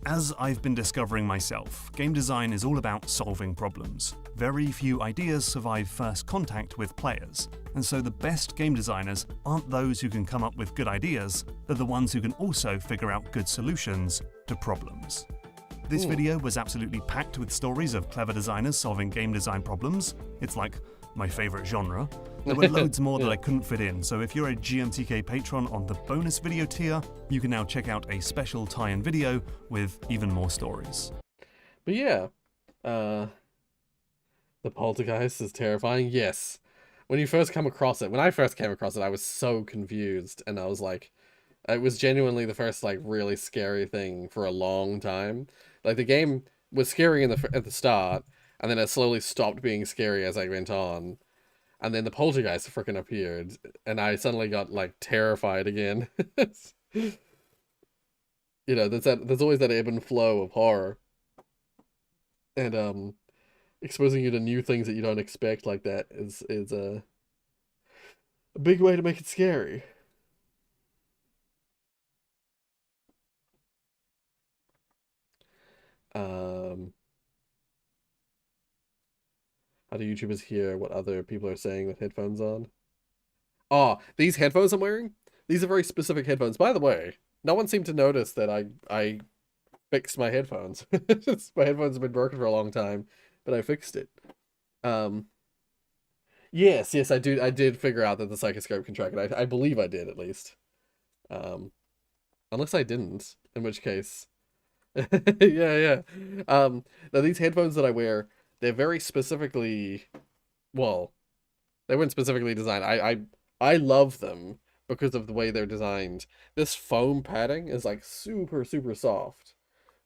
As I've been discovering myself, game design is all about solving problems. Very few ideas survive first contact with players, and so the best game designers aren't those who can come up with good ideas, they're the ones who can also figure out good solutions to problems. This video was absolutely packed with stories of clever designers solving game design problems. It's like my favorite genre. There were loads more that I couldn't fit in, so if you're a GMTK patron on the bonus video tier, you can now check out a special tie-in video with even more stories. But yeah, the Poltergeist is terrifying. Yes, when you first come across it, when I first came across it, I was so confused, and I was like, it was genuinely the first like really scary thing for a long time. Like the game was scary at the start, and then it slowly stopped being scary as I went on. And then the Poltergeist freaking appeared, and I suddenly got like terrified again. You know, there's always that ebb and flow of horror, and exposing you to new things that you don't expect like that is a big way to make it scary. How do YouTubers hear what other people are saying with headphones on? Oh, these headphones I'm wearing? These are very specific headphones. By the way, no one seemed to notice that I fixed my headphones. My headphones have been broken for a long time, but I fixed it. Yes, I did figure out that the psychoscope can track it. I believe I did, at least. Unless I didn't, in which case... yeah. Now these headphones that I wear, they're very specifically, well, they weren't specifically designed. I love them because of the way they're designed. This foam padding is like super, super soft.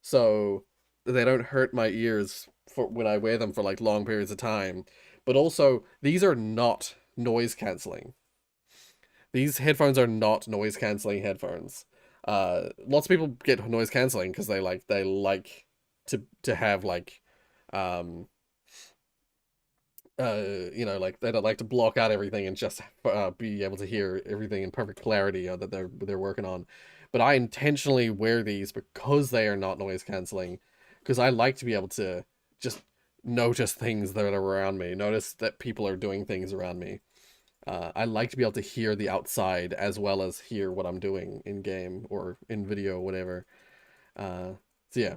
so they don't hurt my ears for when I wear them for like long periods of time. But also, these are not noise canceling. These headphones are not noise canceling headphones. Lots of people get noise canceling because they like to have like you know, like they don't like to block out everything and just be able to hear everything in perfect clarity that they're working on. But I intentionally wear these because they are not noise canceling, because I like to be able to just notice things that are around me, notice that people are doing things around me. I like to be able to hear the outside as well as hear what I'm doing in game or in video or whatever. So yeah.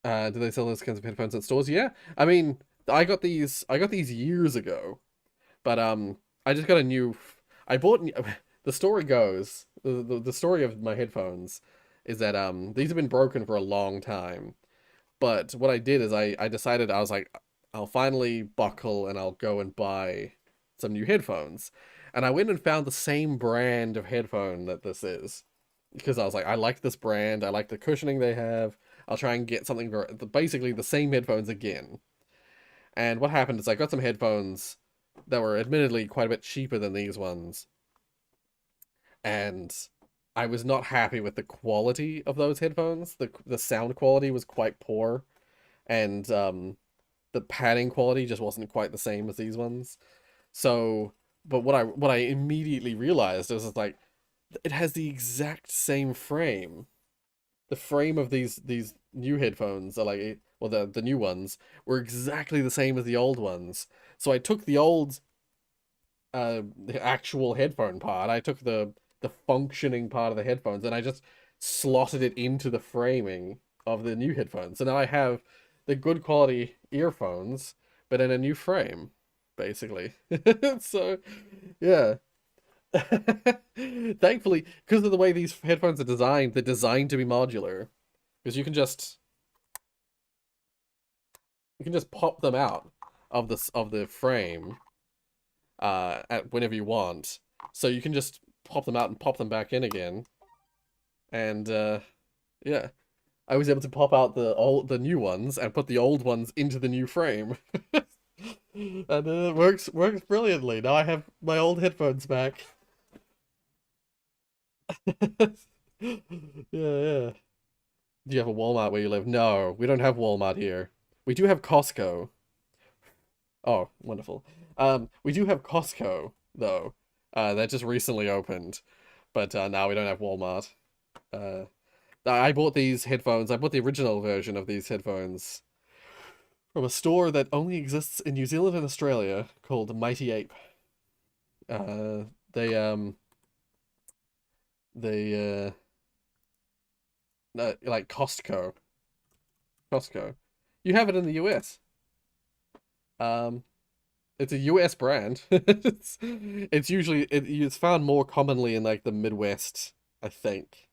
Do they sell those kinds of headphones at stores? Yeah. I mean, I got these years ago. But I just got a new I bought the story goes, the story of my headphones is that these have been broken for a long time. But what I did is I decided, I was like, I'll finally buckle and I'll go and buy some new headphones. And I went and found the same brand of headphone that this is. Because I was like, I like this brand, I like the cushioning they have. I'll try and get something for basically the same headphones again. And what happened is I got some headphones that were admittedly quite a bit cheaper than these ones. And I was not happy with the quality of those headphones. The sound quality was quite poor. And the padding quality just wasn't quite the same as these ones. So, but what I immediately realized is like, it has the exact same frame. The frame of these new headphones are like, well, the new ones were exactly the same as the old ones. So I took the old the actual headphone part, I took the functioning part of the headphones, and I just slotted it into the framing of the new headphones. So now I have the good quality earphones, but in a new frame, basically. So, yeah. Thankfully, because of the way these headphones are designed, they're designed to be modular. Because you can just pop them out of the frame at whenever you want. So you can just pop them out and pop them back in again. And yeah. I was able to pop out the new ones and put the old ones into the new frame. And it works brilliantly. Now I have my old headphones back. Yeah. Do you have a Walmart where you live? No, we don't have Walmart here. We do have Costco. Oh, wonderful. We do have Costco, though. That just recently opened. But now we don't have Walmart. I bought these headphones. I bought the original version of these headphones from a store that only exists in New Zealand and Australia called Mighty Ape. They like Costco. Costco. You have it in the US. It's a US brand. It's usually it's found more commonly in like the Midwest, I think.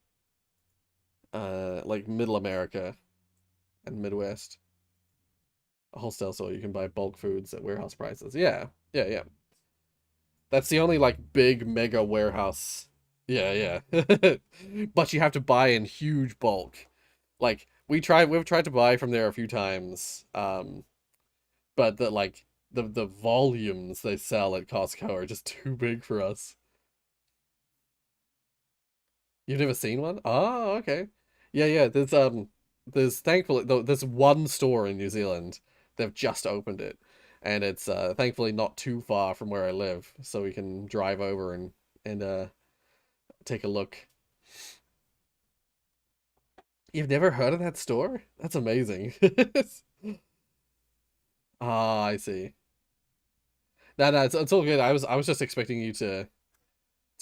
Like Middle America and Midwest. A wholesale store, you can buy bulk foods at warehouse prices. Yeah. That's the only like big mega warehouse. Yeah. But you have to buy in huge bulk. Like we've tried to buy from there a few times. But the volumes they sell at Costco are just too big for us. You've never seen one? Oh, okay. Yeah. There's thankfully there's one store in New Zealand. They've just opened it, and it's thankfully not too far from where I live, so we can drive over and take a look. You've never heard of that store? That's amazing. Ah, I see. No, it's all good. I was just expecting you to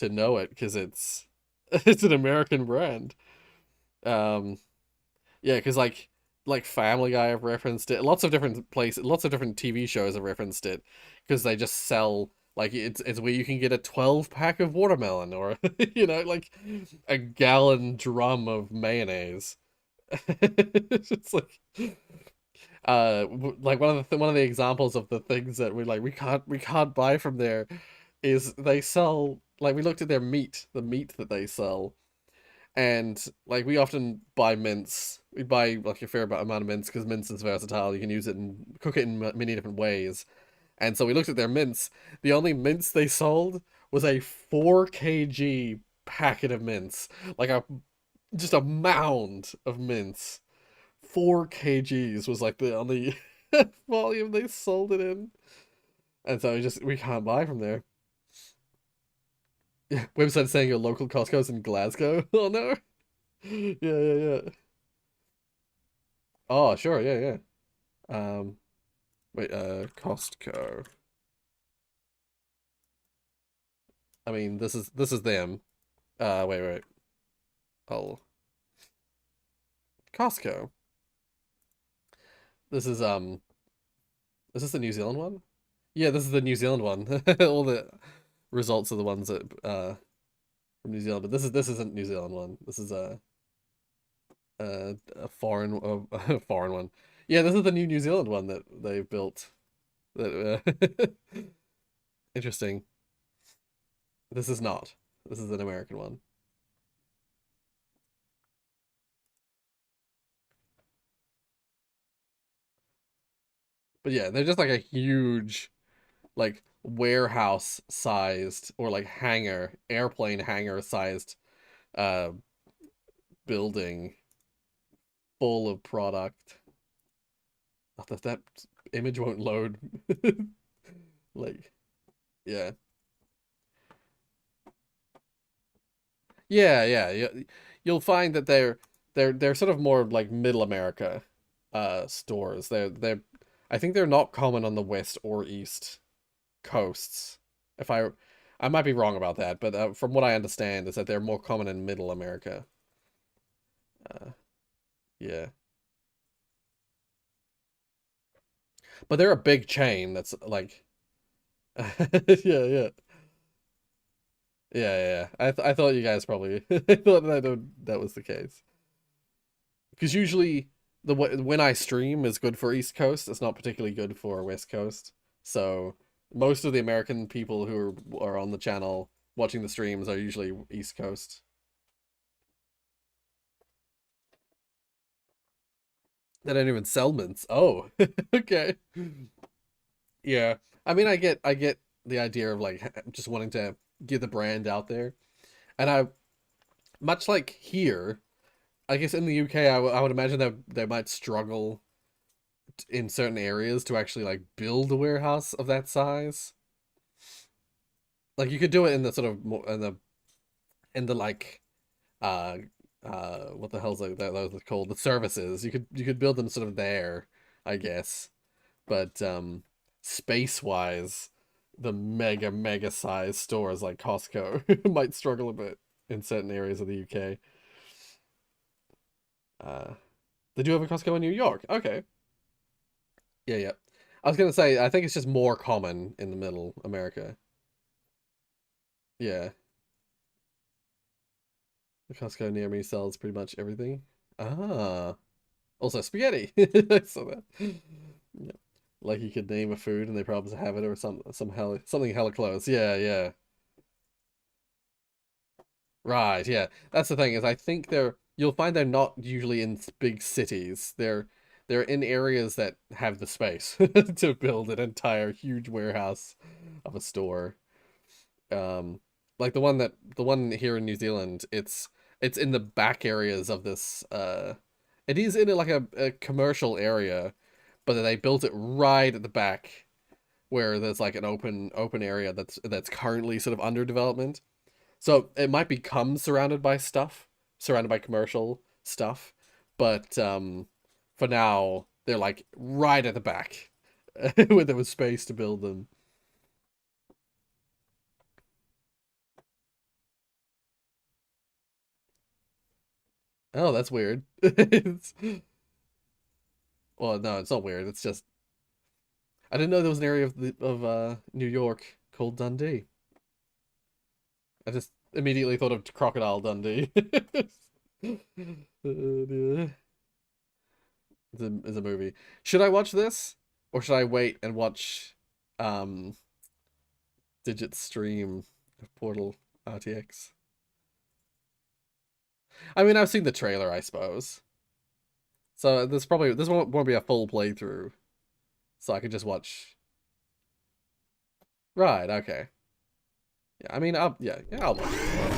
know it because it's it's an American brand. Um, yeah, because like Family Guy have referenced it. Lots of different places, lots of different TV shows have referenced it because they just sell like it's where you can get a 12-pack of watermelon or you know like a gallon drum of mayonnaise. It's like like one of the examples of the things that we can't buy from there is they sell like we looked at their meat, the meat that they sell, And like we often buy mints. We buy like a fair amount of mints because mints is versatile. You can use it and cook it in many different ways. And so we looked at their mints. The only mints they sold was a 4 kg packet of mints, like just a mound of mints. 4 kgs was like the only volume they sold it in, and so we can't buy from there. Yeah, website saying your local Costco's in Glasgow. Oh no. Yeah. Oh sure, yeah. Wait, Costco. I mean, this is them. Wait. Oh, Costco. This is this the New Zealand one? Yeah, this is the New Zealand one. All the results are the ones that from New Zealand, but this isn't New Zealand one. This is a foreign a foreign one. Yeah, this is the New Zealand one that they've built. That interesting. This is not. This is an American one. But yeah, they're just like a huge, like warehouse sized or like airplane hangar sized uh building full of product. That image won't load. Like, yeah. Yeah. You'll find that they're sort of more like middle America stores. They're I think they're not common on the west or east coasts. If I might be wrong about that, but from what I understand is that they're more common in middle America. Yeah. But they're a big chain that's like yeah. Yeah. I thought you guys probably I thought that was the case. Because usually when I stream is good for East Coast, it's not particularly good for West Coast. So most of the American people who are on the channel watching the streams are usually East Coast. They don't even sell mints. Oh, okay. Yeah. I mean, I get the idea of like just wanting to get the brand out there. And much like here, I guess in the UK, I would imagine that they might struggle in certain areas to actually like build a warehouse of that size. Like you could do it in the sort of more in the like what the hell's that was called, the services. You could build them sort of there, I guess. But space wise, the mega size stores like Costco might struggle a bit in certain areas of the UK. They do have a Costco in New York. Okay. Yeah. I was gonna say, I think it's just more common in the middle America. Yeah. The Costco near me sells pretty much everything. Ah. Also spaghetti. I saw that. Yeah. Like you could name a food and they probably have it or something hella close. Yeah. Right, yeah. That's the thing is I think you'll find they're not usually in big cities. They're in areas that have the space to build an entire huge warehouse of a store. Like the one here in New Zealand, it's in the back areas of this it is in like a commercial area, but they built it right at the back where there's like an open area that's currently sort of under development. So it might become surrounded by commercial stuff, but for now they're like right at the back where there was space to build them. Oh, that's weird. Well, no, it's not weird. It's just I didn't know there was an area of New York called Dundee. I just immediately thought of Crocodile Dundee. It's a movie. Should I watch this? Or should I wait and watch Digit's stream of Portal RTX? I mean, I've seen the trailer, I suppose. So this won't be a full playthrough. So I could just watch. Right, okay. Yeah, I mean, I'll watch it.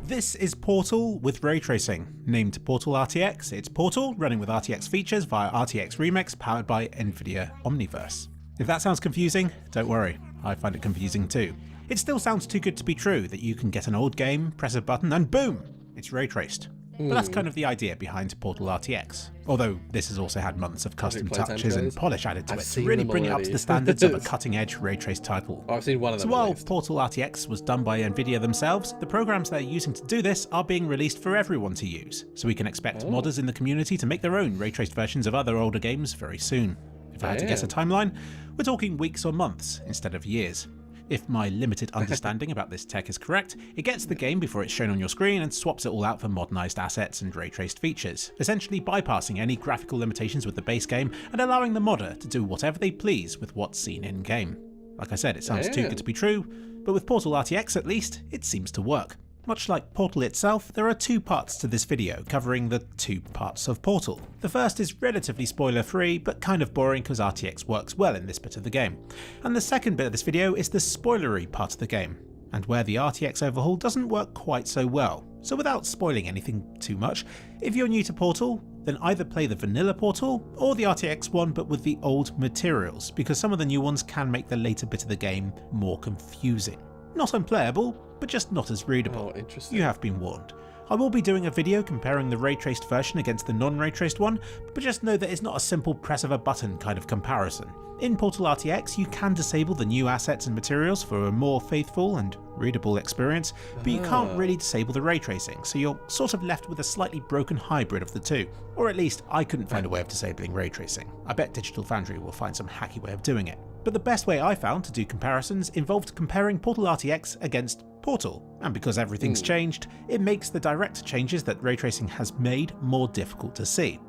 This is Portal with ray tracing. Named Portal RTX, it's Portal running with RTX features via RTX Remix powered by NVIDIA Omniverse. If that sounds confusing, don't worry, I find it confusing too. It still sounds too good to be true that you can get an old game, press a button, and boom, it's ray traced. But that's kind of the idea behind Portal RTX. Although this has also had months of custom touches and polish added to it to really bring it up to the standards of a cutting-edge ray trace title. I've seen one of them. So while Portal RTX was done by NVIDIA themselves, the programs they're using to do this are being released for everyone to use. So we can expect modders in the community to make their own ray traced versions of other older games very soon. If I had to guess a timeline, we're talking weeks or months instead of years. If my limited understanding about this tech is correct, it gets the game before it's shown on your screen and swaps it all out for modernized assets and ray-traced features, essentially bypassing any graphical limitations with the base game and allowing the modder to do whatever they please with what's seen in-game. Like I said, it sounds too good to be true, but with Portal RTX at least, it seems to work. Much like Portal itself, there are two parts to this video, covering the two parts of Portal. The first is relatively spoiler-free, but kind of boring because RTX works well in this bit of the game. And the second bit of this video is the spoilery part of the game, and where the RTX overhaul doesn't work quite so well. So without spoiling anything too much, if you're new to Portal, then either play the vanilla Portal or the RTX one but with the old materials, because some of the new ones can make the later bit of the game more confusing. Not unplayable, but just not as readable. You have been warned. I will be doing a video comparing the ray-traced version against the non-ray-traced one, but just know that it's not a simple press of a button kind of comparison. In Portal RTX, you can disable the new assets and materials for a more faithful and readable experience, but you can't really disable the ray tracing, so you're sort of left with a slightly broken hybrid of the two. Or at least, I couldn't find a way of disabling ray tracing. I bet Digital Foundry will find some hacky way of doing it. But the best way I found to do comparisons involved comparing Portal RTX against Portal, and because everything's changed, it makes the direct changes that ray tracing has made more difficult to see.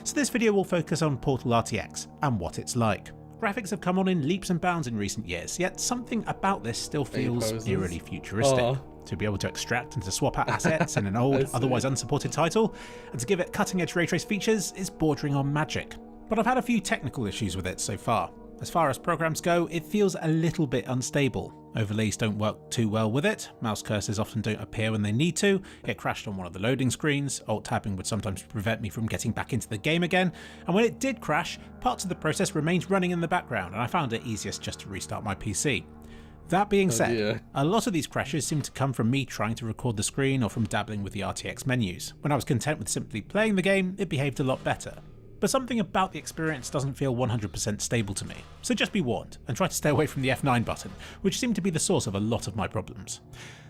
So this video will focus on Portal RTX and what it's like. Graphics have come on in leaps and bounds in recent years, yet something about this still feels eerily futuristic. To be able to extract and to swap out assets in an old, otherwise unsupported title, and to give it cutting-edge ray trace features is bordering on magic. But I've had a few technical issues with it so far. As far as programs go, it feels a little bit unstable. Overlays don't work too well with it, mouse cursors often don't appear when they need to, it crashed on one of the loading screens, alt-tabbing would sometimes prevent me from getting back into the game again, and when it did crash, parts of the process remained running in the background and I found it easiest just to restart my PC. That being said, a lot of these crashes seem to come from me trying to record the screen or from dabbling with the RTX menus. When I was content with simply playing the game, it behaved a lot better. But something about the experience doesn't feel 100% stable to me, so just be warned, and try to stay away from the F9 button, which seemed to be the source of a lot of my problems.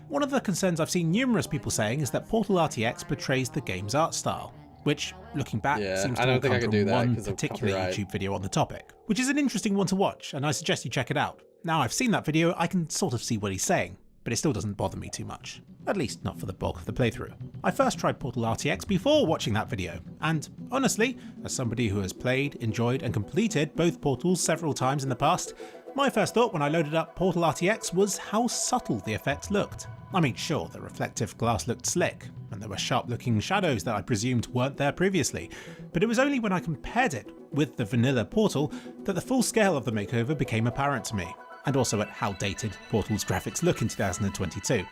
One of the concerns I've seen numerous people saying is that Portal RTX betrays the game's art style, which, looking back, seems to have come from one particular YouTube video on the topic, which is an interesting one to watch, and I suggest you check it out. Now I've seen that video, I can sort of see what he's saying, but it still doesn't bother me too much. At least not for the bulk of the playthrough. I first tried Portal RTX before watching that video, and honestly, as somebody who has played, enjoyed and completed both Portals several times in the past, my first thought when I loaded up Portal RTX was how subtle the effect looked. I mean, sure, the reflective glass looked slick, and there were sharp looking shadows that I presumed weren't there previously, but it was only when I compared it with the vanilla Portal that the full scale of the makeover became apparent to me, and also at how dated Portal's graphics look in 2022.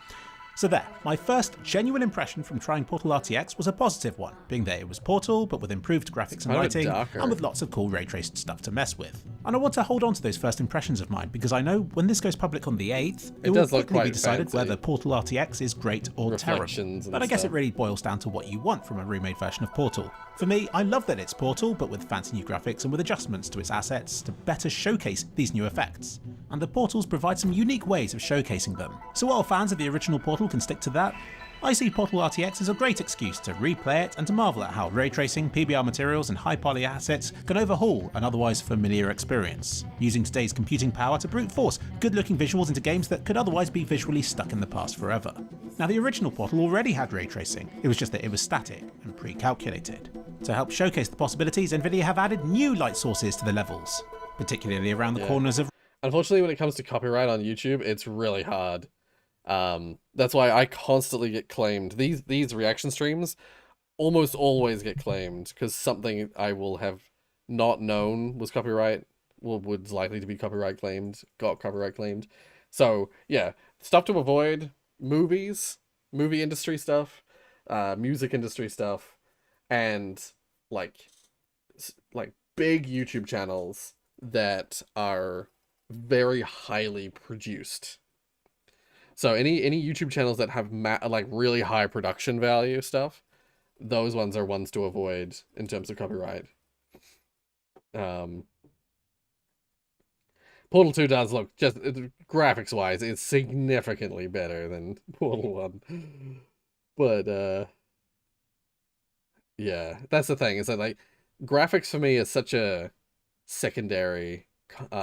So there, my first genuine impression from trying Portal RTX was a positive one, being that it was Portal, but with improved graphics and lighting, and with lots of cool ray-traced stuff to mess with. And I want to hold on to those first impressions of mine, because I know when this goes public on the 8th, it will quickly be decided whether Portal RTX is great or terrible. But I guess it really boils down to what you want from a remade version of Portal. For me, I love that it's Portal, but with fancy new graphics and with adjustments to its assets to better showcase these new effects. And the Portals provide some unique ways of showcasing them. So while fans of the original Portal can stick to that, I see Portal RTX as a great excuse to replay it and to marvel at how ray tracing, PBR materials and high poly assets can overhaul an otherwise familiar experience, using today's computing power to brute force good looking visuals into games that could otherwise be visually stuck in the past forever. Now the original Portal already had ray tracing, it was just that it was static and pre-calculated. To help showcase the possibilities, NVIDIA have added new light sources to the levels, particularly around the corners of... Unfortunately, when it comes to copyright on YouTube, it's really hard. That's why I constantly get claimed. These reaction streams almost always get claimed because something I will have not known was copyright, was likely to be copyright claimed, got copyright claimed. So yeah, stuff to avoid: movies, movie industry stuff, music industry stuff, and like big YouTube channels that are very highly produced. So any YouTube channels that have like really high production value stuff, those ones are ones to avoid in terms of copyright. Portal 2 does look, just graphics wise, it's significantly better than Portal 1. But yeah, that's the thing, is that like graphics for me is such a secondary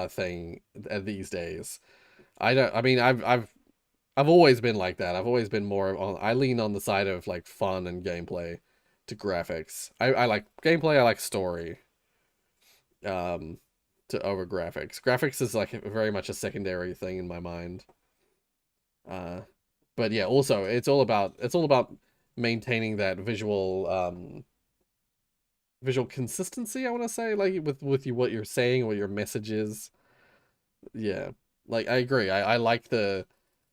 thing these days. I've always been like that. I've always been more on, I lean on the side of like fun and gameplay to graphics. I like gameplay, I like story to over graphics. Graphics is like very much a secondary thing in my mind. But yeah, also it's all about maintaining that visual consistency, I want to say, like with what you're saying, what your message is. Yeah, like I agree. I like the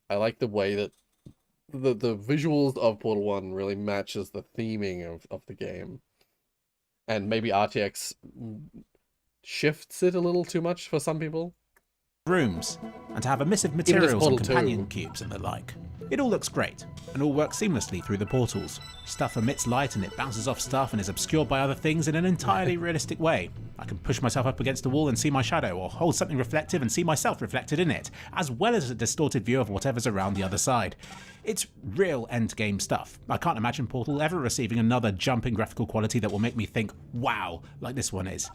way that the visuals of Portal 1 really matches the theming of the game. And maybe RTX shifts it a little too much for some people. Rooms, and to have emissive materials and companion cubes and the like. It all looks great, and all works seamlessly through the portals. Stuff emits light and it bounces off stuff and is obscured by other things in an entirely realistic way. I can push myself up against a wall and see my shadow, or hold something reflective and see myself reflected in it, as well as a distorted view of whatever's around the other side. It's real endgame stuff. I can't imagine Portal ever receiving another jump in graphical quality that will make me think, wow, like this one is.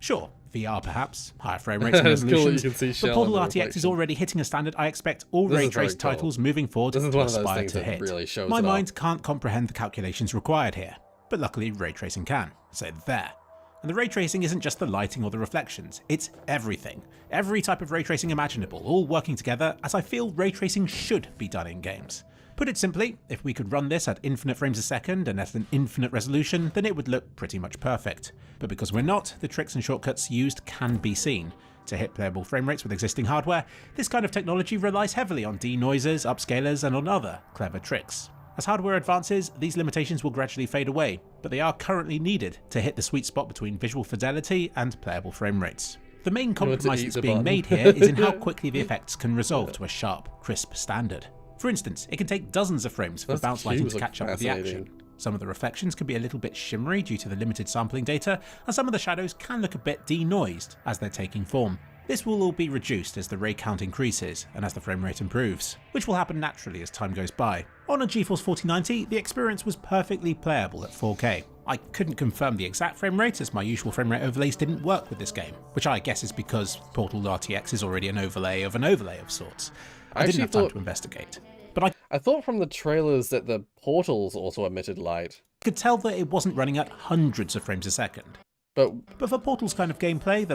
Sure, VR perhaps, higher frame rates and resolutions, but Portal RTX is already hitting a standard I expect all ray-traced titles moving forward to aspire to hit. Really My mind can't comprehend the calculations required here, but luckily ray tracing can, so there. And the ray tracing isn't just the lighting or the reflections, it's everything. Every type of ray tracing imaginable, all working together as I feel ray tracing should be done in games. Put it simply, if we could run this at infinite frames a second and at an infinite resolution, then it would look pretty much perfect. But because we're not, the tricks and shortcuts used can be seen. To hit playable frame rates with existing hardware, this kind of technology relies heavily on denoisers, upscalers, and on other clever tricks. As hardware advances, these limitations will gradually fade away, but they are currently needed to hit the sweet spot between visual fidelity and playable frame rates. The main compromise that's being made here is in how quickly the effects can resolve to a sharp, crisp standard. For instance, it can take dozens of frames for bounce lighting to catch up with the action. Some of the reflections can be a little bit shimmery due to the limited sampling data, and some of the shadows can look a bit denoised as they're taking form. This will all be reduced as the ray count increases and as the frame rate improves, which will happen naturally as time goes by. On a GeForce 4090, the experience was perfectly playable at 4K. I couldn't confirm the exact frame rate as my usual frame rate overlays didn't work with this game, which I guess is because Portal RTX is already an overlay of sorts. I didn't have time to investigate. But I thought from the trailers that the portals also emitted light. I could tell that it wasn't running at hundreds of frames a second. But for Portal's kind of gameplay,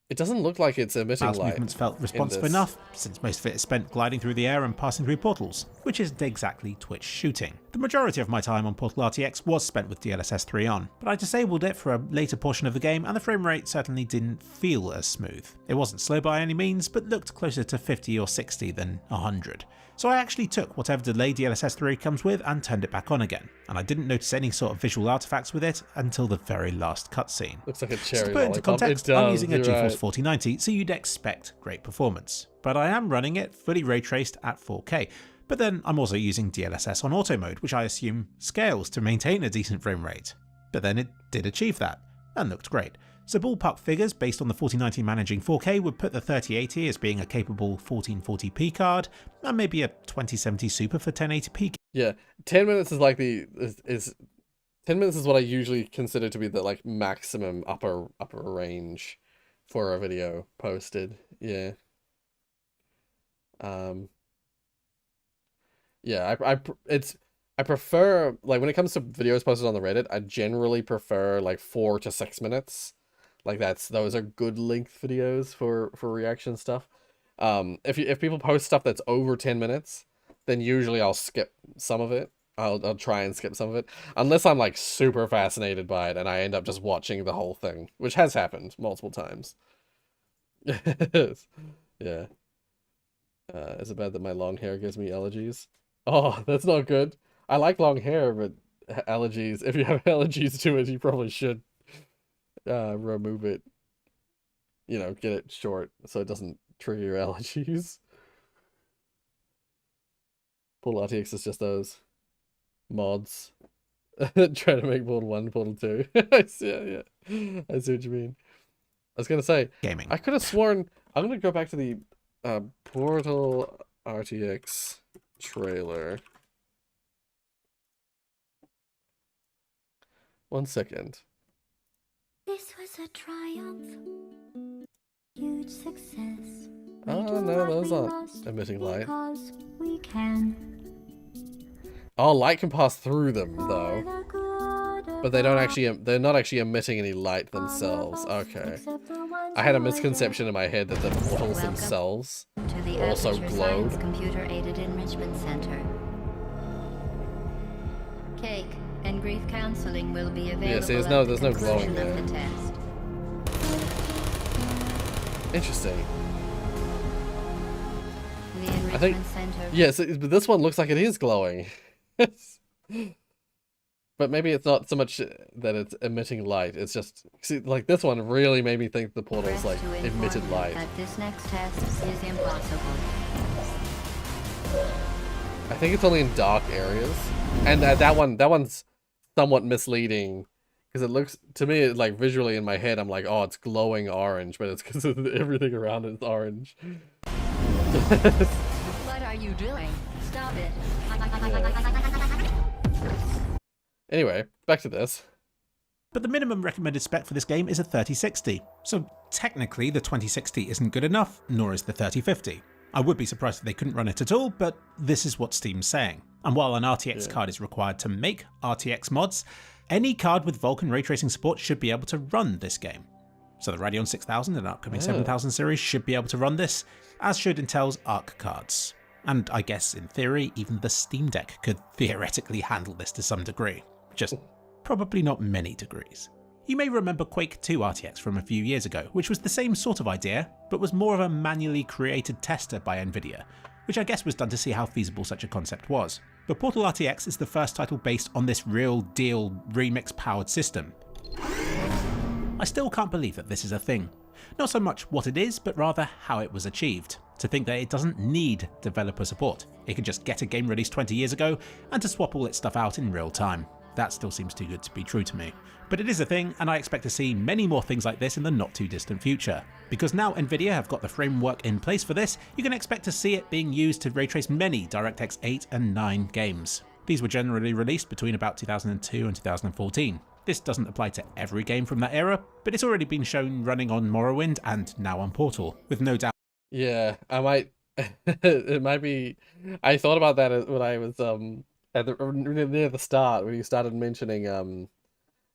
it doesn't look like it's emitting light. Movements felt responsive enough, since most of it is spent gliding through the air and passing through portals, which isn't exactly Twitch shooting. The majority of my time on Portal RTX was spent with DLSS 3 on, but I disabled it for a later portion of the game and the frame rate certainly didn't feel as smooth. It wasn't slow by any means, but looked closer to 50 or 60 than 100. So I actually took whatever delay DLSS 3 comes with and turned it back on again, and I didn't notice any sort of visual artifacts with it until the very last cutscene. Looks like a cherry To put into lollipop. context, I'm using a GeForce 4090, so you'd expect great performance. But I am running it fully ray traced at 4K. But then I'm also using DLSS on auto mode, which I assume scales to maintain a decent frame rate. But then it did achieve that, and looked great. So ballpark figures based on the 4090 managing 4K would put the 3080 as being a capable 1440p card, and maybe a 2070 Super for 1080p. Yeah, 10 minutes is like 10 minutes is what I usually consider to be the like maximum upper range for a video posted. Yeah. Yeah, I prefer, like, when it comes to videos posted on the Reddit, I generally prefer like 4 to 6 minutes. Like those are good length videos for reaction stuff. If people post stuff that's over 10 minutes, then usually I'll skip some of it. I'll try and skip some of it. Unless I'm like super fascinated by it and I end up just watching the whole thing, which has happened multiple times. Yeah. Is it bad that my long hair gives me allergies? Oh, that's not good. I like long hair, but allergies, if you have allergies to it, you probably should remove it. You know, get it short so it doesn't trigger your allergies. Portal RTX is just those mods. Trying to make Portal 1, Portal 2. I see, yeah. I see what you mean. I was gonna say, gaming. I could have sworn, I'm gonna go back to the Portal RTX trailer. 1 second. This was a triumph. Huge success. Oh no, those aren't emitting light. We can. Oh, light can pass through them though. But they don't actually, they're not actually emitting any light themselves. Okay. I had a misconception in my head that the portals themselves also glowed. Computer-aided enrichment center. Cake and grief counseling will be available. Yeah, see, there's no glowing there. Interesting. I think, yes, but this one looks like it is glowing. But maybe it's not so much that it's emitting light. It's just, see, like this one really made me think the portal's like emitted light. That this next test is impossible. I think it's only in dark areas, and that one's somewhat misleading because it looks to me like visually in my head I'm like, oh, it's glowing orange, but it's because everything around it is orange. What are you doing? Stop it. Anyway, back to this. But the minimum recommended spec for this game is a 3060, so technically the 2060 isn't good enough, nor is the 3050. I would be surprised if they couldn't run it at all, but this is what Steam's saying. And while an RTX card is required to make RTX mods, any card with Vulkan ray tracing support should be able to run this game. So the Radeon 6000 and upcoming 7000 series should be able to run this, as should Intel's Arc cards. And I guess, in theory, even the Steam Deck could theoretically handle this to some degree. Just probably not many degrees. You may remember Quake 2 RTX from a few years ago, which was the same sort of idea, but was more of a manually created tester by Nvidia, which I guess was done to see how feasible such a concept was. But Portal RTX is the first title based on this real deal remix-powered system. I still can't believe that this is a thing. Not so much what it is, but rather how it was achieved. To think that it doesn't need developer support. It can just get a game released 20 years ago, and to swap all its stuff out in real time. That still seems too good to be true to me. But it is a thing, and I expect to see many more things like this in the not too distant future. Because now Nvidia have got the framework in place for this, you can expect to see it being used to ray trace many DirectX 8 and 9 games. These were generally released between about 2002 and 2014. This doesn't apply to every game from that era, but it's already been shown running on Morrowind and now on Portal, with no doubt. Yeah, I might, it might be, I thought about that when I was, near the start, when you started mentioning,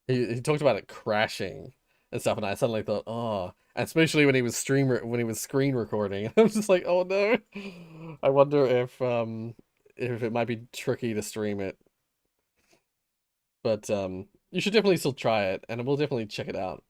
he talked about it crashing and stuff, and I suddenly thought, oh, and especially when he was screen recording, I was just like, oh no, I wonder if it might be tricky to stream it, but you should definitely still try it, and we'll definitely check it out.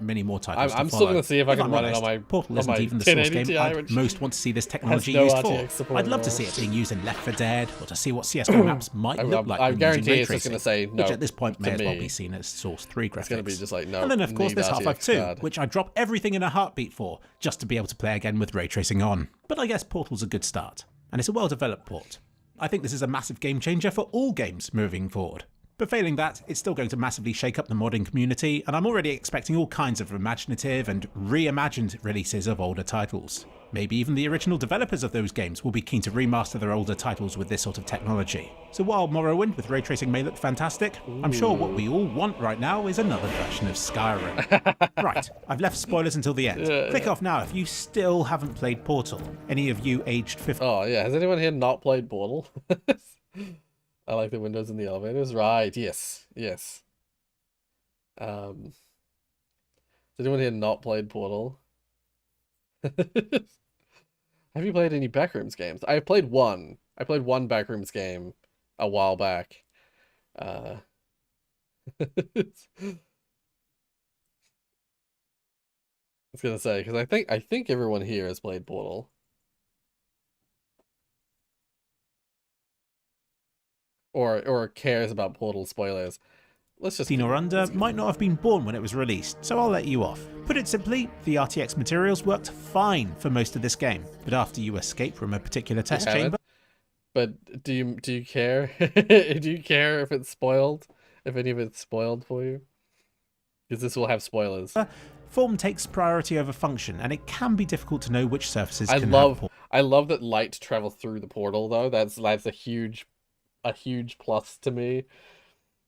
Many more titles. I'm still gonna see if I can run it on my Portal on isn't my even the source game Ti, I'd most want to see this technology no used RTX for. support I'd love at to all. see it being used in Left 4 Dead, or to see what CS:GO maps might look like I when guarantee using ray it's just tracing, gonna say no which at this point may to as well me. be seen as Source 3 graphics. It's gonna be just like, no, and then of course need there's RTX Half-Life 2, card. which I'd drop everything in a heartbeat for, just to be able to play again with ray tracing on. But I guess Portal's a good start, and it's a well-developed port. I think this is a massive game changer for all games moving forward. But failing that, it's still going to massively shake up the modding community, and I'm already expecting all kinds of imaginative and reimagined releases of older titles. Maybe even the original developers of those games will be keen to remaster their older titles with this sort of technology. So while Morrowind with ray tracing may look fantastic, I'm sure what we all want right now is another version of Skyrim. Right, I've left spoilers until the end. Click off now if you still haven't played Portal. Any of you aged 50? Oh yeah, has anyone here not played Portal? I like the windows in the elevators. Right, yes, yes. Has anyone here not played Portal? Have you played any Backrooms games? I played one. I played one Backrooms game a while back. I was gonna say, because I think everyone here has played Portal. Or cares about Portal spoilers. Let's just 16 or under might not have been born when it was released, so I'll let you off. Put it simply, the RTX materials worked fine for most of this game, but after you escape from a particular test chamber... But do you care? Do you care if it's spoiled? If any of it's spoiled for you? Because this will have spoilers. Form takes priority over function, and it can be difficult to know which surfaces I can love that light travels through the portal though. That's a huge plus to me.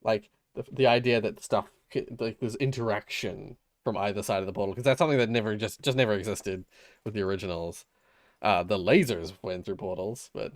Like the idea that stuff like there's interaction from either side of the portal, because that's something that never existed with the originals. The lasers went through portals, but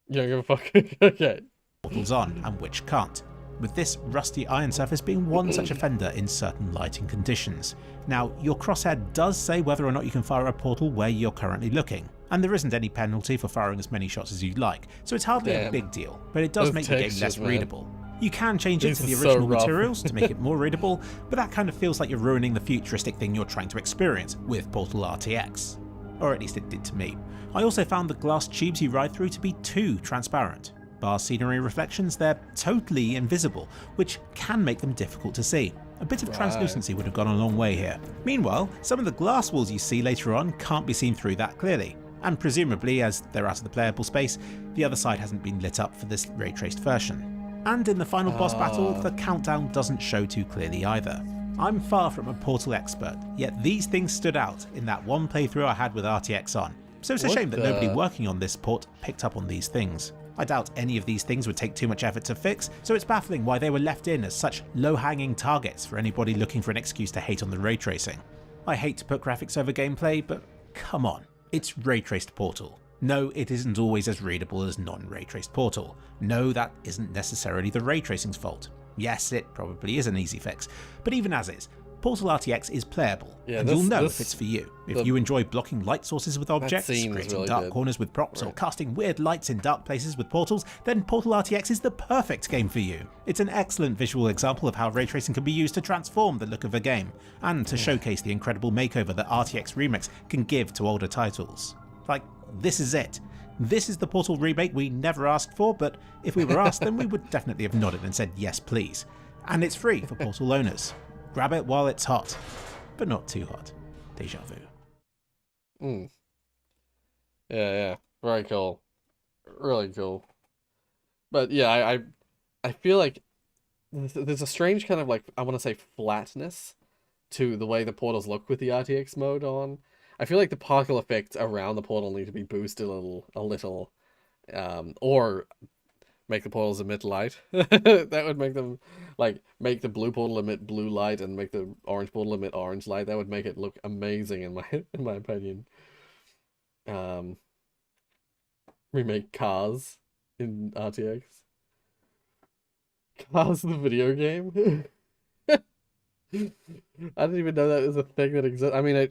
you don't give a fuck. Okay. Portals on and which can't, with this rusty iron surface being one such offender in certain lighting conditions. Now, your crosshair does say whether or not you can fire a portal where you're currently looking, and there isn't any penalty for firing as many shots as you'd like, so it's hardly a big deal, but it does make the game less readable. You can change it to the original materials to make it more readable, but that kind of feels like you're ruining the futuristic thing you're trying to experience with Portal RTX. Or at least it did to me. I also found the glass tubes you ride through to be too transparent. Bar scenery reflections, they're totally invisible, which can make them difficult to see. A bit of translucency would have gone a long way here. Meanwhile, some of the glass walls you see later on can't be seen through that clearly, and presumably, as they're out of the playable space, the other side hasn't been lit up for this ray-traced version. And in the final boss battle, the countdown doesn't show too clearly either. I'm far from a Portal expert, yet these things stood out in that one playthrough I had with RTX on, so it's a shame that nobody working on this port picked up on these things. I doubt any of these things would take too much effort to fix, so it's baffling why they were left in as such low-hanging targets for anybody looking for an excuse to hate on the ray tracing. I hate to put graphics over gameplay, but come on, it's ray-traced Portal. No, it isn't always as readable as non-ray-traced Portal. No, that isn't necessarily the ray tracing's fault. Yes, it probably is an easy fix, but even as is, Portal RTX is playable, and you'll know if it's for you. If you enjoy blocking light sources with objects, creating really dark corners with props, or casting weird lights in dark places with portals, then Portal RTX is the perfect game for you. It's an excellent visual example of how ray tracing can be used to transform the look of a game, and to showcase the incredible makeover that RTX remakes can give to older titles. Like, this is it. This is the Portal remake we never asked for, but if we were asked, then we would definitely have nodded and said yes please. And it's free for Portal owners. Grab it while it's hot, but not too hot. Deja vu. Yeah. Very cool. Really cool. But yeah, I feel like there's a strange kind of like, I want to say flatness to the way the portals look with the RTX mode on. I feel like the particle effects around the portal need to be boosted a little, or make the portals emit light. That would make them, like, make the blue portal emit blue light and make the orange portal emit orange light. That would make it look amazing in my opinion. Remake Cars in RTX. Cars the video game? I didn't even know that was a thing that exists. I mean,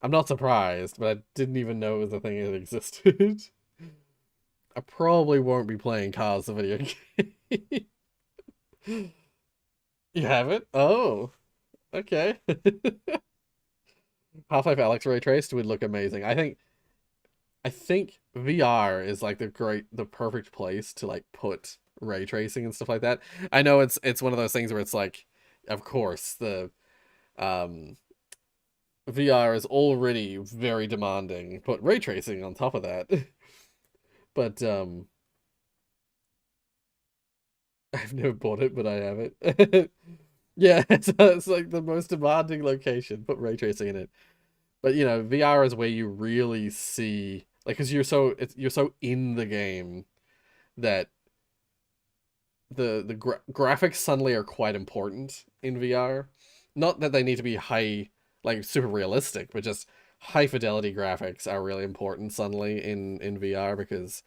I'm not surprised, but I didn't even know it was a thing that existed. I probably won't be playing Cars the video game. You have it? Oh. Okay. Half-Life Alyx ray traced would look amazing. I think VR is like the perfect place to like put ray tracing and stuff like that. I know it's one of those things where it's like, of course, the VR is already very demanding. Put ray tracing on top of that. But I've never bought it, but I have it. Yeah, it's like the most demanding location. Put ray tracing in it. But you know, VR is where you really see, like, because you're so in the game that the graphics suddenly are quite important in VR. Not that they need to be high, like super realistic, but just high fidelity graphics are really important suddenly in VR, because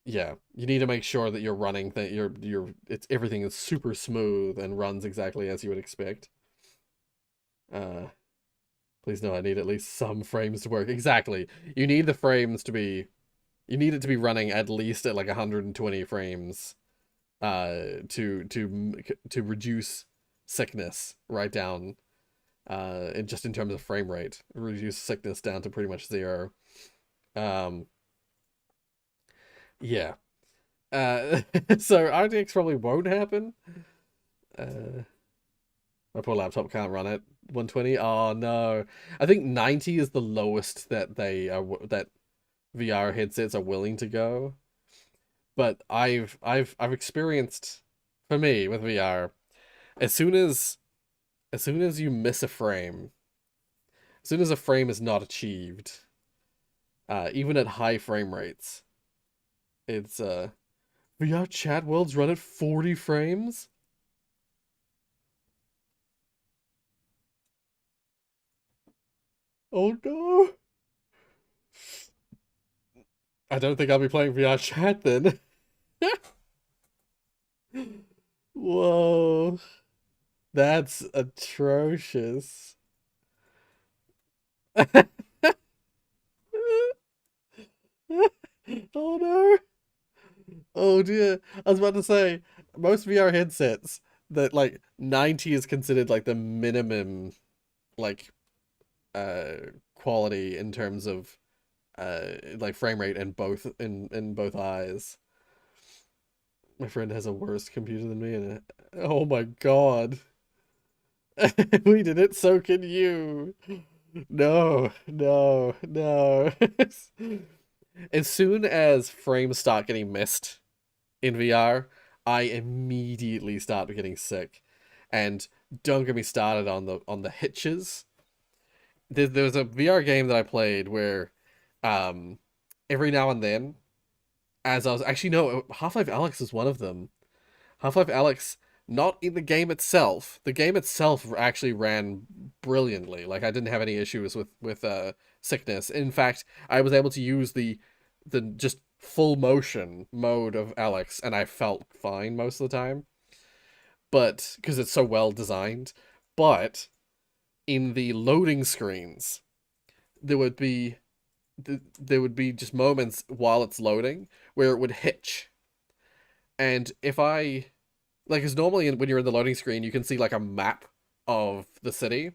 yeah, you need to make sure that you're running that everything is super smooth and runs exactly as you would expect. But Please no, I need at least some frames to work. Exactly. You need the frames to be... You need it to be running at least at like 120 frames to reduce sickness right down, just in terms of frame rate. Reduce sickness down to pretty much 0. Yeah. So RTX probably won't happen. My poor laptop can't run it. 120. Oh no. I think 90 is the lowest that that VR headsets are willing to go. But I've experienced, for me with VR, as soon as you miss a frame, as soon as a frame is not achieved, even at high frame rates, it's VR chat worlds run at 40 frames. Oh no. I don't think I'll be playing VR chat then. Whoa. That's atrocious. Oh no. Oh dear. I was about to say, most VR headsets that like 90 is considered like the minimum like quality in terms of like frame rate in both eyes. My friend has a worse computer than me, and oh my god. We did it, so can you. No, no, no. As soon as frames start getting missed in VR, I immediately start getting sick. And don't get me started on the hitches. There was a VR game that I played where every now and then, as I was... Actually, no, Half-Life Alyx is one of them. Half-Life Alyx, not in the game itself. The game itself actually ran brilliantly. Like, I didn't have any issues with sickness. In fact, I was able to use the just full motion mode of Alyx, and I felt fine most of the time. But, because it's so well designed. But, in the loading screens, there would be just moments while it's loading where it would hitch. And if I... Like, because normally when you're in the loading screen, you can see, like, a map of the city.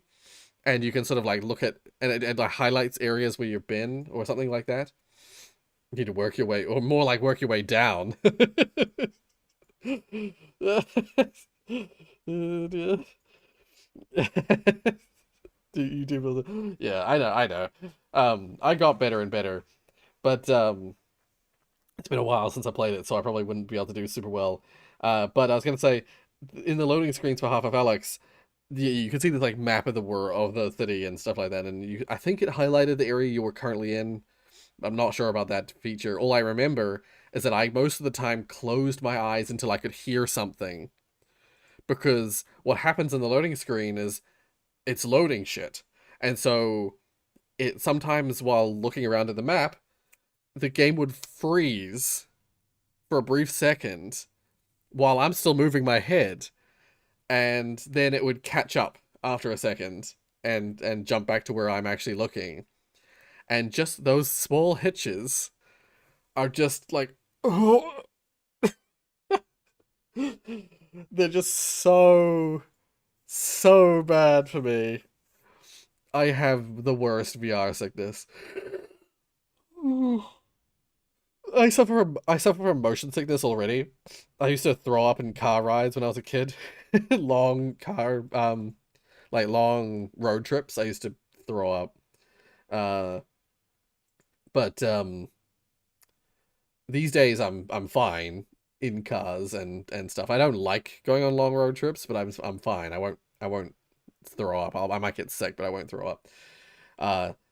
And you can sort of, like, look at... And it like, highlights areas where you've been, or something like that. You need to work your way... Or more like, work your way down. Oh, dear. You do... Yeah, I know. I got better and better. But, it's been a while since I played it, so I probably wouldn't be able to do super well. But I was going to say, in the loading screens for Half-Life Alyx, you can see this like map of the world, of the city and stuff like that, and I think it highlighted the area you were currently in. I'm not sure about that feature. All I remember is that I most of the time closed my eyes until I could hear something. Because what happens in the loading screen is it's loading shit. And so it sometimes while looking around at the map, the game would freeze for a brief second while I'm still moving my head, and then it would catch up after a second and jump back to where I'm actually looking. And just those small hitches are just like, oh. They're just so bad for me. I have the worst VR sickness. I suffer from motion sickness already. I used to throw up in car rides when I was a kid. Long road trips, I used to throw up. But these days I'm fine in cars and stuff. I don't like going on long road trips, but I'm fine. I won't throw up. I might get sick, but I won't throw up.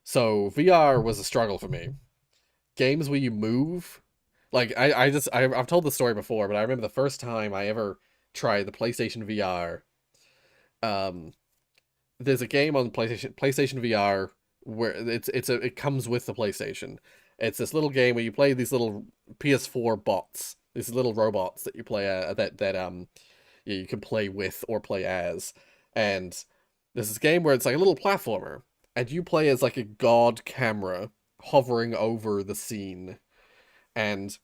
So VR was a struggle for me. Games where you move, like I've told the story before, but I remember the first time I ever tried the PlayStation VR. There's a game on PlayStation VR where it comes with the PlayStation. It's this little game where you play these little PS4 bots, these little robots that you play you can play with or play as, and there's this game where it's like a little platformer, and you play as like a god camera hovering over the scene, and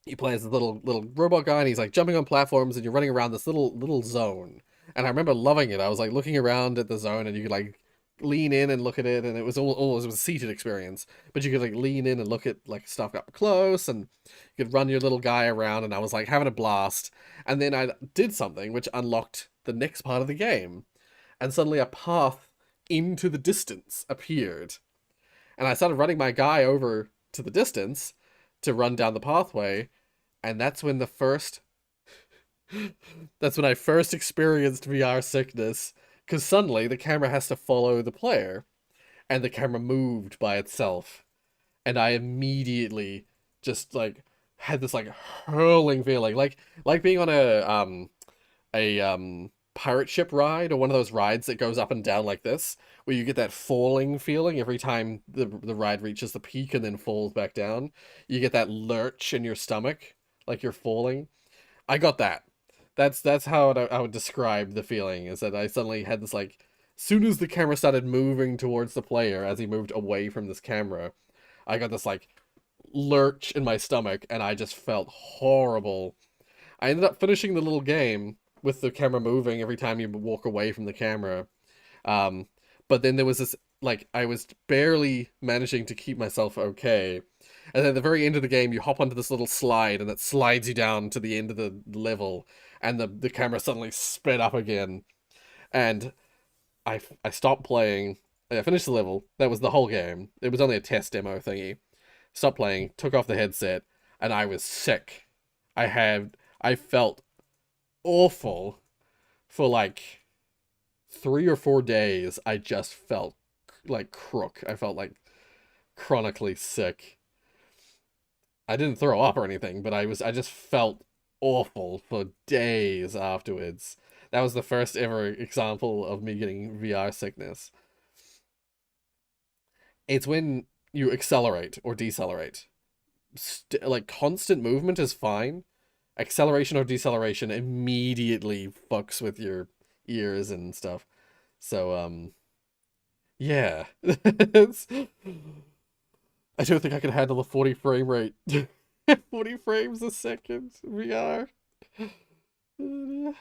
you play as a little robot guy, and he's like jumping on platforms, and you're running around this little zone. And I remember loving it. I was like looking around at the zone, and you could like lean in and look at it, and it was almost, it was a seated experience, but you could like lean in and look at like stuff up close, and you could run your little guy around, and I was like having a blast. And then I did something which unlocked the next part of the game, and suddenly a path into the distance appeared, and I started running my guy over to the distance to run down the pathway, and that's when I first experienced VR sickness, because suddenly the camera has to follow the player, and the camera moved by itself, and I immediately just like had this like hurling feeling, like being on a pirate ship ride, or one of those rides that goes up and down like this, where you get that falling feeling every time the ride reaches the peak and then falls back down. You get that lurch in your stomach, like you're falling. I got that. That's how I would describe the feeling, is that I suddenly had this like, soon as the camera started moving towards the player as he moved away from this camera, I got this like lurch in my stomach, and I just felt horrible. I ended up finishing the little game with the camera moving every time you walk away from the camera. But then there was this, like, I was barely managing to keep myself okay. And then at the very end of the game, you hop onto this little slide, and it slides you down to the end of the level, and the camera suddenly sped up again. And I stopped playing. I finished the level. That was the whole game. It was only a test demo thingy. Stopped playing, took off the headset, and I was sick. I felt awful for like 3 or 4 days. I just felt like crook. I felt like chronically sick. I didn't throw up or anything, but I just felt awful for days afterwards. That was the first ever example of me getting VR sickness. It's when you accelerate or decelerate. Like, constant movement is fine. Acceleration or deceleration immediately fucks with your ears and stuff. So, yeah. I don't think I can handle a 40 frame rate. 40 frames a second VR. VR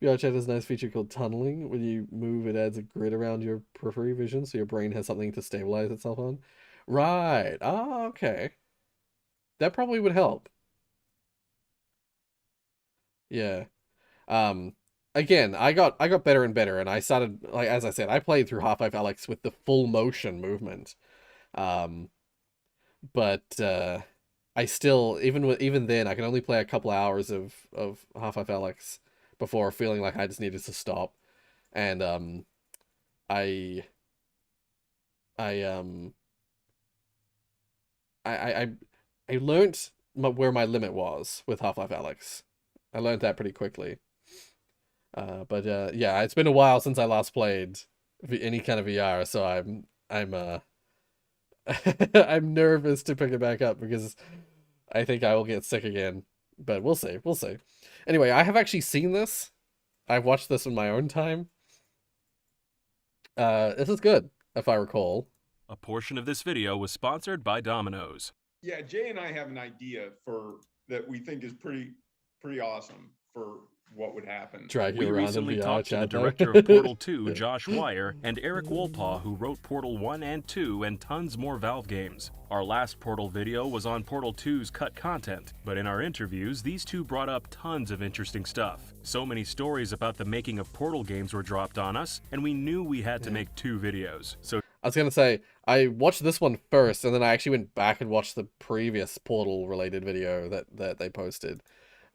chat has a nice feature called tunneling. When you move, it adds a grid around your periphery vision, so your brain has something to stabilize itself on. Right. Oh, okay. That probably would help. Yeah. Again, I got better and better, and I started, like, as I said, I played through Half-Life Alyx with the full motion movement. But I still, even then, I can only play a couple hours of Half-Life Alyx before feeling like I just needed to stop. And I learned where my limit was with Half-Life Alyx. I learned that pretty quickly. But yeah, it's been a while since I last played any kind of VR, so I'm I'm nervous to pick it back up, because I think I will get sick again. But we'll see. Anyway, I have actually seen this. I've watched this in my own time. This is good, if I recall. A portion of this video was sponsored by Domino's. Yeah, Jay and I have an idea that we think is pretty awesome for what would happen. We recently talked to the director of Portal 2, Josh Wire, and Eric Wolpaw, who wrote Portal 1 and 2 and tons more Valve games. Our last Portal video was on Portal 2's cut content, but in our interviews, these two brought up tons of interesting stuff. So many stories about the making of Portal games were dropped on us, and we knew we had to make 2 videos. So I was gonna say, I watched this one first, and then I actually went back and watched the previous Portal related video that they posted.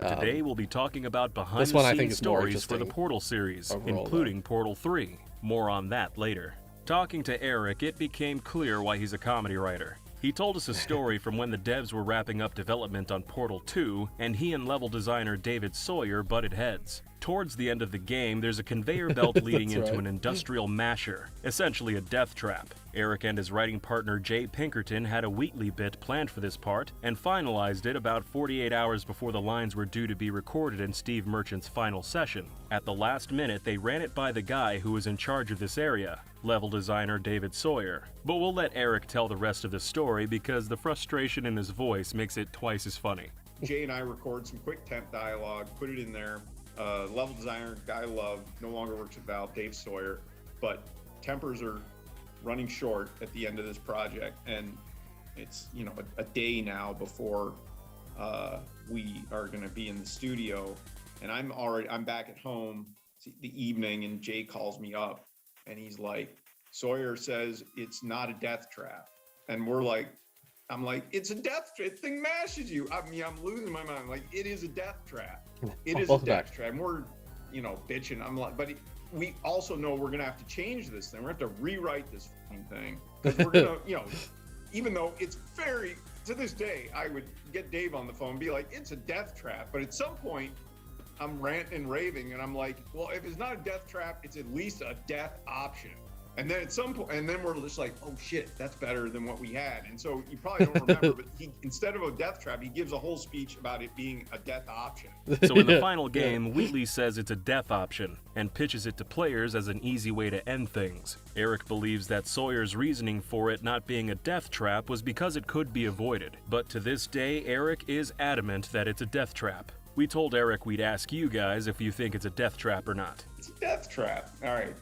Today we'll be talking about behind-the-scenes stories for the Portal series, including Portal 3. More on that later. Talking to Eric, it became clear why he's a comedy writer. He told us a story from when the devs were wrapping up development on Portal 2, and he and level designer David Sawyer butted heads. Towards the end of the game, there's a conveyor belt leading into an industrial masher, essentially a death trap. Eric and his writing partner Jay Pinkerton had a Wheatley bit planned for this part, and finalized it about 48 hours before the lines were due to be recorded in Steve Merchant's final session. At the last minute, they ran it by the guy who was in charge of this area, level designer David Sawyer. But we'll let Eric tell the rest of the story because the frustration in his voice makes it twice as funny. Jay and I record some quick temp dialogue, put it in there. Level designer, guy I love, no longer works at Valve, Dave Sawyer, but tempers are running short at the end of this project, and it's, you know, a day now before we are going to be in the studio, and I'm back at home the evening, and Jay calls me up, and he's like, Sawyer says it's not a death trap, and I'm like, it's a death trap. Thing mashes you. I mean, I'm losing my mind. Like, it is a death trap. It is a death trap. And we're, you know, bitching. I'm like, but we also know we're gonna have to change this thing. We're gonna have to rewrite this thing because we're gonna, you know, even though it's very, to this day, I would get Dave on the phone and be like, it's a death trap. But at some point, I'm ranting and raving, and I'm like, well, if it's not a death trap, it's at least a death option. And then at some point, and then we're just like, oh shit, that's better than what we had. And so you probably don't remember, but he, instead of a death trap, he gives a whole speech about it being a death option. So in the final game, Wheatley says it's a death option and pitches it to players as an easy way to end things. Eric believes that Sawyer's reasoning for it not being a death trap was because it could be avoided. But to this day, Eric is adamant that it's a death trap. We told Eric we'd ask you guys if you think it's a death trap or not. It's a death trap. All right.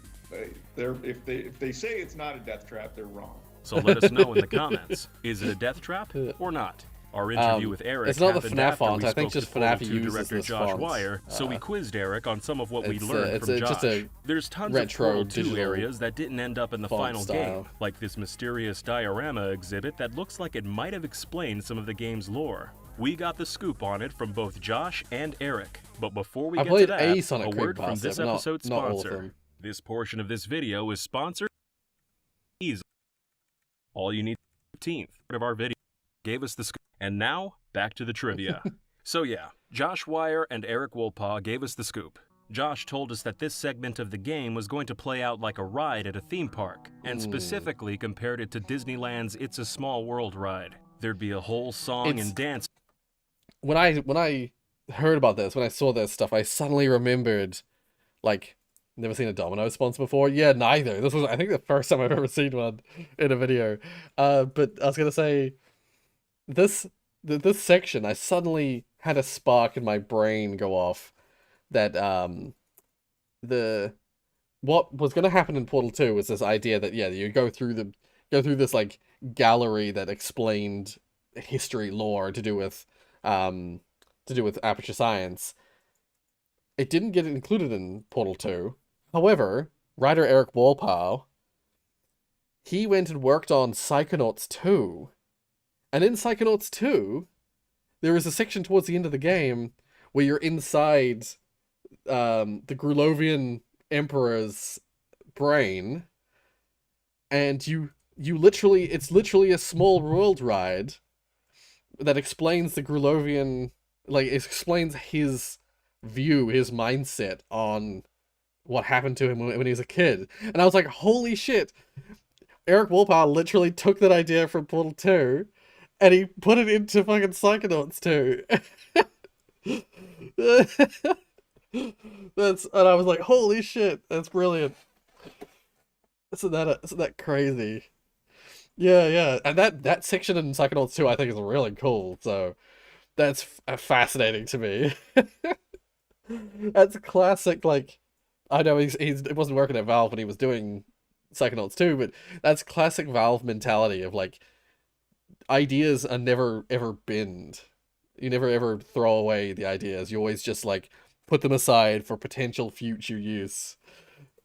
If they say it's not a death trap, they're wrong. So let us know in the comments. Is it a death trap or not? Our interview with Eric it's not the happened FNAF after font. we I think spoke just to FNAF Portal 2 uses director this Josh font. Wire, so we quizzed Eric on some of what we learned from just Josh. a There's tons retro of Portal 2 digital areas that didn't end up in the final style. game, like this mysterious diorama exhibit that looks like it might have explained some of the game's lore. We got the scoop on it from both Josh and Eric. But before we get to that, a word from this episode's sponsor. This portion of this video is sponsored easily. All you need 15th of our video gave us the scoop. And now, back to the trivia. So yeah, Josh Wire and Eric Wolpaw gave us the scoop. Josh told us that this segment of the game was going to play out like a ride at a theme park, and specifically compared it to Disneyland's It's a Small World ride. There'd be a whole song and dance. When I heard about this, when I saw this stuff, I suddenly remembered, like, never seen a Domino sponsor before? Yeah, neither. This was, I think, the first time I've ever seen one in a video. But I was gonna say, this section, I suddenly had a spark in my brain go off that what was gonna happen in Portal 2 was this idea that you go through this like gallery that explained history, lore to do with Aperture Science. It didn't get included in Portal 2. However, writer Eric Wolpaw, he went and worked on Psychonauts 2. And in Psychonauts 2, there is a section towards the end of the game where you're inside the Grulovian Emperor's brain, and it's literally a small world ride that explains the Grulovian, like, it explains his view, his mindset on what happened to him when he was a kid. And I was like, holy shit, Eric Wolpaw literally took that idea from Portal 2 and he put it into fucking Psychonauts 2. And I was like, holy shit, that's brilliant. Isn't that crazy? Yeah. And that section in Psychonauts 2 I think is really cool, so that's fascinating to me. That's classic, like, I know it wasn't working at Valve when he was doing Psychonauts 2, but that's classic Valve mentality of, like, ideas are never ever binned. You never ever throw away the ideas. You always just, like, put them aside for potential future use.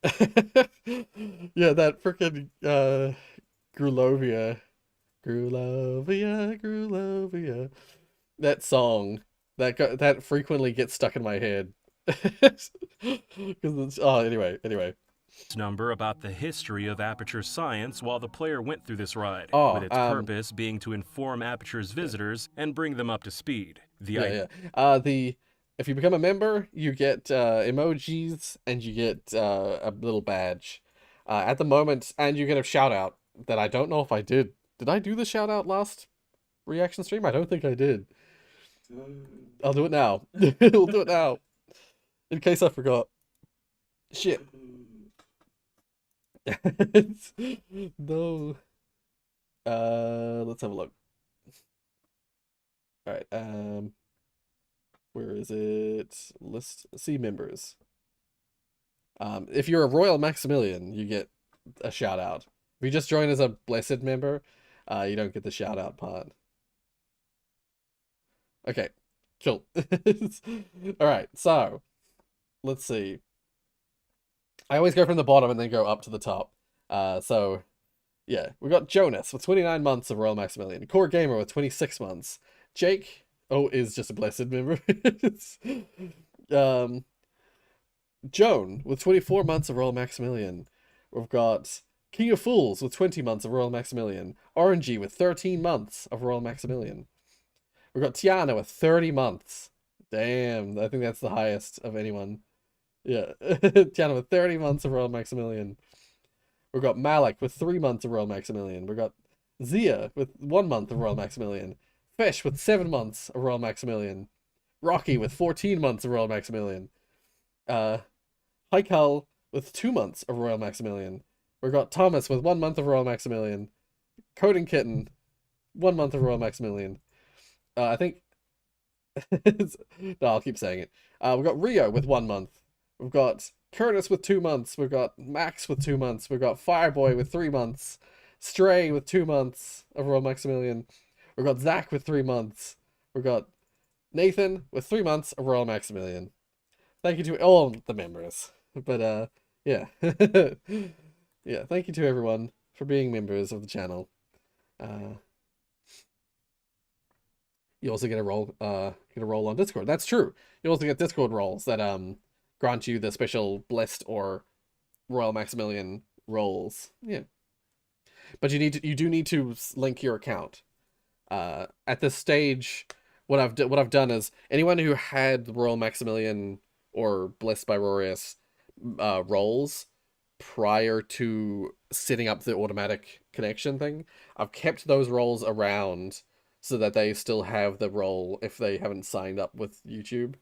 Yeah, that freaking Grulovia. That song, that frequently gets stuck in my head. Anyway. Number about the history of Aperture Science while the player went through this ride, with its purpose being to inform Aperture's visitors and bring them up to speed. if you become a member, you get emojis and you get a little badge. At the moment, and you get a shout out that I don't know if I did. Did I do the shout out last reaction stream? I don't think I did. I'll do it now. We'll do it now. In case I forgot. Shit. No. Let's have a look. Alright, where is it? List, see members. If you're a Royal Maximilian, you get a shout out. If you just join as a Blessed member, you don't get the shout out part. Okay, cool. Alright, so let's see. I always go from the bottom and then go up to the top. So yeah, we got Jonas with 29 months of Royal Maximilian. Core Gamer with 26 months. Jake, is just a Blessed member. Joan with 24 months of Royal Maximilian. We've got King of Fools with 20 months of Royal Maximilian. Orangey with 13 months of Royal Maximilian. We've got Tiana with 30 months. Damn, I think that's the highest of anyone. Yeah, Tiana with 30 months of Royal Maximilian. We've got Malik with 3 months of Royal Maximilian. We've got Zia with 1 month of Royal Maximilian. Fish with 7 months of Royal Maximilian. Rocky with 14 months of Royal Maximilian. Haikal with 2 months of Royal Maximilian. We've got Thomas with 1 month of Royal Maximilian. Coding Kitten, 1 month of Royal Maximilian. I think... no, I'll keep saying it. We've got Rio with 1 month. We've got Curtis with 2 months. We've got Max with 2 months. We've got Fireboy with 3 months. Stray with 2 months of Royal Maximilian. We've got Zach with 3 months. We've got Nathan with 3 months of Royal Maximilian. Thank you to all the members. But, yeah. Yeah, thank you to everyone for being members of the channel. You also get a role on Discord. That's true. You also get Discord roles that grant you the special Blessed or Royal Maximilian roles. Yeah. But you do need to link your account. At this stage, what I've done is anyone who had the Royal Maximilian or Blessed by Rorius roles prior to setting up the automatic connection thing, I've kept those roles around so that they still have the role if they haven't signed up with YouTube.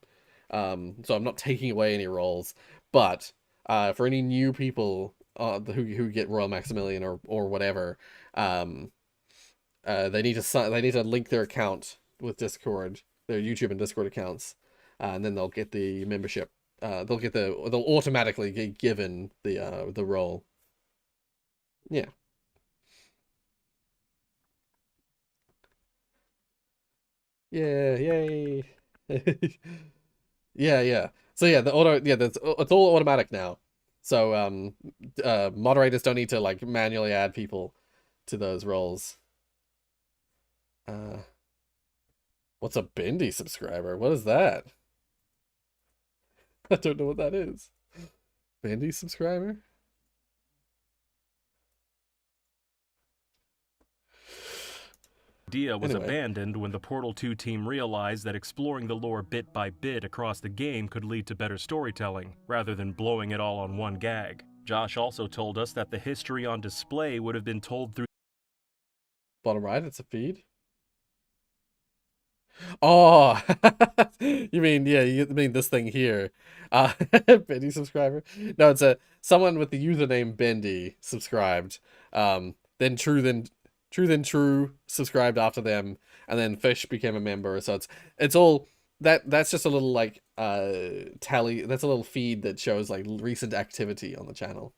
So I'm not taking away any roles, but for any new people who get Royal Maximilian or whatever, they need to link their account with Discord, their YouTube and Discord accounts, and then they'll get the membership. They'll automatically get given the role. Yeah. Yeah, yay. Yeah. So yeah, it's all automatic now. So moderators don't need to like manually add people to those roles. What's a Bendy subscriber? What is that? I don't know what that is. Bendy subscriber? Idea was abandoned when the Portal 2 team realized that exploring the lore bit by bit across the game could lead to better storytelling, rather than blowing it all on one gag. Josh also told us that the history on display would have been told through... Bottom right, it's a feed? Oh! You mean this thing here. Bendy subscriber? No, it's someone with the username Bendy subscribed. Then True subscribed after them, and then Fish became a member. So it's all that's just a little like tally. That's a little feed that shows like recent activity on the channel.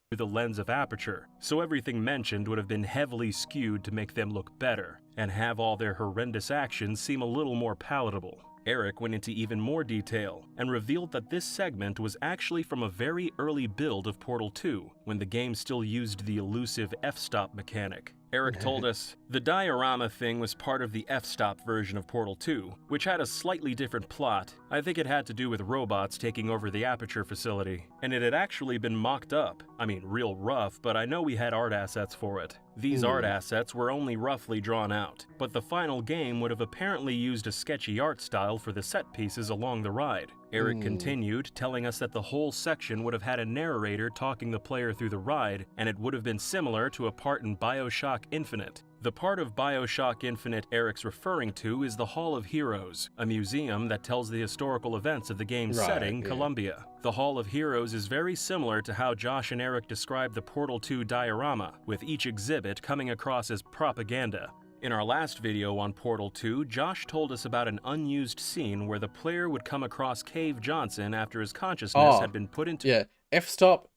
Through the lens of Aperture, so everything mentioned would have been heavily skewed to make them look better and have all their horrendous actions seem a little more palatable. Eric went into even more detail and revealed that this segment was actually from a very early build of Portal 2, when the game still used the elusive f-stop mechanic. Eric told us, the diorama thing was part of the f-stop version of Portal 2, which had a slightly different plot. I think it had to do with robots taking over the Aperture facility, and it had actually been mocked up. I mean, real rough, but I know we had art assets for it. These art assets were only roughly drawn out, but the final game would have apparently used a sketchy art style for the set pieces along the ride. Eric continued, telling us that the whole section would have had a narrator talking the player through the ride, and it would have been similar to a part in BioShock Infinite. The part of BioShock Infinite Eric's referring to is the Hall of Heroes, a museum that tells the historical events of the game's setting, Columbia. The Hall of Heroes is very similar to how Josh and Eric described the Portal 2 diorama, with each exhibit coming across as propaganda. In our last video on Portal 2, Josh told us about an unused scene where the player would come across Cave Johnson after his consciousness had been put into... Yeah, F-stop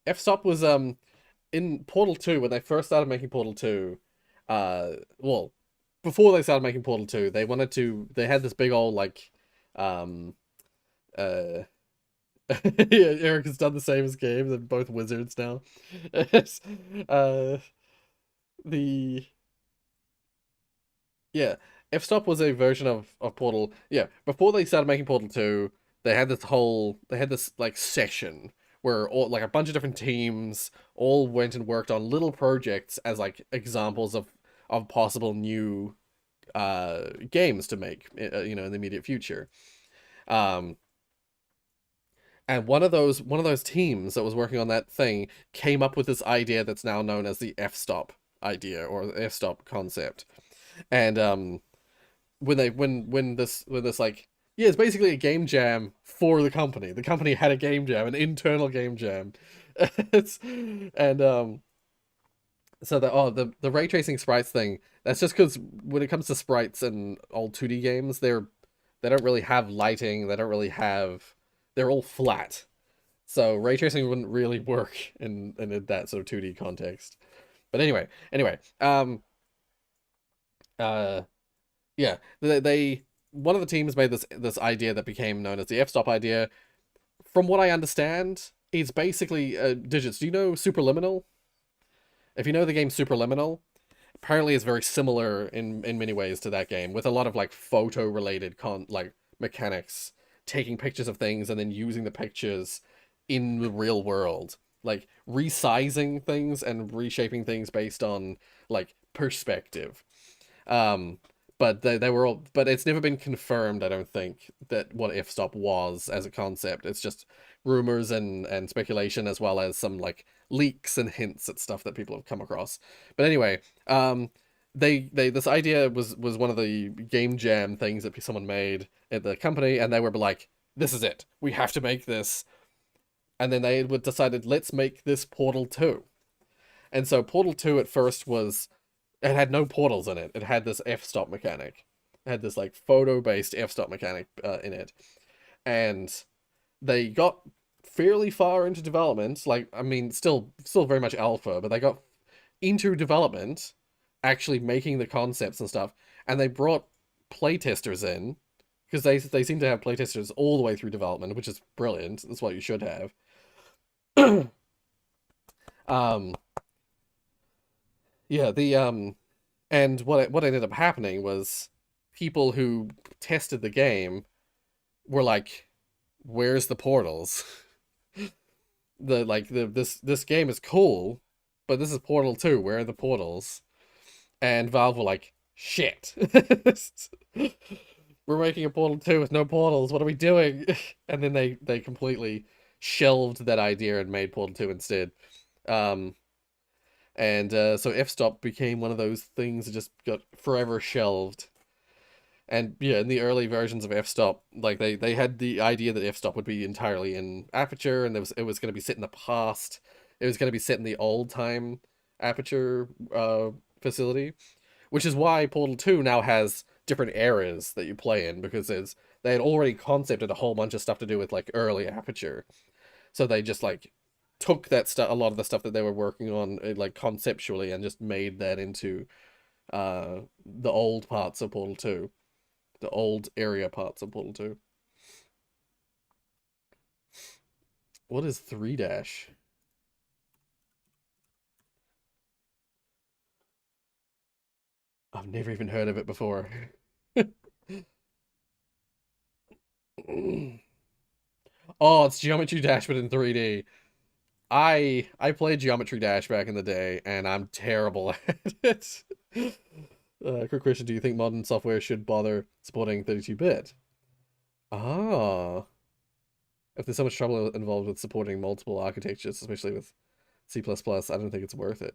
was, in Portal 2, when they first started making Portal 2, well, before they started making Portal 2, they had this big old, like, yeah, Eric has done the same as Gabe, they're both wizards now. Yeah, F-stop was a version of Portal. Yeah, before they started making Portal 2, they had this like session where all like a bunch of different teams all went and worked on little projects as like examples of possible new games to make, you know, in the immediate future. And one of those teams that was working on that thing came up with this idea that's now known as the F-stop idea or the F-stop concept. And when this like, yeah, it's basically a game jam for the company. The company had a game jam, an internal game jam. So the ray tracing sprites thing, that's just because when it comes to sprites and old 2D games, they don't really have lighting, they're all flat. So ray tracing wouldn't really work in that sort of 2D context. But anyway, yeah, one of the teams made this idea that became known as the F-stop idea. From what I understand, it's basically digits. Do you know Superliminal? If you know the game Superliminal, apparently it's very similar in many ways to that game, with a lot of like photo related like mechanics, taking pictures of things and then using the pictures in the real world, like resizing things and reshaping things based on like perspective. But they were all, but it's never been confirmed, I don't think, that what F-stop was as a concept. It's just rumors and speculation, as well as some like leaks and hints at stuff that people have come across. But anyway, this idea was one of the game jam things that someone made at the company, and they were like, this is it, we have to make this. And then they decided, let's make this Portal 2. And so Portal 2 at first it had no portals in it. It had this F-stop mechanic. It had this like photo-based F-stop mechanic in it. And they got fairly far into development. Like, I mean, still very much alpha, but they got into development, actually making the concepts and stuff. And they brought playtesters in, because they seem to have playtesters all the way through development, which is brilliant. That's what you should have. Yeah, and what ended up happening was people who tested the game were like, where's the portals? This game is cool, but this is Portal 2, where are the portals? And Valve were like, shit. We're making a Portal 2 with no portals, what are we doing? And then they completely shelved that idea and made Portal 2 instead. So F-stop became one of those things that just got forever shelved. And yeah, in the early versions of F-stop, like they had the idea that F-stop would be entirely in Aperture, and it was going to be set in the past. It was going to be set in the old time Aperture facility, which is why Portal 2 now has different eras that you play in, because they had already concepted a whole bunch of stuff to do with like early Aperture. So they just like took that stuff, a lot of the stuff that they were working on, like conceptually, and just made that into the old parts of Portal 2, the old area parts of Portal 2. What is 3-? I've never even heard of it before. Oh, it's Geometry Dash, but in 3D. I played Geometry Dash back in the day, and I'm terrible at it. Quick question, do you think modern software should bother supporting 32-bit? Ah. If there's so much trouble involved with supporting multiple architectures, especially with C++, I don't think it's worth it.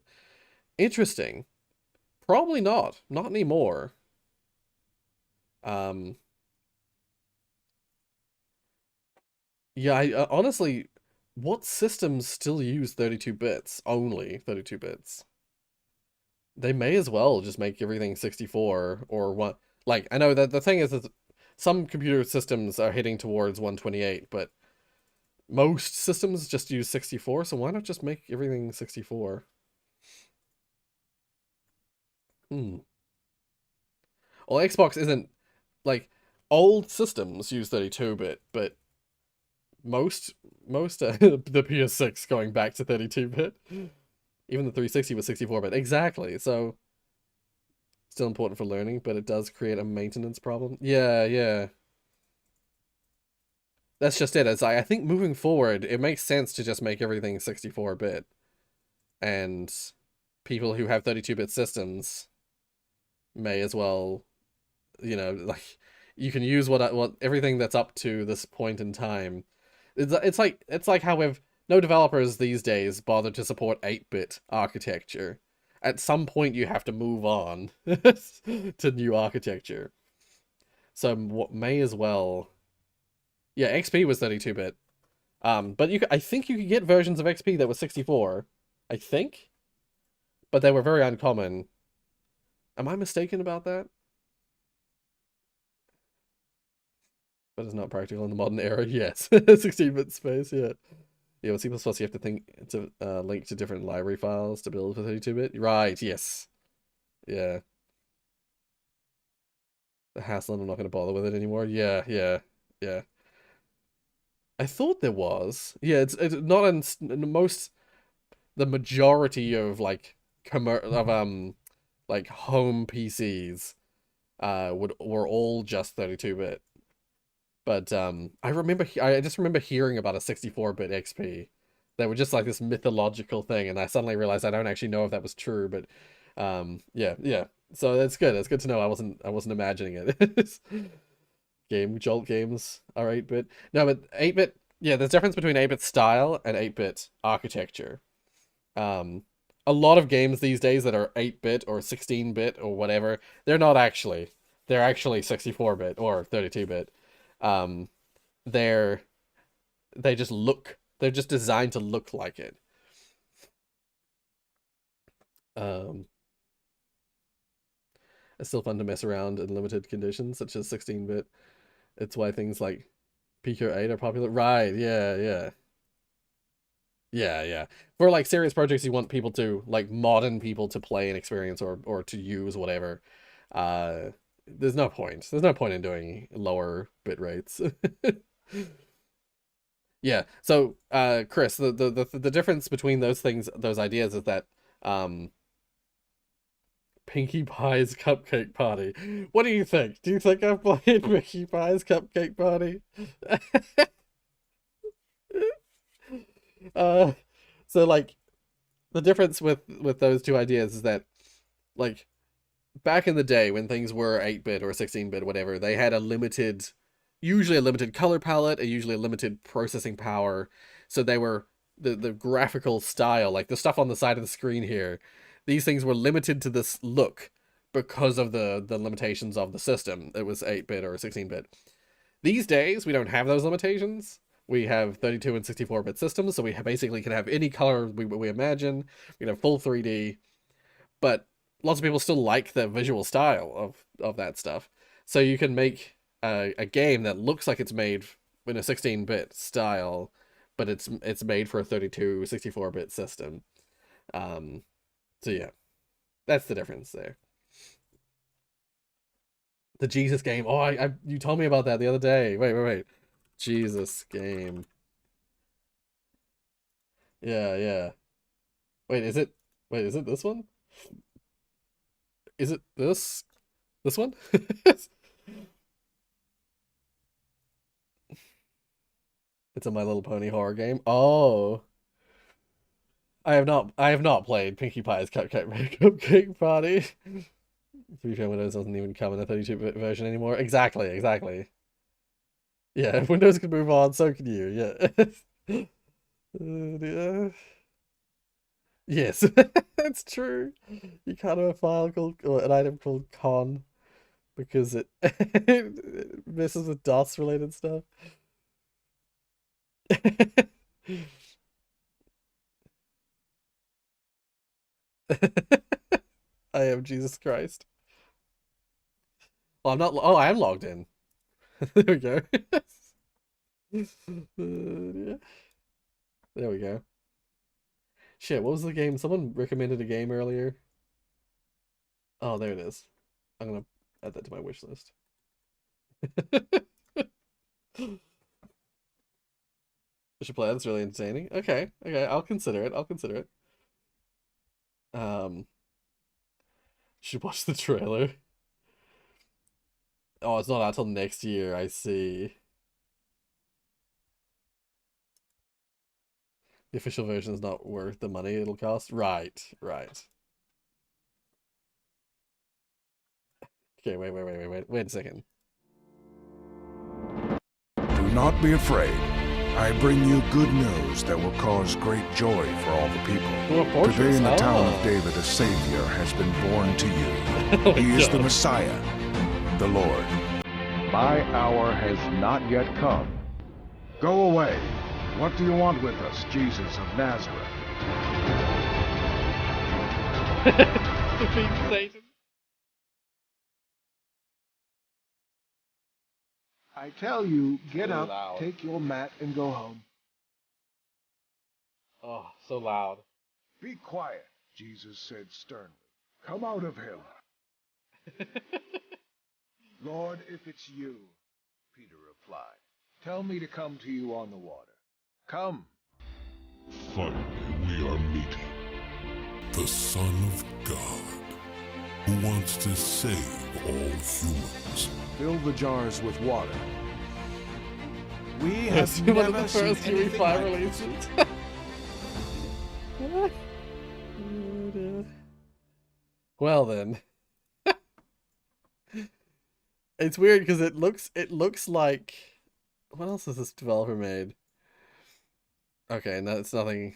Interesting. Probably not. Not anymore. Yeah, honestly, what systems still use 32 bits? Only 32 bits. They may as well just make everything 64 or one. Like, I know that the thing is that some computer systems are heading towards 128, but most systems just use 64, so why not just make everything 64? Well, Xbox isn't, like, old systems use 32-bit, but most the PS6 going back to 32-bit. Even the 360 was 64-bit. Exactly. So still important for learning, but it does create a maintenance problem. Yeah, yeah. That's just it. It's like, I think moving forward, it makes sense to just make everything 64-bit. And people who have 32-bit systems may as well, you know, like, you can use what everything that's up to this point in time. It's like how no developers these days bother to support 8-bit architecture. At some point you have to move on to new architecture. So what may as well. Yeah, XP was 32-bit. But I think you could get versions of XP that was 64. I think. But they were very uncommon. Am I mistaken about that? But it's not practical in the modern era. Yes. 16-bit space, yeah. Yeah, with C++, you have to think to link to different library files to build for 32-bit. Right, yes. Yeah. The hassle, I'm not going to bother with it anymore. Yeah, yeah, yeah. I thought there was. Yeah, it's not in the majority of like like home PCs were all just 32-bit. But I just remember hearing about a 64-bit XP. They were just like this mythological thing, and I suddenly realized I don't actually know if that was true, but yeah, yeah. So that's good. It's good to know I wasn't imagining it. Jolt games are 8-bit. No, but 8-bit, yeah, there's a difference between 8-bit style and 8-bit architecture. A lot of games these days that are 8-bit or 16-bit or whatever, they're actually 64-bit or 32-bit. They're just designed to look like it. It's still fun to mess around in limited conditions, such as 16-bit. It's why things like Pico 8 are popular. Right, yeah, yeah. Yeah, yeah. For like serious projects you want people to, like modern people to play and experience or to use whatever. There's no point. There's no point in doing lower bit rates. Yeah. So, Chris, the difference between those things, those ideas, is that Pinkie Pie's Cupcake Party. What do you think? Do you think I've played Pinkie Pie's Cupcake Party? So like the difference with those two ideas is that, like, back in the day when things were 8-bit or 16-bit, whatever, they had usually a limited color palette, and usually a limited processing power. So they were the graphical style, like the stuff on the side of the screen here. These things were limited to this look because of the limitations of the system. It was 8-bit or 16-bit. These days, we don't have those limitations. We have 32 and 64-bit systems, so we basically can have any color we imagine. We can have full 3D, but lots of people still like the visual style of that stuff. So you can make a game that looks like it's made in a 16-bit style, but it's made for a 32, 64-bit system. So yeah, that's the difference there. The Jesus game. Oh, you told me about that the other day. Wait. Jesus game. Yeah, yeah. Wait, is it this one? Is it this? This one? It's a My Little Pony horror game. Oh. I have not played Pinkie Pie's Cupcake Party. To be fair, Windows doesn't even come in a 32-bit version anymore. Exactly. Yeah, if Windows can move on, so can you. Yeah. Yes, that's true. You can't have a file called or an item called con because it, it messes with DOS related stuff. I am Jesus Christ. Well, I'm not. Oh, I am logged in. There we go. There we go. Shit, what was the game? Someone recommended a game earlier. Oh, there it is. I'm gonna add that to my wish list. I should play it. That's really entertaining. Okay, I'll consider it. Should watch the trailer. Oh, it's not out till next year. I see. The official version is not worth the money it'll cost. Right. Okay, wait a second. Do not be afraid. I bring you good news that will cause great joy for all the people. Today in the town of David, a Savior has been born to you. He is the Messiah, the Lord. My hour has not yet come. Go away. What do you want with us, Jesus of Nazareth? Defeat Satan. I tell you, get So up, loud. take your mat, and go home. Oh, so loud. Be quiet, Jesus said sternly. Come out of him. Lord, if it's you, Peter replied, tell me to come to you on the water. Come. Finally, we are meeting. The Son of God, who wants to save all humans. Fill the jars with water. We have never seen anything like releases. Well then. It's weird because it looks like, what else has this developer made? Okay, no, it's nothing.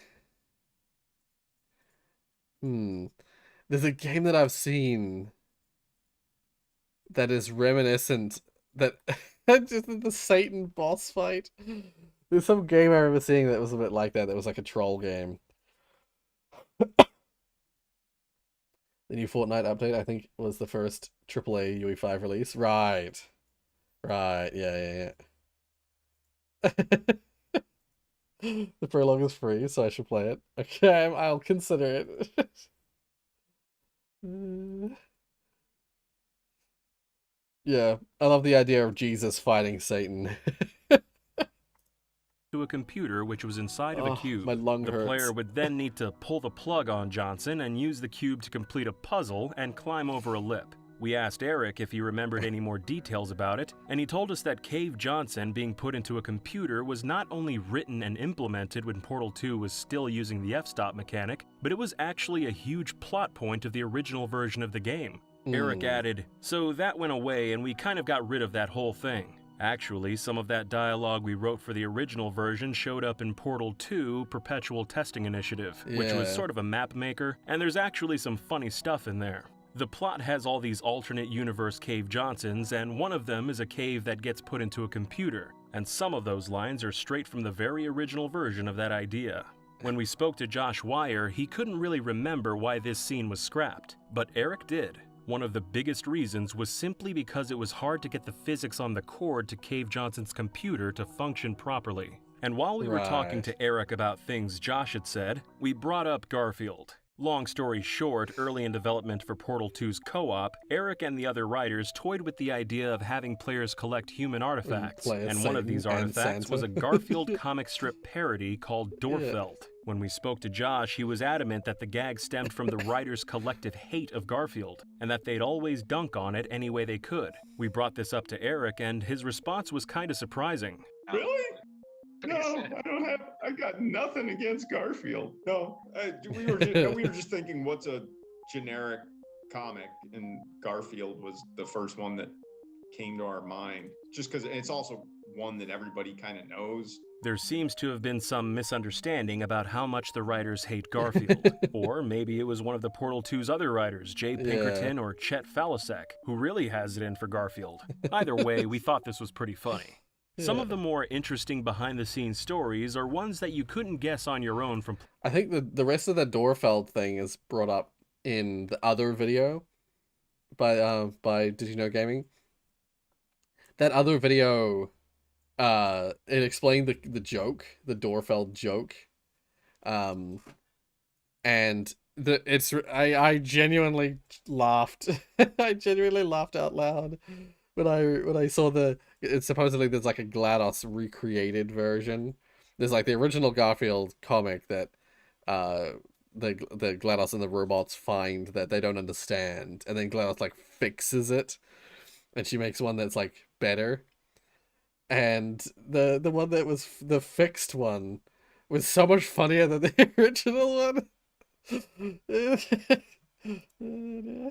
There's a game that I've seen that is reminiscent, that just the Satan boss fight. There's some game I remember seeing that was a bit like that was like a troll game. The new Fortnite update, I think, was the first AAA UE5 release. Right, yeah. The prologue is free, so I should play it. Okay, I'll consider it. Yeah, I love the idea of Jesus fighting Satan. To a computer which was inside of a cube. My lung the hurts. player would then need to pull the plug on Johnson and use the cube to complete a puzzle and climb over a lip. We asked Eric if he remembered any more details about it, and he told us that Cave Johnson being put into a computer was not only written and implemented when Portal 2 was still using the f-stop mechanic, but it was actually a huge plot point of the original version of the game. Eric added, "So that went away and we kind of got rid of that whole thing. Actually, some of that dialogue we wrote for the original version showed up in Portal 2 Perpetual Testing Initiative, which was sort of a map maker, and there's actually some funny stuff in there. The plot has all these alternate universe Cave Johnsons, and one of them is a cave that gets put into a computer, and some of those lines are straight from the very original version of that idea. When we spoke to Josh Wire, he couldn't really remember why this scene was scrapped, but Eric did. One of the biggest reasons was simply because it was hard to get the physics on the cord to Cave Johnson's computer to function properly. And while we were talking to Eric about things Josh had said, we brought up Garfield. Long story short, early in development for Portal 2's co-op, Eric and the other writers toyed with the idea of having players collect human artifacts, and one of these artifacts was a Garfield comic strip parody called Dorfeld. When we spoke to Josh, he was adamant that the gag stemmed from the writers' collective hate of Garfield, and that they'd always dunk on it any way they could. We brought this up to Eric, and his response was kind of surprising. Really? No, I got nothing against Garfield. No, we were just thinking, what's a generic comic, and Garfield was the first one that came to our mind, just because it's also one that everybody kind of knows. There seems to have been some misunderstanding about how much the writers hate Garfield. Or maybe it was one of the Portal 2's other writers, Jay Pinkerton or Chet Falasek, who really has it in for Garfield. Either way, we thought this was pretty funny. Some of the more interesting behind-the-scenes stories are ones that you couldn't guess on your own from... I think the rest of the Dorfeld thing is brought up in the other video by Did You Know Gaming. That other video... it explained the joke, the Dorfeld joke, and I genuinely laughed. I genuinely laughed out loud when I saw it's supposedly there's like a GLaDOS recreated version. There's like the original Garfield comic that the GLaDOS and the robots find that they don't understand, and then GLaDOS like fixes it, and she makes one that's like better. And the one that was the fixed one was so much funnier than the original one.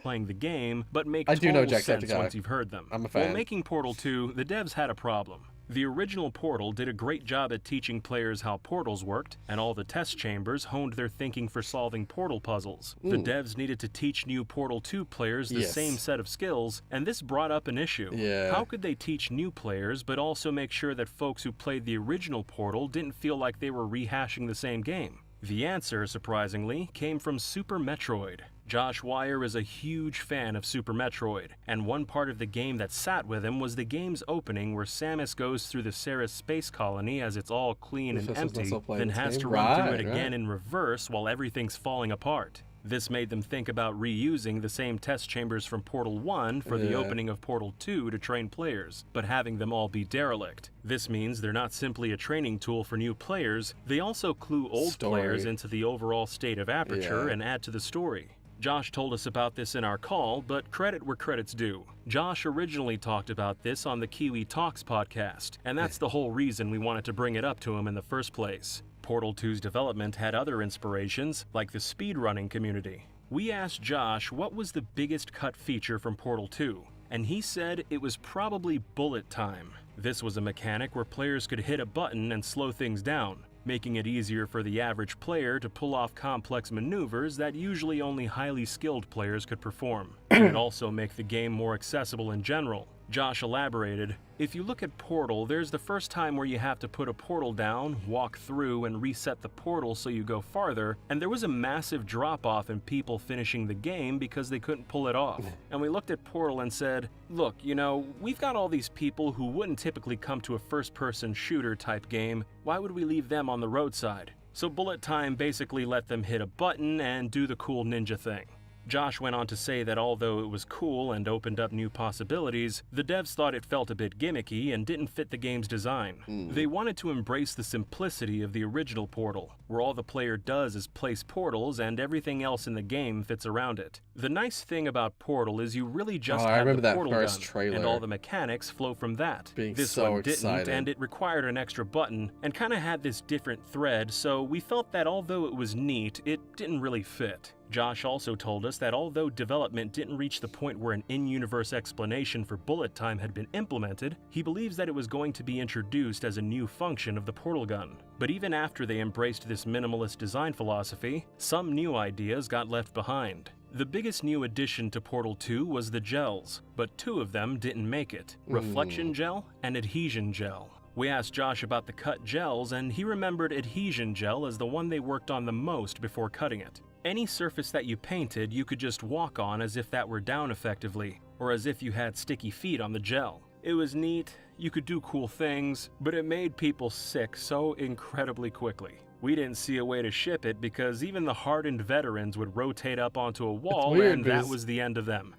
Playing the game, but make I do know total sense once you've heard them. I'm a fan. While making Portal 2, the devs had a problem. The original Portal did a great job at teaching players how portals worked, and all the test chambers honed their thinking for solving portal puzzles. The devs needed to teach new Portal 2 players the same set of skills, and this brought up an issue. How could they teach new players, but also make sure that folks who played the original Portal didn't feel like they were rehashing the same game? The answer, surprisingly, came from Super Metroid. Josh Wire is a huge fan of Super Metroid, and one part of the game that sat with him was the game's opening where Samus goes through the Ceres space colony as it's all clean and empty, then has to run through it again in reverse while everything's falling apart. This made them think about reusing the same test chambers from Portal 1 for the opening of Portal 2 to train players, but having them all be derelict. This means they're not simply a training tool for new players, they also clue old players into the overall state of Aperture and add to the story. Josh told us about this in our call, but credit where credit's due. Josh originally talked about this on the Kiwi Talks podcast, and that's the whole reason we wanted to bring it up to him in the first place. Portal 2's development had other inspirations, like the speedrunning community. We asked Josh what was the biggest cut feature from Portal 2, and he said it was probably bullet time. This was a mechanic where players could hit a button and slow things down, making it easier for the average player to pull off complex maneuvers that usually only highly skilled players could perform. It would also make the game more accessible in general. Josh elaborated, "If you look at Portal, there's the first time where you have to put a portal down, walk through, and reset the portal so you go farther, and there was a massive drop-off in people finishing the game because they couldn't pull it off. And we looked at Portal and said, look, you know, we've got all these people who wouldn't typically come to a first-person shooter type game, why would we leave them on the roadside? So bullet time basically let them hit a button and do the cool ninja thing." Josh went on to say that although it was cool and opened up new possibilities, the devs thought it felt a bit gimmicky and didn't fit the game's design. They wanted to embrace the simplicity of the original Portal, where all the player does is place portals and everything else in the game fits around it. The nice thing about Portal is you really just have the portal gun, and all the mechanics flow from that. This one didn't, and it required an extra button, and kinda had this different thread, so we felt that although it was neat, it didn't really fit. Josh also told us that although development didn't reach the point where an in-universe explanation for bullet time had been implemented, he believes that it was going to be introduced as a new function of the portal gun. But even after they embraced this minimalist design philosophy, some new ideas got left behind. The biggest new addition to Portal 2 was the gels, but two of them didn't make it: Reflection Gel and Adhesion Gel. We asked Josh about the cut gels, and he remembered Adhesion Gel as the one they worked on the most before cutting it. Any surface that you painted, you could just walk on as if that were down effectively, or as if you had sticky feet on the gel. It was neat, you could do cool things, but it made people sick so incredibly quickly. We didn't see a way to ship it because even the hardened veterans would rotate up onto a wall, and that was the end of them.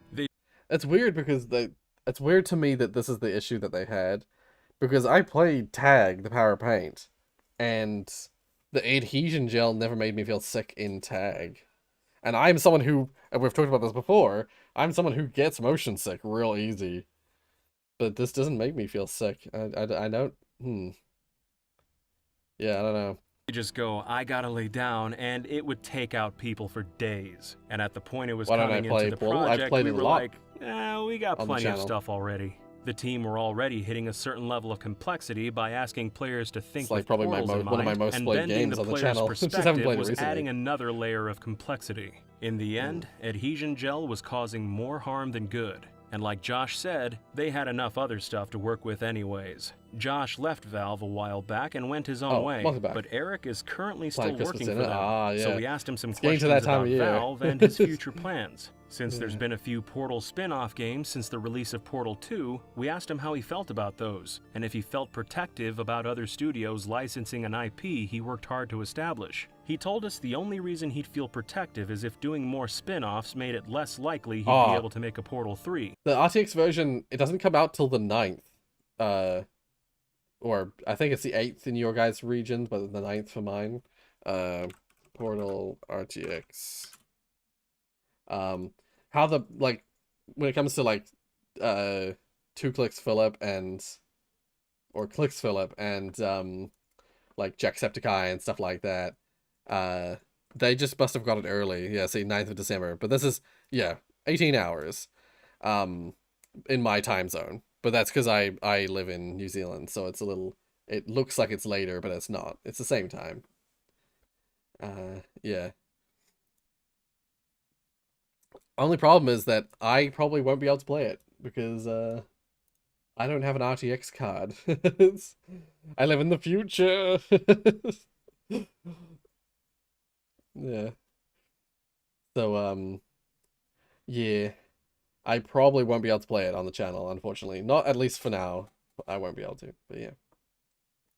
It's weird because it's weird to me that this is the issue that they had, because I played Tag, The Power of Paint, and The adhesion gel never made me feel sick in tag. And I'm someone who, and we've talked about this before, I'm someone who gets motion sick real easy. But this doesn't make me feel sick. I don't, Yeah, I don't know. You just go, I gotta lay down, and it would take out people for days. And at the point it was coming into the project, we were like, we got plenty of stuff already. The team were already hitting a certain level of complexity by asking players to think with probably portals in mind, one of my most and played bending games the on the player's channel. perspective was adding another layer of complexity. In the end, adhesion gel was causing more harm than good. And like Josh said, they had enough other stuff to work with anyways. Josh left Valve a while back and went his own way, but Eric is currently still working for them. So we asked him some questions about Valve and his future plans. Since there's been a few Portal spin-off games since the release of Portal 2, we asked him how he felt about those, and if he felt protective about other studios licensing an IP he worked hard to establish. He told us the only reason he'd feel protective is if doing more spin-offs made it less likely he'd be able to make a Portal 3. The RTX version, it doesn't come out till the 9th. Or I think it's the 8th in your guys' region, but the 9th for mine. Portal RTX. How the, like, when it comes to, like, 2 clicks Philip and, or clicks Philip and, like, Jacksepticeye and stuff like that, they just must have got it early. Yeah, see, 9th of December. But this is, 18 hours, in my time zone. But that's because I live in New Zealand, so it's a little, it looks like it's later, but it's not. It's the same time. Yeah. Only problem is that I probably won't be able to play it because I don't have an RTX card. I live in the future. Yeah. So yeah, I probably won't be able to play it on the channel, unfortunately. Not at least for now. I won't be able to. But yeah.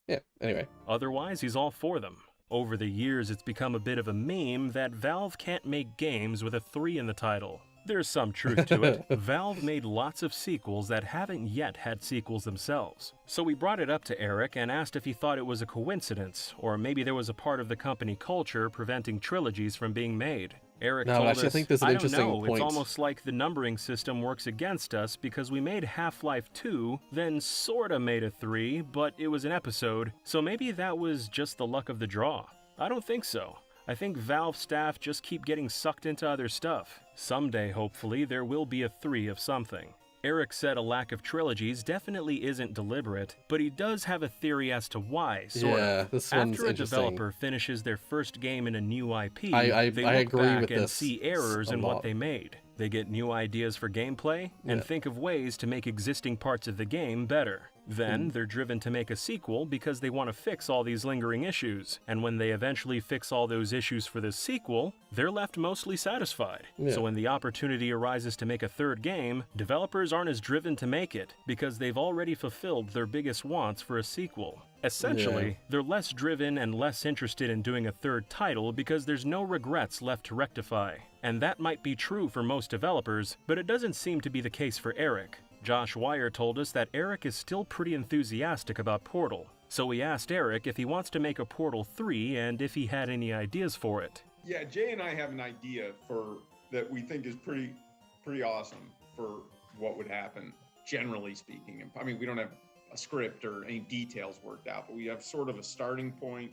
Yeah, anyway. Otherwise, he's all for them. Over the years, it's become a bit of a meme that Valve can't make games with a 3 in the title. There's some truth to it. Valve made lots of sequels that haven't yet had sequels themselves. So we brought it up to Eric and asked if he thought it was a coincidence, or maybe there was a part of the company culture preventing trilogies from being made. Eric told us, I think there's an interesting point. It's almost like the numbering system works against us because we made Half-Life 2, then sorta made a 3, but it was an episode, so maybe that was just the luck of the draw. I don't think so. I think Valve staff just keep getting sucked into other stuff. Someday, hopefully, there will be a 3 of something. Eric said a lack of trilogies definitely isn't deliberate, but he does have a theory as to why, sort of. This one's After a developer finishes their first game in a new IP, I they look agree back with and this see errors in what they made. They get new ideas for gameplay and think of ways to make existing parts of the game better. Then they're driven to make a sequel because they want to fix all these lingering issues. And when they eventually fix all those issues for the sequel, they're left mostly satisfied. So when the opportunity arises to make a third game, developers aren't as driven to make it because they've already fulfilled their biggest wants for a sequel. Essentially, they're less driven and less interested in doing a third title because there's no regrets left to rectify. And that might be true for most developers, but it doesn't seem to be the case for Eric. Josh Wire told us that Eric is still pretty enthusiastic about Portal. So we asked Eric if he wants to make a Portal 3 and if he had any ideas for it. Yeah, Jay and I have an idea for that we think is pretty awesome for what would happen, generally speaking. I mean, we don't have a script or any details worked out, but we have sort of a starting point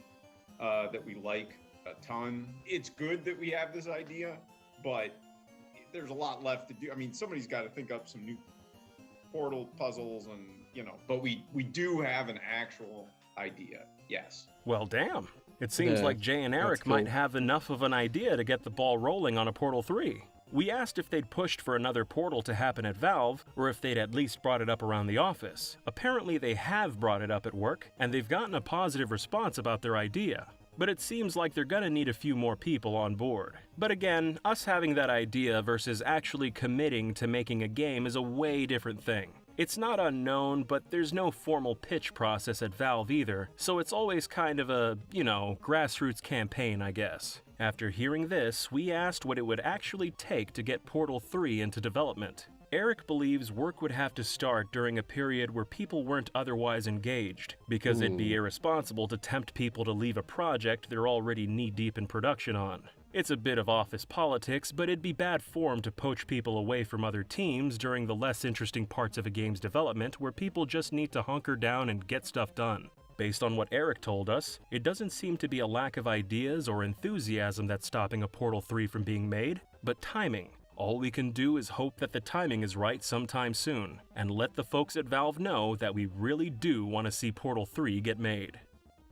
that we like a ton. It's good that we have this idea, but there's a lot left to do. I mean, somebody's got to think up some new Portal puzzles and, but we do have an actual idea. Yes. Well, damn. It seems like Jay and Eric might have enough of an idea to get the ball rolling on a Portal 3. We asked if they'd pushed for another Portal to happen at Valve, or if they'd at least brought it up around the office. Apparently they have brought it up at work, and they've gotten a positive response about their idea. But it seems like they're gonna need a few more people on board. But again, us having that idea versus actually committing to making a game is a way different thing. It's not unknown, but there's no formal pitch process at Valve either, so it's always kind of a, grassroots campaign, I guess. After hearing this, we asked what it would actually take to get Portal 3 into development. Eric believes work would have to start during a period where people weren't otherwise engaged, because it'd be irresponsible to tempt people to leave a project they're already knee-deep in production on. It's a bit of office politics, but it'd be bad form to poach people away from other teams during the less interesting parts of a game's development where people just need to hunker down and get stuff done. Based on what Eric told us, it doesn't seem to be a lack of ideas or enthusiasm that's stopping a Portal 3 from being made, but timing. All we can do is hope that the timing is right sometime soon, and let the folks at Valve know that we really do want to see Portal 3 get made.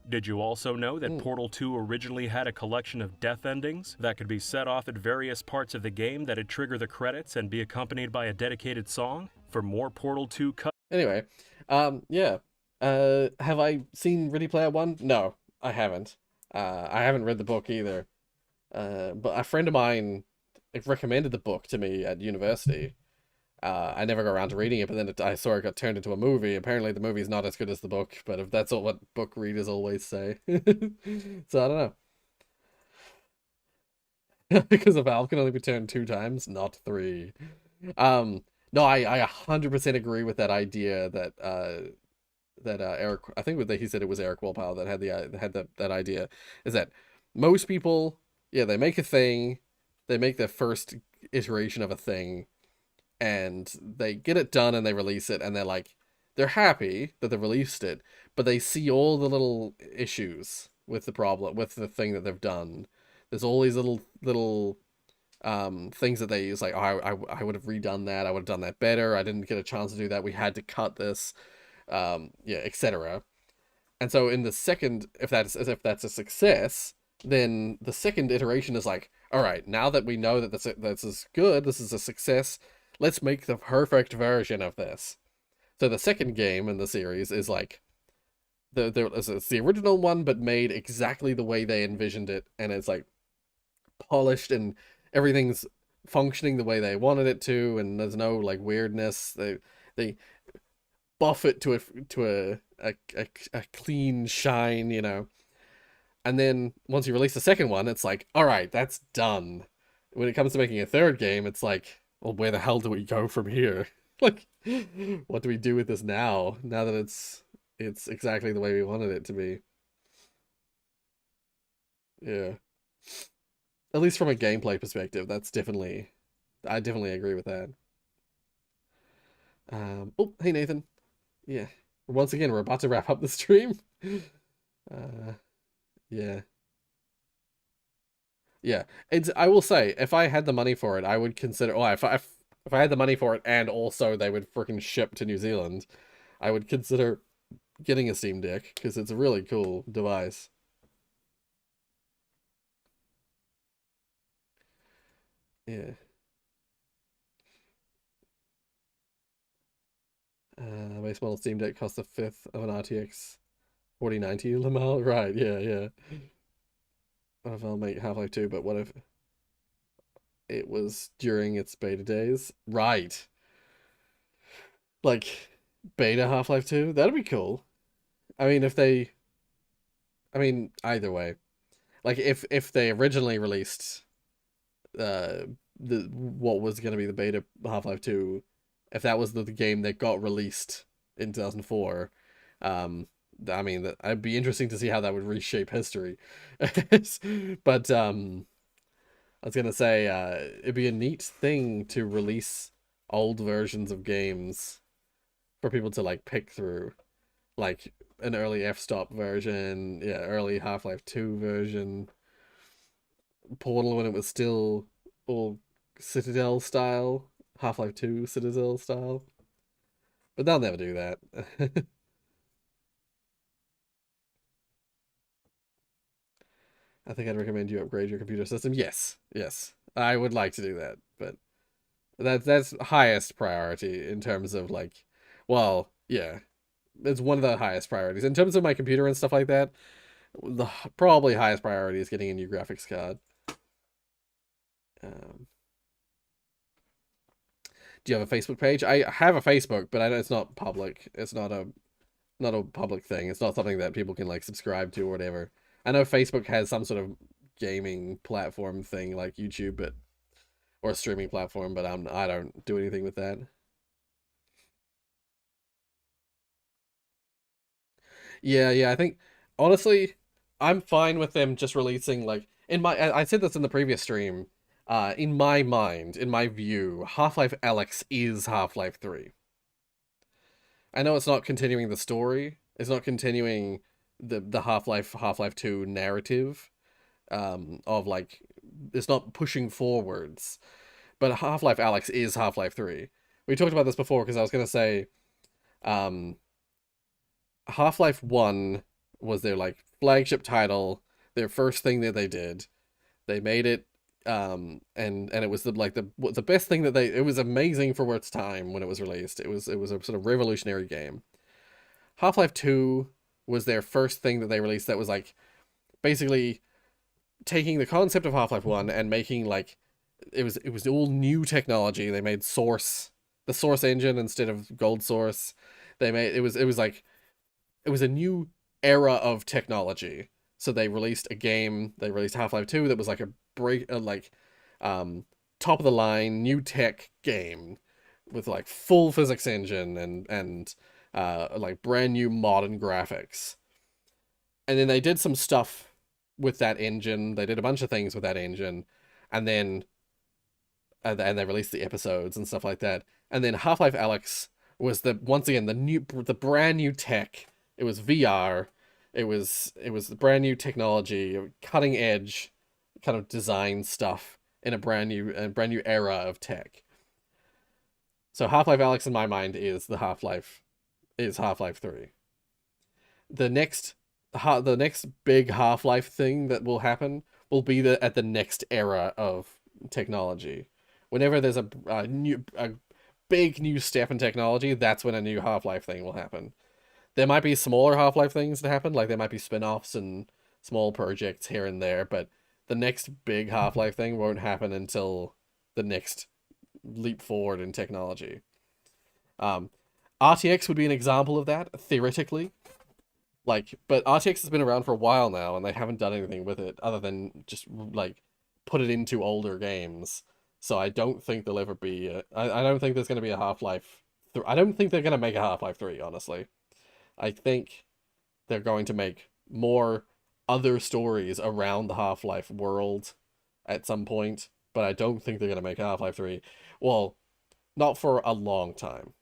Did you also know that Portal 2 originally had a collection of death endings that could be set off at various parts of the game that'd trigger the credits and be accompanied by a dedicated song? For more Portal 2 Anyway, yeah. Have I seen Ready Player One? No, I haven't. I haven't read the book either. But a friend of mine recommended the book to me at university. I never got around to reading it, but then I saw it got turned into a movie. Apparently the movie's not as good as the book, but if that's what book readers always say. So I don't know. Because a valve can only be turned 2 times, not 3. No, I 100% agree with that idea that Eric, I think he said it was Eric Wolpow that had that idea, is that most people, yeah, they make a thing, they make their first iteration of a thing, and they get it done and they release it, and they're happy that they released it, but they see all the little issues with the thing that they've done. There's all these little things that they use, like, oh, I would have redone that, I would have done that better, I didn't get a chance to do that, we had to cut this, yeah, etc. And so in the second, if that's a success, then the second iteration is like, all right, now that we know that this is good, this is a success, let's make the perfect version of this. So the second game in the series is like, it's the original one, but made exactly the way they envisioned it, and it's like polished and everything's functioning the way they wanted it to, and there's no like weirdness. They buff it to a clean shine, you know. And then once you release the second one, it's like, all right, that's done. When it comes to making a third game, it's like, well, where the hell do we go from here? Like, what do we do with this now? Now that it's exactly the way we wanted it to be. Yeah. At least from a gameplay perspective, I definitely agree with that. Oh, hey Nathan. Yeah. Once again, we're about to wrap up the stream. Yeah. Yeah. I will say, if I had the money for it, I would consider, if I had the money for it and also they would freaking ship to New Zealand, I would consider getting a Steam Deck, because it's a really cool device. Yeah. Base model Steam Deck costs a fifth of an RTX 4090 Lamal. Right, yeah. What if I'll make Half-Life 2, but what if it was during its beta days? Right. Like, beta Half-Life 2? That'd be cool. I mean, either way. Like, if they originally released what was going to be the beta Half-Life 2, if that was the game that got released in 2004, I mean, I'd be interesting to see how that would reshape history. But I was gonna say, it'd be a neat thing to release old versions of games for people to like pick through, like an early F-Stop version, yeah, early Half-Life 2 version, Portal when it was still all Citadel style, Half-Life 2 Citadel style. But they'll never do that. I think I'd recommend you upgrade your computer system. Yes. I would like to do that, but that's highest priority in terms of like, well, yeah. It's one of the highest priorities. In terms of my computer and stuff like that, the probably highest priority is getting a new graphics card. Do you have a Facebook page? I have a Facebook, but it's not public. It's not a public thing. It's not something that people can like subscribe to or whatever. I know Facebook has some sort of gaming platform thing like YouTube, or a streaming platform, but I don't do anything with that. Yeah, I think honestly, I'm fine with them just releasing like I said this in the previous stream. In my mind, in my view, Half-Life Alyx is Half-Life 3. I know it's not continuing the story. It's not continuing the Half-Life 2 narrative of like it's not pushing forwards. But Half-Life Alyx is Half-Life 3. We talked about this before because I was going to say Half-Life 1 was their like flagship title, their first thing that they did. They made it and it was the best thing that it was amazing for its time when it was released. It was a sort of revolutionary game. Half-Life 2 was their first thing that they released that was like basically taking the concept of Half-Life 1 and making like it was all new technology. They made the Source engine instead of Gold Source. They made it was a new era of technology. So they released a game. They released Half-Life 2 that was like top of the line new tech game with like full physics engine and like brand new modern graphics. And then they did some stuff with that engine. They did a bunch of things with that engine, and then and they released the episodes and stuff like that. And then Half-Life Alyx was once again the brand new tech. It was VR. It was the brand new technology, cutting edge kind of design stuff in a brand new era of tech. So Half-Life Alyx in my mind is Half-Life 3. The next big Half-Life thing that will happen will be at the next era of technology. Whenever there's a big new step in technology, that's when a new Half-Life thing will happen. There might be smaller Half-Life things to happen, like there might be spin-offs and small projects here and there, but the next big Half-Life thing won't happen until the next leap forward in technology. RTX would be an example of that, theoretically. But RTX has been around for a while now, and they haven't done anything with it other than just like put it into older games. So I don't think there'll ever be. I don't think there's going to be a Half-Life. I don't think they're going to make a Half-Life 3. Honestly, I think they're going to make more other stories around the Half-Life world at some point, but I don't think they're going to make Half-Life 3. Well, not for a long time.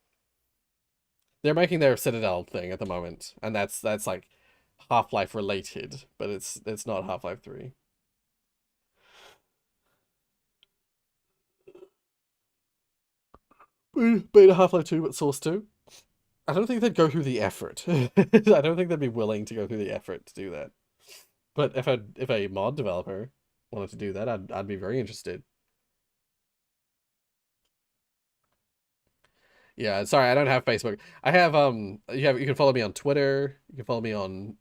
They're making their Citadel thing at the moment, and that's like Half-Life related, but it's not Half-Life 3. Beta Half-Life 2, but Source 2. I don't think they'd go through the effort. I don't think they'd be willing to go through the effort to do that. But if a mod developer wanted to do that, I'd be very interested. Yeah, sorry, I don't have Facebook. I have you can follow me on Twitter. You can follow me on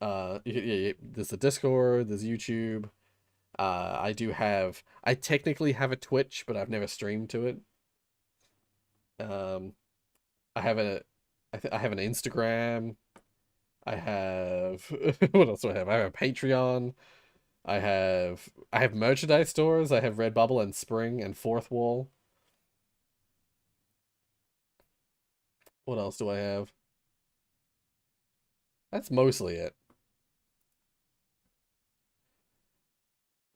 there's the Discord, there's YouTube. I technically have a Twitch, but I've never streamed to it. I have I have an Instagram. I have what else do I have? I have a Patreon. I have merchandise stores. I have Redbubble and Spring and Fourth Wall. What else do I have? That's mostly it.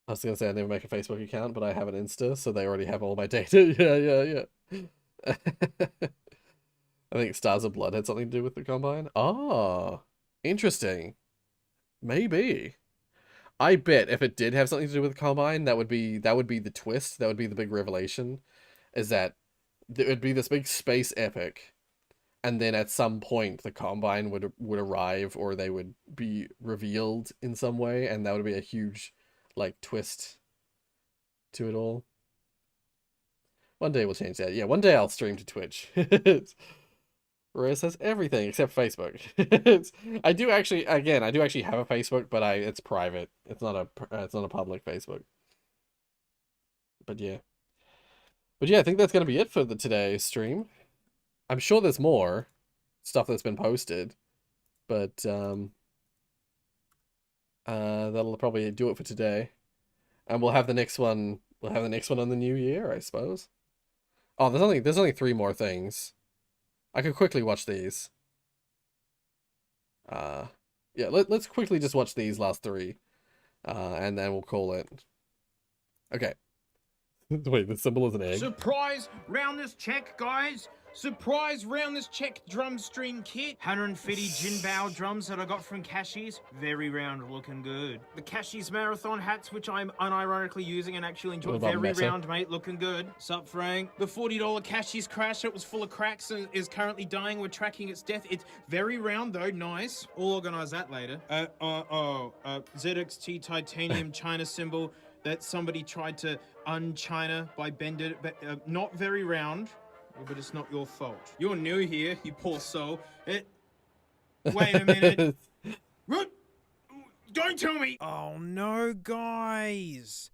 I was gonna say I never make a Facebook account, but I have an Insta, so they already have all my data. Yeah. I think Stars of Blood had something to do with the Combine. Oh, interesting. Maybe. I bet if it did have something to do with the Combine, that would be the twist. That would be the big revelation, is that it would be this big space epic, and then at some point the Combine would arrive, or they would be revealed in some way, and that would be a huge like twist to it all. One day we'll change that. Yeah, one day I'll stream to Twitch. Rorius has everything except Facebook. I do actually have a Facebook, but it's private. It's not a public Facebook. But yeah, I think that's gonna be it for today's stream. I'm sure there's more stuff that's been posted, but that'll probably do it for today. And we'll have the next one We'll have the next one on the new year, I suppose. Oh, there's only 3 more things. I could quickly watch these. Yeah, let's quickly just watch these last 3. And then we'll call it. Okay. Wait, the symbol is an egg? Surprise round this check, guys! Surprise round this check drum string kit. 150 Jinbao drums that I got from Cashies. Very round, looking good. The Cashies Marathon hats, which I'm unironically using and actually enjoy. Very round, mate, looking good. Sup, Frank? The $40 Cashies crash that was full of cracks and is currently dying. We're tracking its death. It's very round, though. Nice. We'll organize that later. ZXT titanium China symbol that somebody tried to un-China by bend it, but not very round. But it's not your fault. You're new here, you poor soul. Wait a minute. What? Don't tell me! Oh no, guys.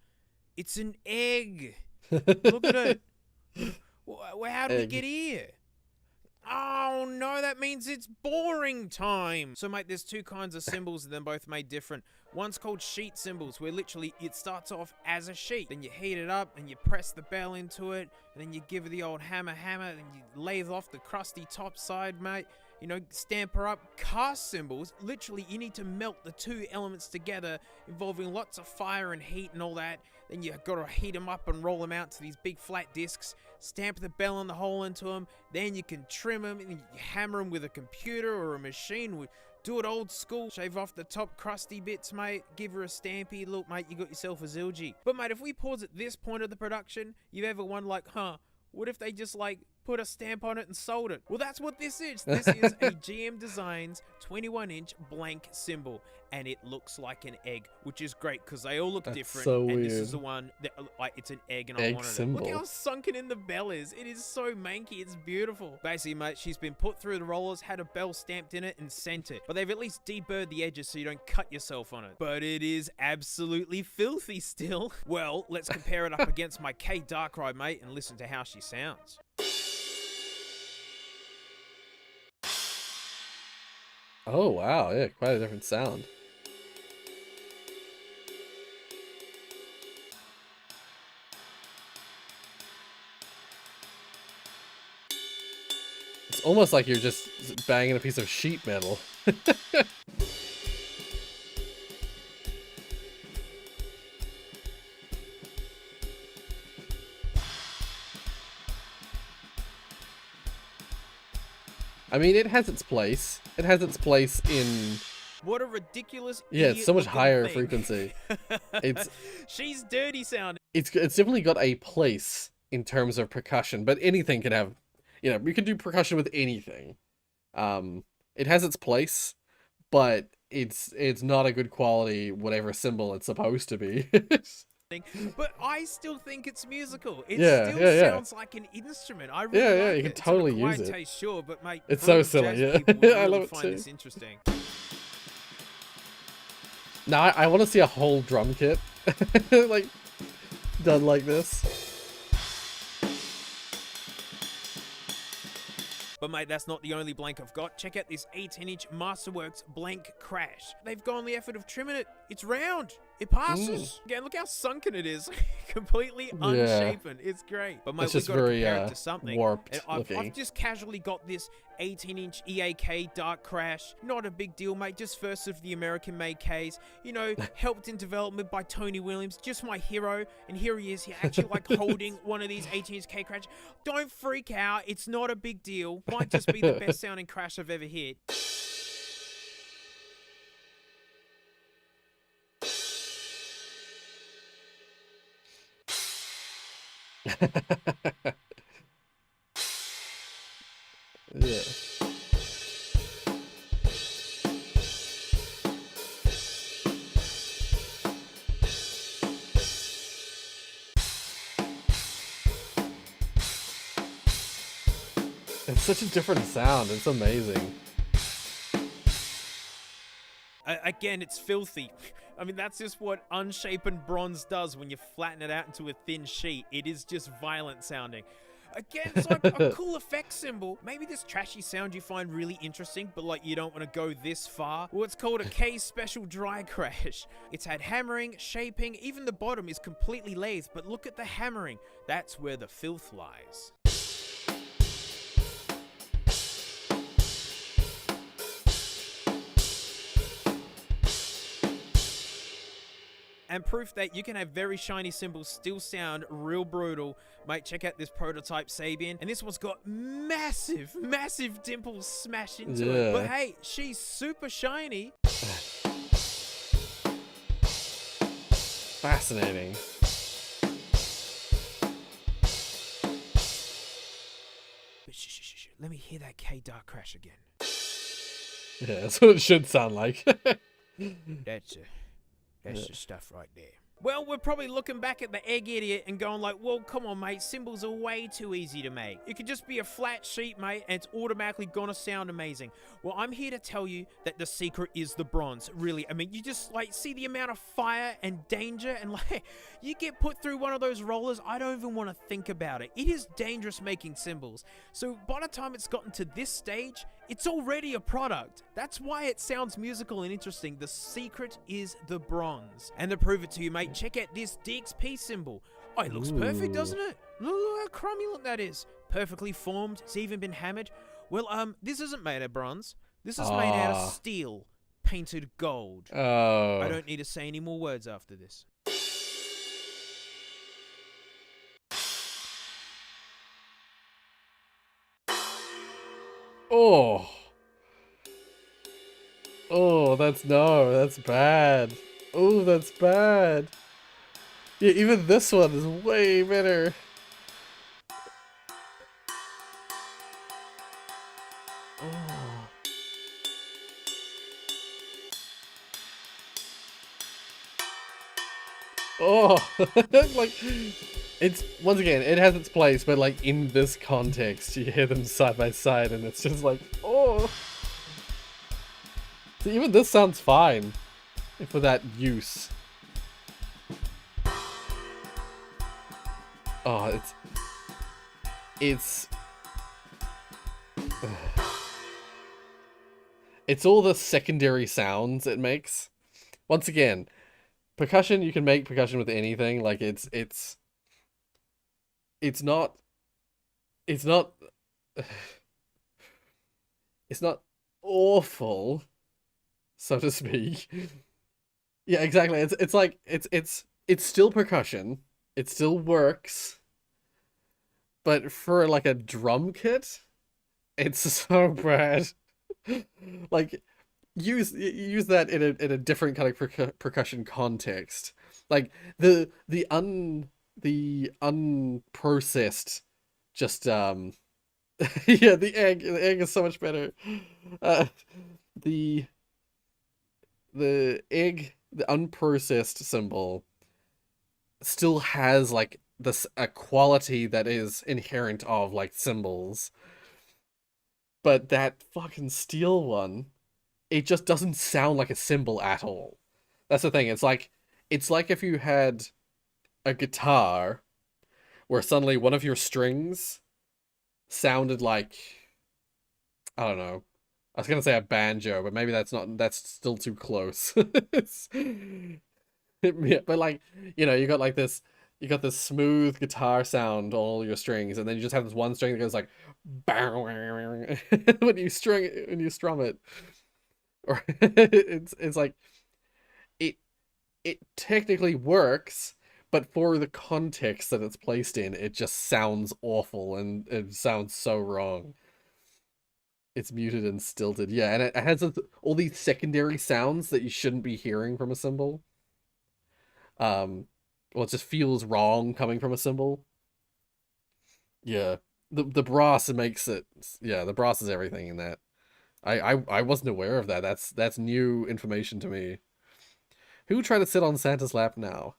It's an egg. Look at it. How did we get here? Oh no, that means it's boring time. So mate, there's 2 kinds of symbols and they're both made different. One's called sheet symbols, where literally it starts off as a sheet. Then you heat it up and you press the bell into it, and then you give it the old hammer, and you lathe off the crusty top side, mate. You know, stamp her up. Cast symbols, literally you need to melt the 2 elements together, involving lots of fire and heat and all that. Then you gotta heat them up and roll them out to these big flat discs, stamp the bell and the hole into them, then you can trim them and you hammer them with a computer or a machine. Do it old school, shave off the top crusty bits, mate, give her a stampy, look mate, you got yourself a Zildji. But mate, if we pause at this point of the production, you've ever wondered like, what if they just like put a stamp on it and sold it? Well, that's what this is. This is a GM Designs 21-inch blank symbol, and it looks like an egg, which is great because they all look different. So and weird. This is the one that like it's an egg, and Egg I wanted symbol. it. Look how sunken in the bell is. It is so manky. It's beautiful. Basically, mate, she's been put through the rollers, had a bell stamped in it, and sent it. But they've at least deburred the edges so you don't cut yourself on it. But it is absolutely filthy still. Well, let's compare it up against my K Darkrai, mate, and listen to how she sounds. Oh wow, yeah, quite a different sound. It's almost like you're just banging a piece of sheet metal. I mean, it has its place. It has its place in... What a ridiculous... Yeah, it's so much higher thing. frequency. It's... She's dirty sounding. It's definitely got a place in terms of percussion, but anything can have... You know, you can do percussion with anything. It has its place, but it's not a good quality whatever symbol it's supposed to be. But I still think it's musical. It still sounds like an instrument. I really like you it. can totally use It's it. taste, sure, but mate, It's so silly, yeah. I love it find too. this interesting. Now I want to see a whole drum kit, like done like this. But mate, that's not the only blank I've got. Check out this 18-inch Masterworks blank Crash. They've gone the effort of trimming it. It's round. It passes. Again, look how sunken it is. Completely unshapen. It's great. But mate, we've got to compare it to something. Warped I've just casually got this 18-inch EAK Dark Crash. Not a big deal, mate. Just first of the American-made Ks. You know, helped in development by Tony Williams. Just my hero. And here he is. He actually like holding one of these 18-inch K Crash. Don't freak out. It's not a big deal. Might just be the best sounding Crash I've ever hit. Yeah. It's such a different sound. It's amazing. Again, it's filthy. I mean, that's just what unshapen bronze does when you flatten it out into a thin sheet. It is just violent sounding. Again, it's like a cool effect symbol. Maybe this trashy sound you find really interesting, but like you don't want to go this far. Well, it's called a K Special Dry Crash. It's had hammering, shaping, even the bottom is completely lathed, but look at the hammering. That's where the filth lies. And proof that you can have very shiny symbols still sound real brutal. Mate, check out this prototype Sabian. And this one's got massive, massive dimples smashed into it. But hey, she's super shiny. Fascinating. But shh. Let me hear that K Dark Crash again. Yeah, that's what it should sound like. That's the stuff right there. Well, we're probably looking back at the egg idiot and going like, well, come on, mate, symbols are way too easy to make. It could just be a flat sheet, mate, and it's automatically gonna sound amazing. Well, I'm here to tell you that the secret is the bronze, really. I mean, you just, like, see the amount of fire and danger, and, like, you get put through one of those rollers, I don't even want to think about it. It is dangerous making symbols. So by the time it's gotten to this stage, it's already a product. That's why it sounds musical and interesting. The secret is the bronze. And to prove it to you, mate, check out this DXP symbol. Oh, it looks perfect, doesn't it? Look how crummy that is. Perfectly formed. It's even been hammered. Well, this isn't made of bronze. This is made out of steel, painted gold. Oh. I don't need to say any more words after this. Oh. Oh, that's bad. Oh, that's bad. Yeah, even this one is way better. Oh. Oh, like, it's, once again, it has its place, but like in this context, you hear them side by side and it's just like, oh. So even this sounds fine for that use. Oh, it's all the secondary sounds it makes. Once again, percussion, you can make percussion with anything. Like it's not awful, so to speak. Yeah, exactly. It's still percussion. It still works. But for like a drum kit, it's so bad. Like, use that in a different kind of percussion context. Like the unprocessed, just yeah, the egg is so much better. The egg, the unprocessed symbol, still has like a quality that is inherent of like symbols, but that fucking steel one, it just doesn't sound like a symbol at all. That's the thing. It's like if you had a guitar where suddenly one of your strings sounded like, I don't know, I was gonna say a banjo, but maybe that's still too close. Yeah, but like, you know, you got this smooth guitar sound on all your strings, and then you just have this one string that goes like when you strum it. Or it's like it technically works, but for the context that it's placed in, it just sounds awful and it sounds so wrong. It's muted and stilted. Yeah, and it has all these secondary sounds that you shouldn't be hearing from a cymbal. Well, it just feels wrong coming from a cymbal. Yeah. The brass makes it. Yeah, the brass is everything in that. I wasn't aware of that. That's new information to me. Who tried to sit on Santa's lap now?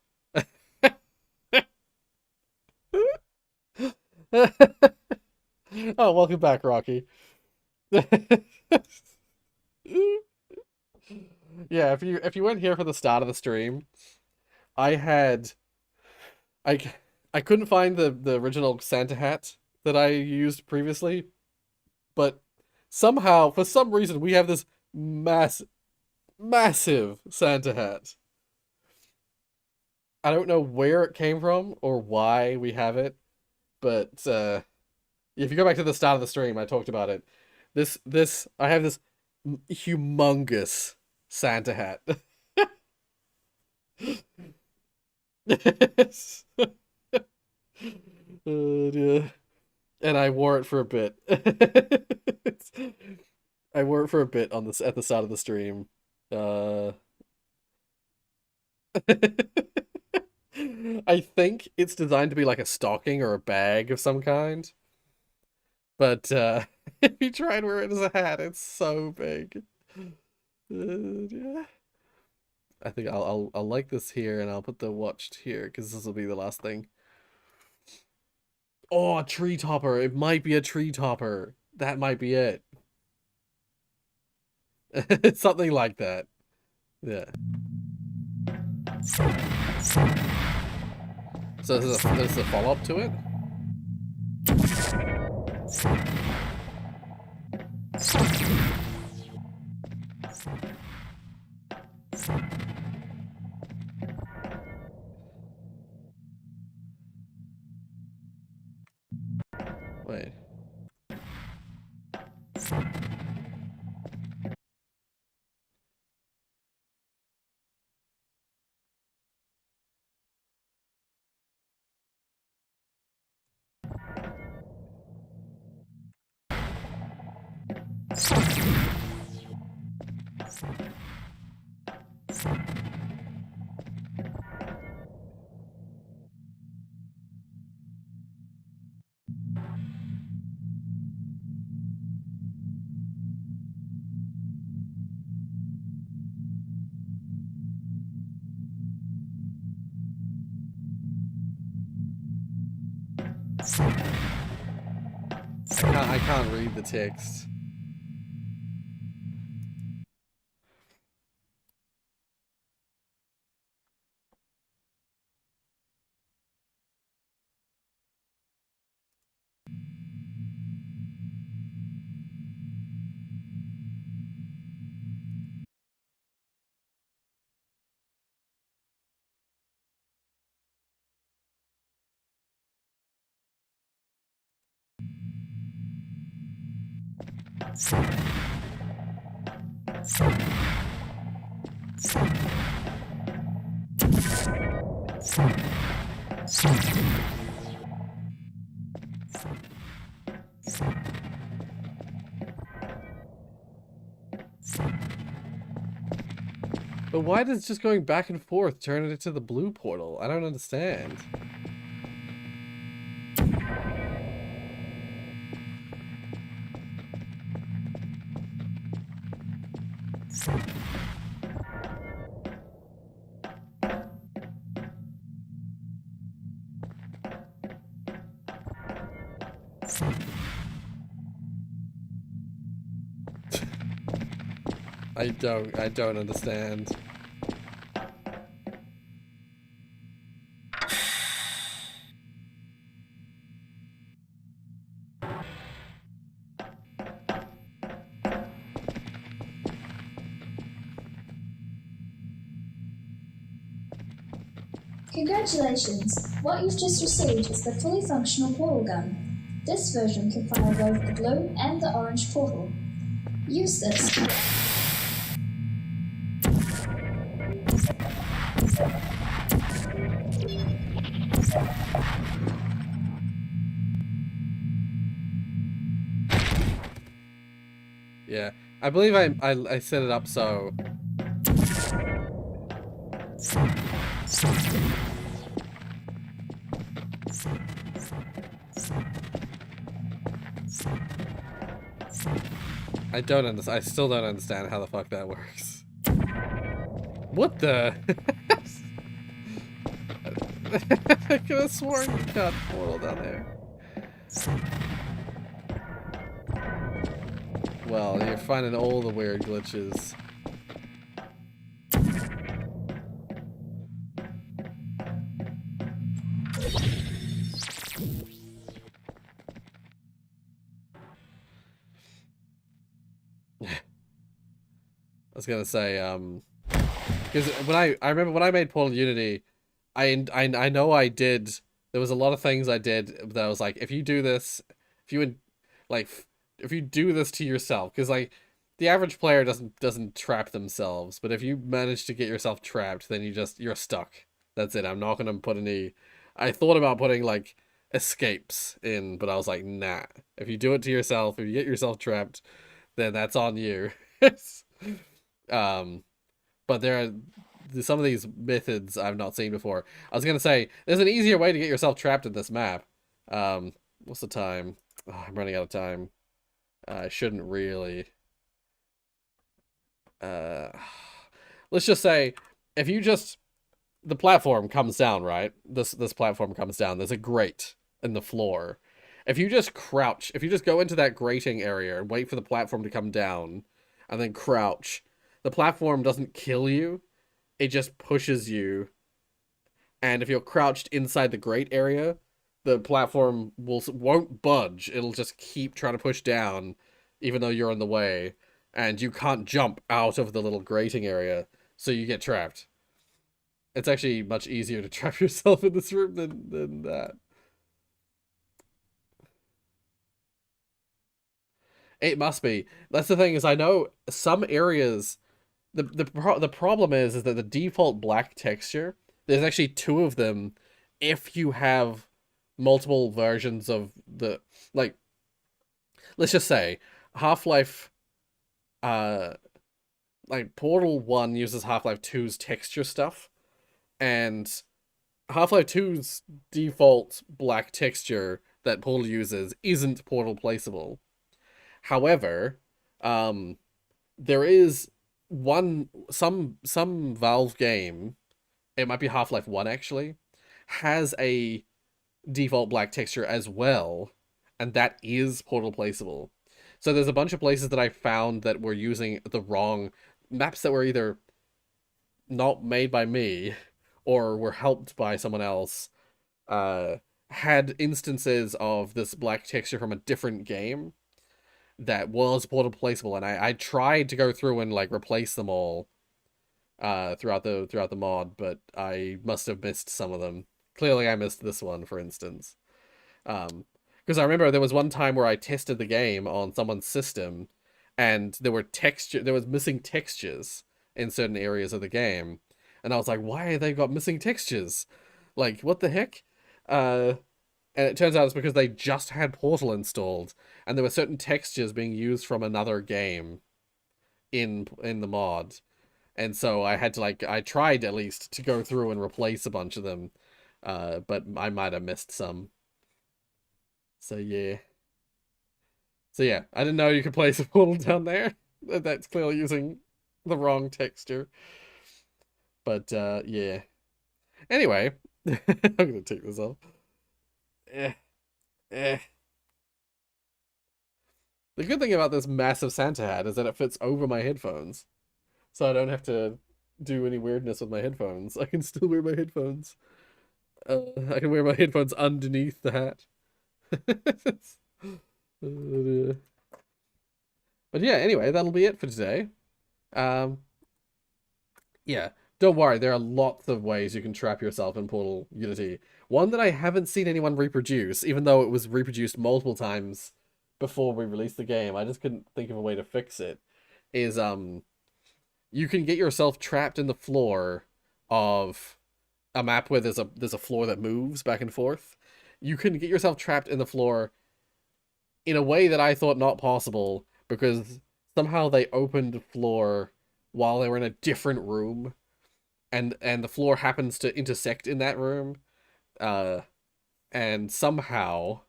Oh, welcome back, Rocky. Yeah, if you weren't here for the start of the stream, I couldn't find the original Santa hat that I used previously, but somehow, for some reason, we have this massive Santa hat. I don't know where it came from or why we have it, but if you go back to the start of the stream, I talked about it. I have this humongous Santa hat. Yeah. And I wore it for a bit. I wore it for a bit on this at the start of the stream. I think it's designed to be like a stocking or a bag of some kind. But if you try and wear it as a hat, it's so big. Yeah. I think I'll like this here, and I'll put the watch here because this will be the last thing. Oh, a tree topper! It might be a tree topper. That might be it. Something like that. Yeah. So there's a follow-up to it? Wait. I can't read the text. But why does just going back and forth turn it into the blue portal? I don't understand. I don't understand. Congratulations! What you've just received is the fully functional portal gun. This version can fire both the blue and the orange portal. Use this. Yeah, I believe I set it up so. I don't understand. I still don't understand how the fuck that works. What the? I could have sworn you got a portal down there. Well, you're finding all the weird glitches. was gonna say, because when I remember when I made Portal Unity, I know I did. There was a lot of things I did that I was like, if you do this, if you do this to yourself, because like the average player doesn't trap themselves, but if you manage to get yourself trapped, then you're stuck. That's it. I'm not gonna put any. I thought about putting like escapes in, but I was like, nah. If you do it to yourself, if you get yourself trapped, then that's on you. But there are some of these methods I've not seen before. I was gonna say there's an easier way to get yourself trapped in this map. What's the time? Oh, I'm running out of time. I shouldn't really. Let's just say if you just the platform comes down, right? This platform comes down. There's a grate in the floor. If you just crouch, if you just go into that grating area and wait for the platform to come down, and then crouch, the platform doesn't kill you. It just pushes you. And if you're crouched inside the grate area, the platform won't budge. It'll just keep trying to push down, even though you're in the way. And you can't jump out of the little grating area, so you get trapped. It's actually much easier to trap yourself in this room than that. It must be. That's the thing, is I know some areas. The problem is that the default black texture, there's actually 2 of them if you have multiple versions of the, like, let's just say Half-Life, like Portal 1 uses Half-Life 2's texture stuff, and Half-Life 2's default black texture that Portal uses isn't Portal placeable. However, there is some Valve game, it might be Half-Life 1 actually, has a default black texture as well, and that is Portal placeable. So there's a bunch of places that I found that were using the wrong maps that were either not made by me or were helped by someone else, had instances of this black texture from a different game that was Portal placeable, and I tried to go through and like replace them all throughout the mod, but I must have missed some of them. Clearly I missed this one, for instance. Because I remember there was one time where I tested the game on someone's system, and there was missing textures in certain areas of the game, and I was like, why have they got missing textures? Like, what the heck? And it turns out it's because they just had Portal installed, and there were certain textures being used from another game in the mod. And so I had to, like, I tried at least to go through and replace a bunch of them, but I might have missed some. So yeah. I didn't know you could place a Portal down there. That's clearly using the wrong texture. But yeah. Anyway, I'm gonna take this off. The good thing about this massive Santa hat is that it fits over my headphones. So I don't have to do any weirdness with my headphones. I can still wear my headphones. I can wear my headphones underneath the hat. But yeah, anyway, that'll be it for today. Yeah, don't worry, there are lots of ways you can trap yourself in Portal Unity. One that I haven't seen anyone reproduce, even though it was reproduced multiple times before we released the game, I just couldn't think of a way to fix it, is you can get yourself trapped in the floor of a map where there's a floor that moves back and forth. You can get yourself trapped in the floor in a way that I thought not possible, because somehow they opened the floor while they were in a different room, and the floor happens to intersect in that room, and somehow,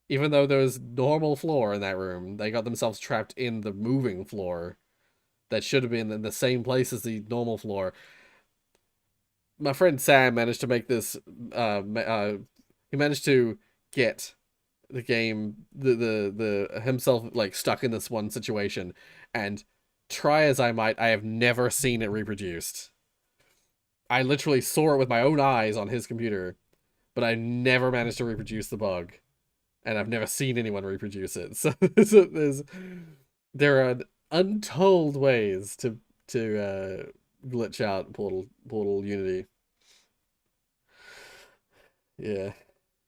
even though there was normal floor in that room, they got themselves trapped in the moving floor that should have been in the same place as the normal floor. My friend Sam managed to make this, he managed to get the game, the himself, like, stuck in this one situation, and try as I might, I have never seen it reproduced. I literally saw it with my own eyes on his computer, but I never managed to reproduce the bug, and I've never seen anyone reproduce it. So there are untold ways to glitch out Portal Unity. Yeah.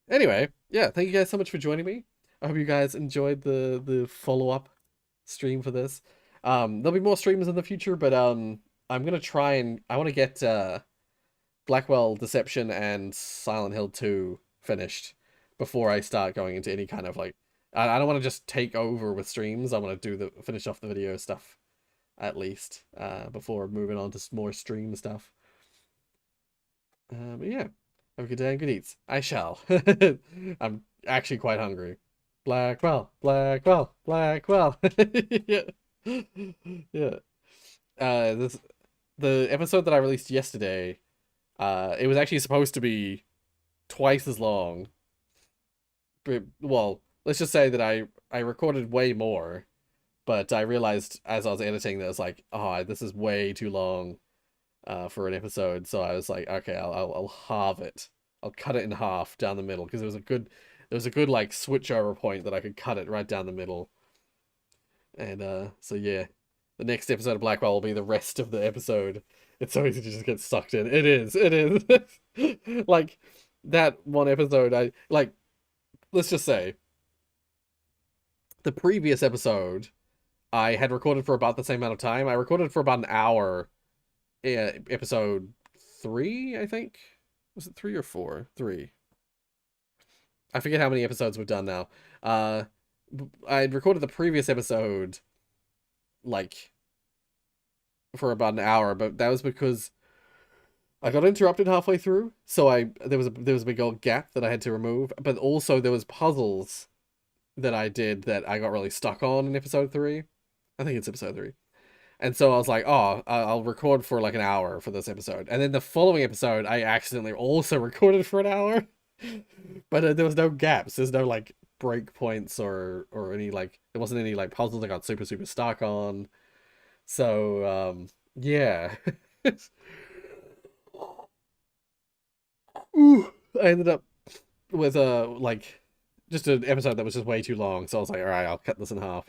Anyway, yeah, thank you guys so much for joining me. I hope you guys enjoyed the follow-up stream for this. There'll be more streams in the future, but I'm gonna try and I want to get Blackwell Deception and Silent Hill 2 finished before I start going into any kind of like I don't want to just take over with streams. I want to do finish off the video stuff at least before moving on to more stream stuff. But yeah, have a good day and good eats. I shall. I'm actually quite hungry. Blackwell. Yeah. Yeah. The episode that I released yesterday, it was actually supposed to be twice as long. But, well, let's just say that I recorded way more, but I realized as I was editing that I was like, oh, this is way too long for an episode. So I was like, okay, I'll halve it. I'll cut it in half down the middle because there was a good like switch over point that I could cut it right down the middle. And so yeah, the next episode of Blackwell will be the rest of the episode. It's so easy to just get sucked in. It is. Like that one episode, let's just say the previous episode I had recorded for about the same amount of time. I recorded for about an hour. Episode 3, I think. Was it 3 or 4? 3. I forget how many episodes we've done now. I recorded the previous episode like for about an hour, but that was because I got interrupted halfway through, so there was a big old gap that I had to remove, but also there was puzzles that I did that I got really stuck on in episode 3. I think it's episode 3. And so I was like, oh, I'll record for like an hour for this episode. And then the following episode, I accidentally also recorded for an hour. But there was no gaps. There's no like break points or any like, there wasn't any like puzzles I got super stuck on. So, yeah. Ooh, I ended up with like just an episode that was just way too long. So I was like, all right, I'll cut this in half.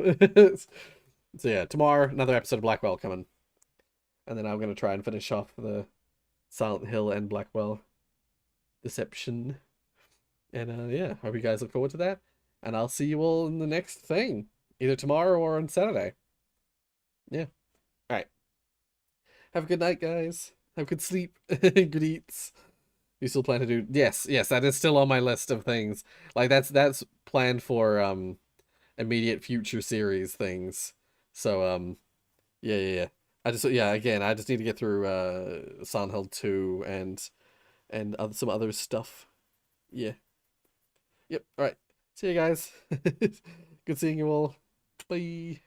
So yeah, tomorrow, another episode of Blackwell coming. And then I'm going to try and finish off the Silent Hill and Blackwell Deception. And yeah, hope you guys look forward to that. And I'll see you all in the next thing. Either tomorrow or on Saturday. Yeah. Alright. Have a good night, guys. Have good sleep. Good eats. You still plan to do... Yes, that is still on my list of things. Like, that's planned for immediate future series things. So, yeah. I just need to get through Silent Hill 2 and some other stuff. Yeah. Yep. All right. See you guys. Good seeing you all. Bye.